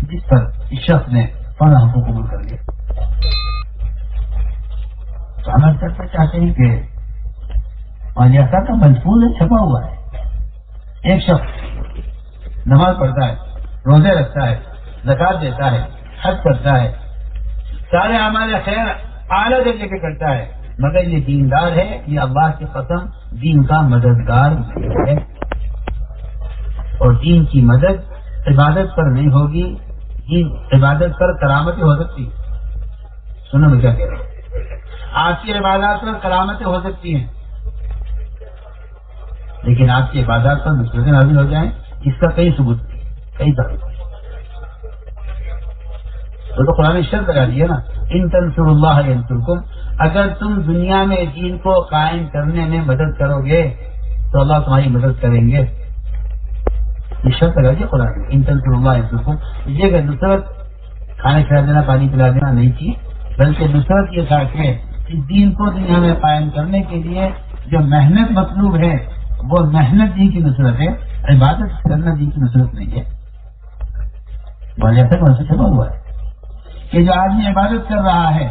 جس پر اس شخص نے فوراً ہم کو قبول کر لیا. تو ہم کرنا چاہتے ہیں کہ مالیاتا کا محفوظ چھپا ہوا ہے. ایک شخص نماز پڑھتا ہے، روزے رکھتا ہے، زکات دیتا ہے، حج کرتا ہے، سارے اعمال خیر اعلیٰ درجے کے کرتا ہے، مگر یہ دیندار ہے، یہ اللہ کی قسم دین کا مددگار ہے. اور دین کی مدد عبادت پر نہیں ہوگی، دین عبادت پر کرامتیں ہو سکتی. سنو میں کیا کہہ رہا ہوں، آپ کی عبادات پر کرامتیں ہو سکتی ہیں، لیکن آپ کی عبادات پر مصیبتیں نازل ہو جائیں، اس کا کئی ثبوت کئی ثابت. تو قرآن شرط لگا دیا نا، ان تنصروا اللہ ینصرکم، اگر تم دنیا میں دین کو قائم کرنے میں مدد کرو گے تو اللہ تمہاری مدد کریں گے. یہ شرط لگا دیا قرآن، ان تنصروا اللہ ینصرکم. یہ کہ نصرت کھانے کھلا دینا، پانی پلا دینا نہیں تھی، بلکہ نصرت یہ تھا کہ دین کو دنیا میں قائم کرنے کے لیے جو محنت مطلوب ہے وہ محنت دین کی نصرت ہے، عبادت کرنا دین کی نصرت نہیں ہے. ایسا کون سا چھپا ہوا ہے کہ جو آدمی عبادت کر رہا ہے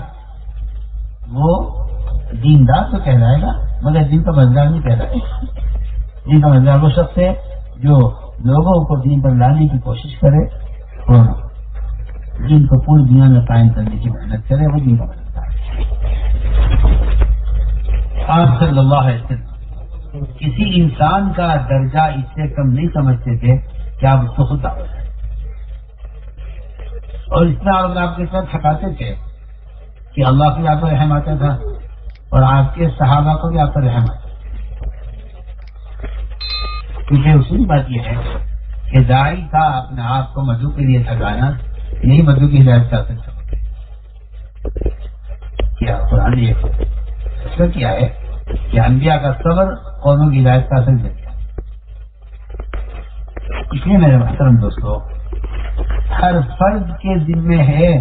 وہ دیندار تو کہلائے گا مگر دین کا مزدار نہیں کہلائے گا. دین کا مزدار وہ شخص ہے جو لوگوں کو دین پر لانے کی کوشش کرے اور دین کو پوری دنیا میں قائم کرنے کی محنت کرے، وہ دین کا مزدار ہے. آپ صلی اللہ علیہ وسلم کسی انسان کا درجہ اس سے کم نہیں سمجھتے تھے کہ آپ اس کو خود دعوت دیں، اور اس میں آپ کے ساتھ تھکاتے تھے کہ اللہ کو آپ پر رحم آتا تھا اور آپ کے صحابہ کو بھی آپ پر رحم آتا. کیونکہ اصولی بات یہ ہے کہ داعی کا اپنے آپ کو مدعو کے لیے تھکانا نہیں، مدعو کی ہدایت کا سکتا. کیا قرآن نے فیصلہ کیا ہے کہ انبیاء کا صبر قوموں کی ہدایت کا اصل ذریعہ. اس لیے میرے محترم دوستو، ہر فرد کے ذمے ہے،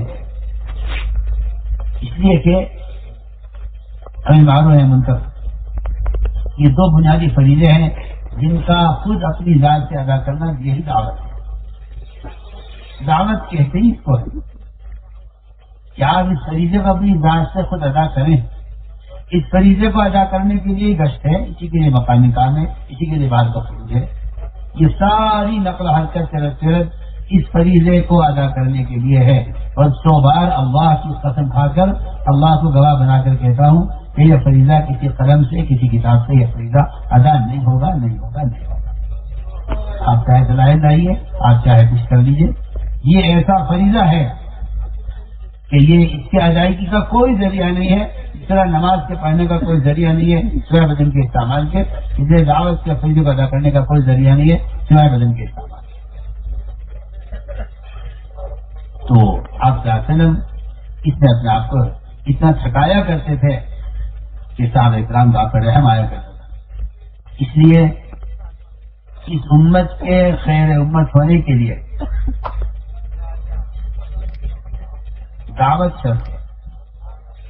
اس لیے کہ امر معروف نہی منکر یہ 2 بنیادی فریضے ہیں جن کا خود اپنی ذات سے ادا کرنا یہی دعوت ہے. دعوت کہتے ہی اس کو ہے کہ آپ اس فریضے کو اپنی ذات سے خود ادا کریں. اس فریضے کو ادا کرنے کے لیے گشت ہے، اسی کے لیے مقامی کام ہے، اسی کے لیے بات کا فروغ ہے. یہ ساری نقل حرکت چرت اس فریضے کو ادا کرنے کے لیے ہے. اور 100 بار اللہ کی قسم کھا کر اللہ کو گواہ بنا کر کہتا ہوں کہ یہ فریضہ کسی قلم سے کسی کتاب سے یہ فریضہ ادا نہیں ہوگا، نہیں ہوگا، نہیں ہوگا. آپ چاہے دلائل لائیے، آپ چاہے کچھ کر لیجیے، یہ ایسا فریضہ ہے کہ یہ اس کی ادائیگی کا کوئی ذریعہ نہیں ہے. اس طرح نماز کے پڑھنے کا کوئی ذریعہ نہیں ہے سوائے بدن کے استعمال کے. اسے دعوت کے فریضے کو ادا کرنے کا کوئی ذریعہ نہیں ہے سوائے بدن کے استعمال. تو آپ صلی اللہ علیہ وسلم اس نے اپنے آپ کو اتنا تھکایا کرتے تھے کہ صحابہ اکرام کا پر رحم آیا کرتا تھا. اس لیے اس امت کے خیر امت ہونے کے لیے دعوت شرط ہے.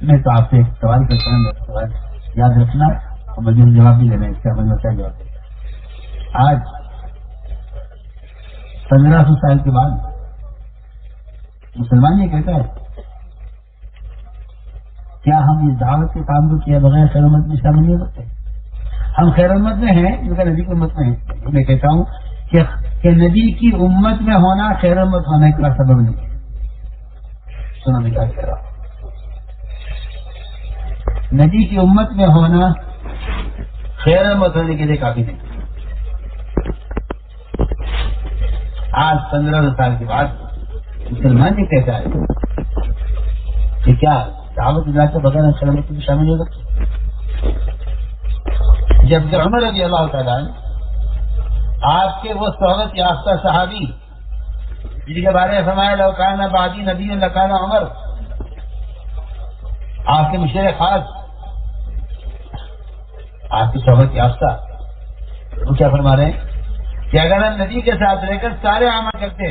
میں تو آپ سے ایک سوال کرتا ہوں، سوال یاد رکھنا اور مجھے جواب بھی لینا. اس کا مجھے کیا جواب ہے؟ آج 1500 سال کے بعد مسلمان یہ کہتا ہے کیا ہم اس دعوت کے کام کو کیا بغیر خیر امت میں شامل نہیں ہو سکتے؟ ہم خیر امت میں ہیں مگر نبی کی امت میں ہیں. میں کہتا ہوں کہ نبی کی امت میں ہونا خیر امت ہونے کا سبب نہیں ہے. سنو میں کیا کہہ رہا ہوں، نبی کی امت میں ہونا خیر امت ہونے کے لیے کافی نہیں. آج 1500 سال کے بعد مسلمان یہ کہتا ہے کہ کیا دعوت اللہ کے بغیر خیر امت میں شامل ہو سکتے؟ جب عمر رضی اللہ تعالیٰ آپ کے وہ صحبت یافتہ صحابی جن کے بارے میں فرمایا لو کان بعدی نبی لکان عمر، آپ کے مشیر خاص، آپ کی صحبت یافتہ، وہ کیا فرما رہے ہیں کہ اگر ہم نبی کے ساتھ رہ کر سارے اعمال کرتے،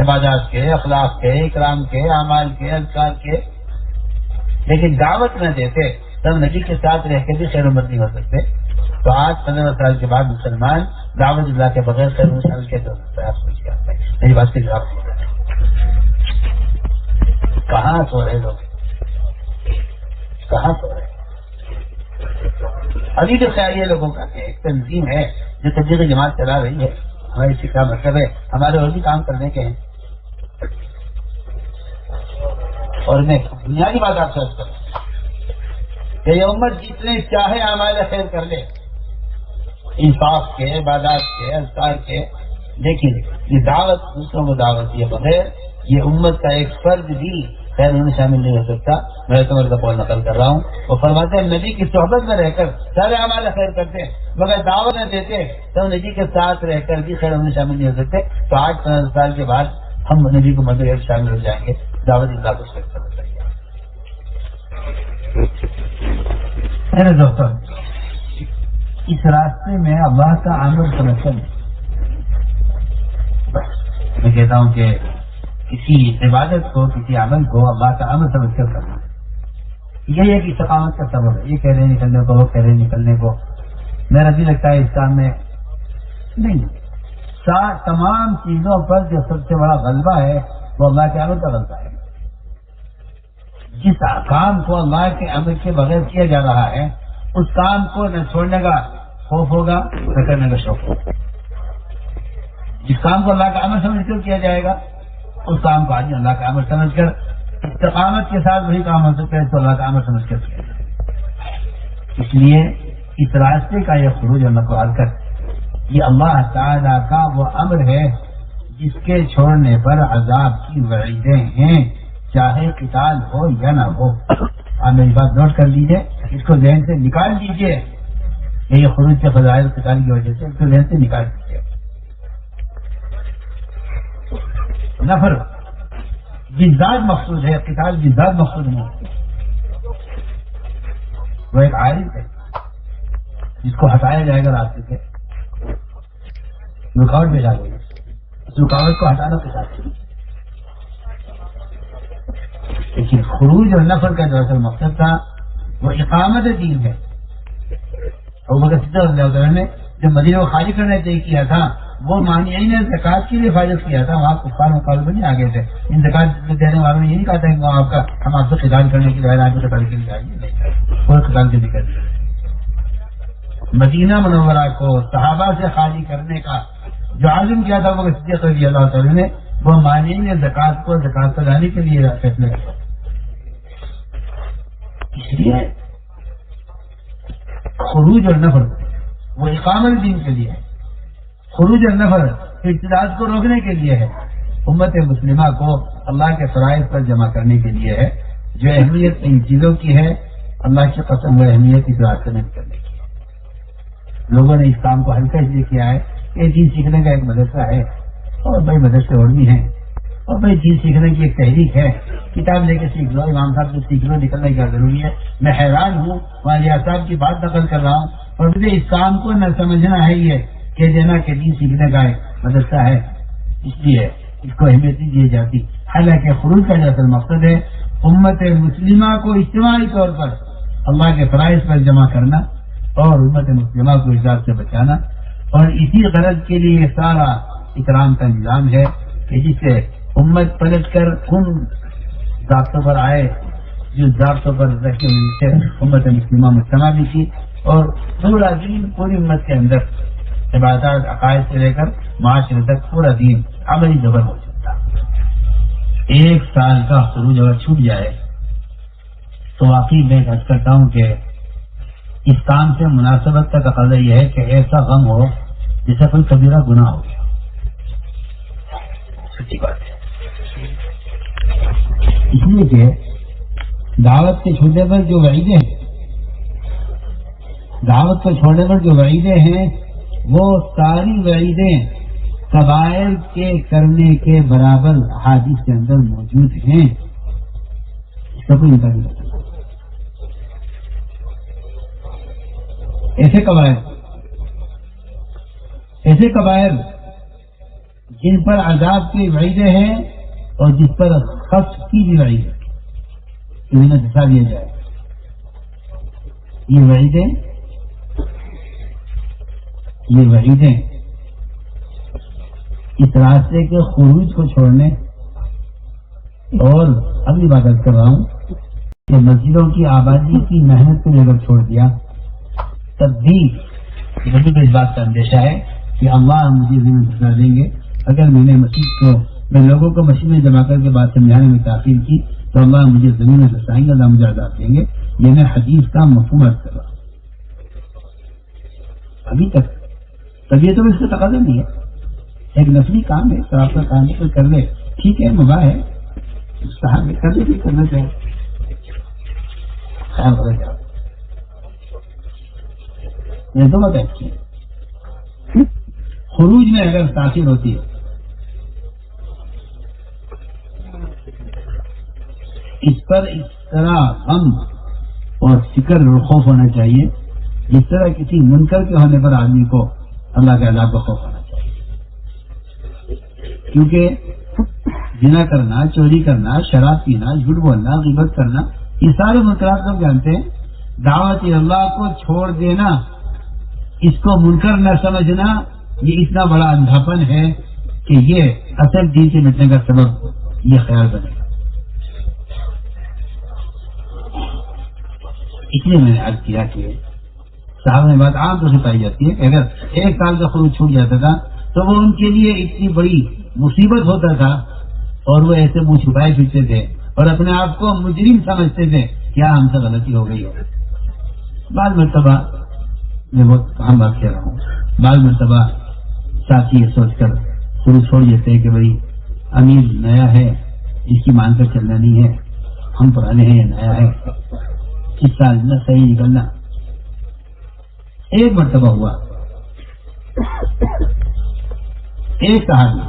عبادات کے، اخلاق کے، اکرام کے، اعمال کے، اذکار کے، لیکن دعوت نہ دیتے تب نبی کے ساتھ رہ کے بھی خیر امت نہیں ہو سکتے، تو آج 15 سال کے بعد مسلمان دعوت اللہ کے بغیر خیر امت کیسے ہو سکتا ہے؟ آپ سوچ کے آتے ہیں میری بات کے جواب کہاں سو رہے لوگ، کہاں سو رہے؟ ابھی تو خیال یہ لوگوں کا ایک تنظیم ہے جو تبلیغ جماعت چلا رہی ہے، ہمارے اسی کا مطلب ہے ہمارے اور بھی کام کرنے کے ہیں. اور میں بنیادی بات آپ سے عرض کروں کہ یہ امت جتنے چاہے اعمال خیر کر لے، انصاف کے، عبادات کے، اذکار کے، لیکن یہ دعوت دوسروں کو دعوت دیے بغیر یہ امت کا ایک فرد بھی خیر میں شامل نہیں ہو سکتا. میں تمہارے کا قول نقل کر رہا ہوں. وہ فرماتے ہیں نبی کی صحبت میں رہ کر سارے اعمال خیر کرتے ہیں مگر دعوت نہ دیتے تو نبی کے ساتھ رہ کر بھی خیر میں شامل نہیں ہو سکتے. تو آج 15 سال کے بعد ہم نبی کو مدد شامل ہو جائیں گے، دعوت اللہ کو شیئر کرنا چاہیے. میرے دوستوں، اس راستے میں اللہ کا عمل سمجھ کر میں کہتا ہوں کہ کسی عبادت کو، کسی عمل کو اللہ کا عمل سمجھ کر کرنا، یہ ایک استقامت کا سبب ہے. یہ کہہ رہے نکلنے کو، وہ کہہ رہے نکلنے کو، میرا بھی لگتا ہے اس کام میں نہیں. تمام چیزوں پر جو سب سے بڑا غلبہ ہے وہ اللہ کے عمل کا غلبہ ہے. جس کام کو اللہ کے عمل کے بغیر کیا جا رہا ہے اس کام کو نہ چھوڑنے کا خوف ہوگا نہ کرنے کا شوق ہوگا. جس کام کو اللہ کا عمل سمجھ کر کیا جائے گا اس کام کو آج اللہ کا عمل سمجھ کر استقامت کے ساتھ وہی کام ہو سکتا ہے تو اللہ کا عمل سمجھ کر کیا جائے گا. اس لیے اس راستے کا یہ خروج اور نقل حرکت یہ اللہ تعالیٰ کا وہ امر ہے جس کے چھوڑنے پر عذاب کی وعیدیں ہیں، چاہے قتال ہو یا نہ ہو. آپ میری بات نوٹ کر لیجئے، اس کو ذہن سے نکال دیجئے. یہ خروج کے فضائل قتال کی وجہ سے اس کو ذہن سے نکال دیجئے. نفر جزاد مقصود ہے، قتال جزاد مقصود نہیں. وہ ایک عارض ہے جس کو ہٹایا جائے گا راستے سے، رکاوٹ بھیجا گئی، اس رکاوٹ کو ہٹانا قتال ہے. لیکن خروج اور نفر کا جو اصل مقصد تھا وہ اقامت دین ہے. ابوبکر صدیق رضی اللہ عنہ نے جب مدینہ کو خالی کرنے طے کیا تھا وہ مانعین زکوٰۃ کے لیے حفاظت کیا تھا. وہاں کفار مقابلے نہیں آگے تھے. ان زکوٰۃ دینے والوں نے یہ نہیں کہا تھا کہ ہم آپ سے قتال کرنے کے لیے آپ قتال کے لیے آئیے، نہیں، کوئی قتال کے لیے کر دیا. مدینہ منورہ کو صحابہ سے خالی کرنے کا جو عزم کیا تھا وہ صدیق رضی اللہ تعالیٰ نے وہ مانعین زکوٰۃ کو زکوٰۃ سجانے کے لیے فیصلہ کیا. اس لیے خروج اور نفر وہ اقامت دین کے لیے ہے. خروج اور نفر ارتداد کو روکنے کے لیے ہے. امت مسلمہ کو اللہ کے فرائض پر جمع کرنے کے لیے ہے. جو اہمیت ان چیزوں کی ہے اللہ کی قسم وہ اہمیت اس راستے میں کرنے کی ہے. لوگوں نے اس کام کو ہلکا اس لیے کیا ہے کہ دین سیکھنے کا ایک مدرسہ ہے اور بھائی مدرسے اور بھی ہیں اور بھائی دین سیکھنے کی ایک تحریک ہے، کتاب لے کے سیکھ لو، امام صاحب سے سیکھ لو، نکلنے کی ضروری ہے. میں حیران ہوں، والیا صاحب کی بات نقل کر رہا ہوں اور مجھے اس کام کو نہ سمجھنا ہے یہ کہ دینا کہ دین سیکھنے کا ایک مدرسہ ہے اس لیے اس کو اہمیت نہیں دی جاتی. حالانکہ خروج کا جو اصل مقصد ہے امت مسلمہ کو اجتماعی طور پر اللہ کے فرائض پر جمع کرنا اور امت مسلمہ کو اجازت سے بچانا. اور اسی غرض کے لیے یہ سارا اکرام کا نظام ہے کہ جس سے امت پلٹ کر ان ضابطوں پر آئے جو ضابطوں پر رہ کے سے امت مسلمہ مجتمع بھی تھی اور پورا دین پوری امت کے اندر عبادات عقائد سے لے کر معاشرے تک پورا دین عملی جبر ہو سکتا. 1 سال کا خروج اگر چھوٹ جائے تو واقعی میں حد کرتا ہوں کہ اس کام سے مناسبت کا تقاضا یہ ہے کہ ایسا غم ہو جیسا کوئی کبیرہ گناہ ہو گیا. سچی بات ہے. اس لیے کہ دعوت کے چھوڑنے پر جو وعیدیں ہیں، دعوت کو چھوڑنے پر جو وعیدیں ہیں وہ ساری وعیدیں کبائر کے کرنے کے برابر احادیث کے اندر موجود ہیں، اس کا کوئی انکار نہیں کر سکتا۔ ایسے کبائر جن پر عذاب کی وعیدیں ہیں اور جس پر خصف کی بھی وعید ہے کہ انہیں سزا دیا جائے، یہ وعیدیں اس راستے کے خروج کو چھوڑنے، اور ابھی بات کر رہا ہوں کہ مسجدوں کی آبادی کی محنت کو اگر چھوڑ دیا تب بھی مجھے تو اس بات کا اندیشہ ہے کہ اللہ مجھے ذمہ سزا دیں گے۔ اگر میں نے لوگوں کو مسجد میں جمع کر کے بات سمجھانے میں تاخیر کی تو اللہ مجھے زمین میں دھسائیں گے، اللہ مجھے عذاب دیں گے۔ یہ میں حدیث کا مفہوم عرض کر رہا ہوں۔ ابھی تک طبیعت میں اس کا تقاضا نہیں ہے، ایک نفلی کام ہے، صاحب کا کام ہے، کوئی کر لے، ٹھیک ہے، مباح ہے، صاحب کر لے، کرنا چاہیے، خیال رکھے جاؤ۔ یہ تو بات اچھی ہے۔ خروج میں اگر تاخیر ہوتی ہے، اس پر اس طرح غم اور فکر اور خوف ہونا چاہیے جس طرح کسی منکر کے ہونے پر آدمی کو اللہ کے عذاب کا خوف ہونا چاہیے، کیونکہ زنا کرنا، چوری کرنا، شراب پینا، جھوٹ بولنا، غیبت کرنا، یہ سارے منکرات لوگ جانتے ہیں۔ دعوت اللہ کو چھوڑ دینا، اس کو منکر نہ سمجھنا، یہ اتنا بڑا اندھاپن ہے کہ یہ اصل دین سے مٹنے کا سبب یہ خیال بنے گا۔ اس لیے میں نے عرض کیا کہ صاحب نے بات عام طور سے پائی جاتی ہے کہ اگر 1 سال کا خروج چھوٹ جاتا تھا تو وہ ان کے لیے اتنی بڑی مصیبت ہوتا تھا، اور وہ ایسے منہ چھپائے پھرتے تھے اور اپنے آپ کو مجرم سمجھتے تھے، کیا ہم سے غلطی ہو گئی ہو۔ بعض مرتبہ میں بہت اہم بات کہہ رہا ہوں، بعض مرتبہ ساتھی یہ سوچ کر خروج چھوڑ دیتے ہیں کہ بھائی امیر نیا ہے، اس کی مان کر چلنا نہیں ہے، ہم پرانے ہیں، یہ نیا ہے، اس سال نہ صحیح نکلنا۔ ایک مرتبہ ہوا، ایک صحابی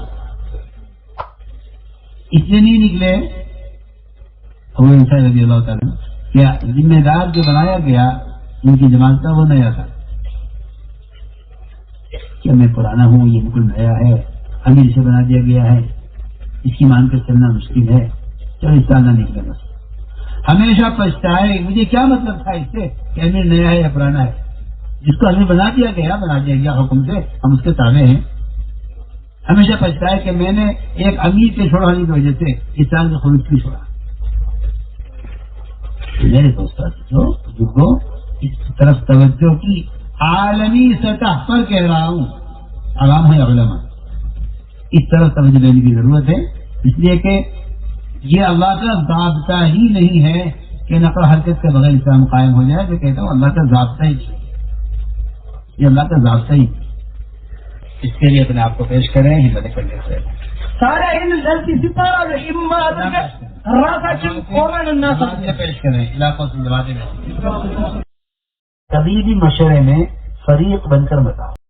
اس لیے نہیں نکلے ابو انصار رضی اللہ تعالیٰ کیا ذمہ دار جو بنایا گیا ان کی جماعت کا وہ نیا تھا، کہ میں پرانا ہوں، یہ بالکل نیا ہے، امیر سے بنا دیا گیا ہے، اس کی مان کر چلنا مشکل ہے، چلو اس سال نہ نکلے۔ بس ہمیشہ پچھتائے، مجھے کیا مطلب تھا اس سے کہ امیر نیا ہے یا پرانا ہے، جس کو ہمیں بنا دیا گیا حکم سے، ہم اس کے تابع ہیں۔ ہمیشہ پچھتائے کہ میں نے ایک امیر کے چھوڑانے کی وجہ سے اس سال کا خروج کیوں چھوڑا۔ میرے دوستوں بزرگوں، اس طرف توجہ کی عالمی سطح پر کہہ رہا ہوں، عوام ہے علماء، اس طرف توجہ دینے کی ضرورت ہے، اس لیے کہ یہ اللہ کا ضابطہ ہی نہیں ہے کہ نقل حرکت کے بغیر اسلام قائم ہو جائے۔ جو کہتا ہوں اللہ کا ضابطہ ہی نہیں، یہ اللہ کا ضابطہ ہی، اس کے لیے اپنے آپ کو پیش کریں، ہمت کرنے سے پیش کریں، علاقوں سے جواب میں کبھی بھی مشورے میں فریق بن کر بتاؤ۔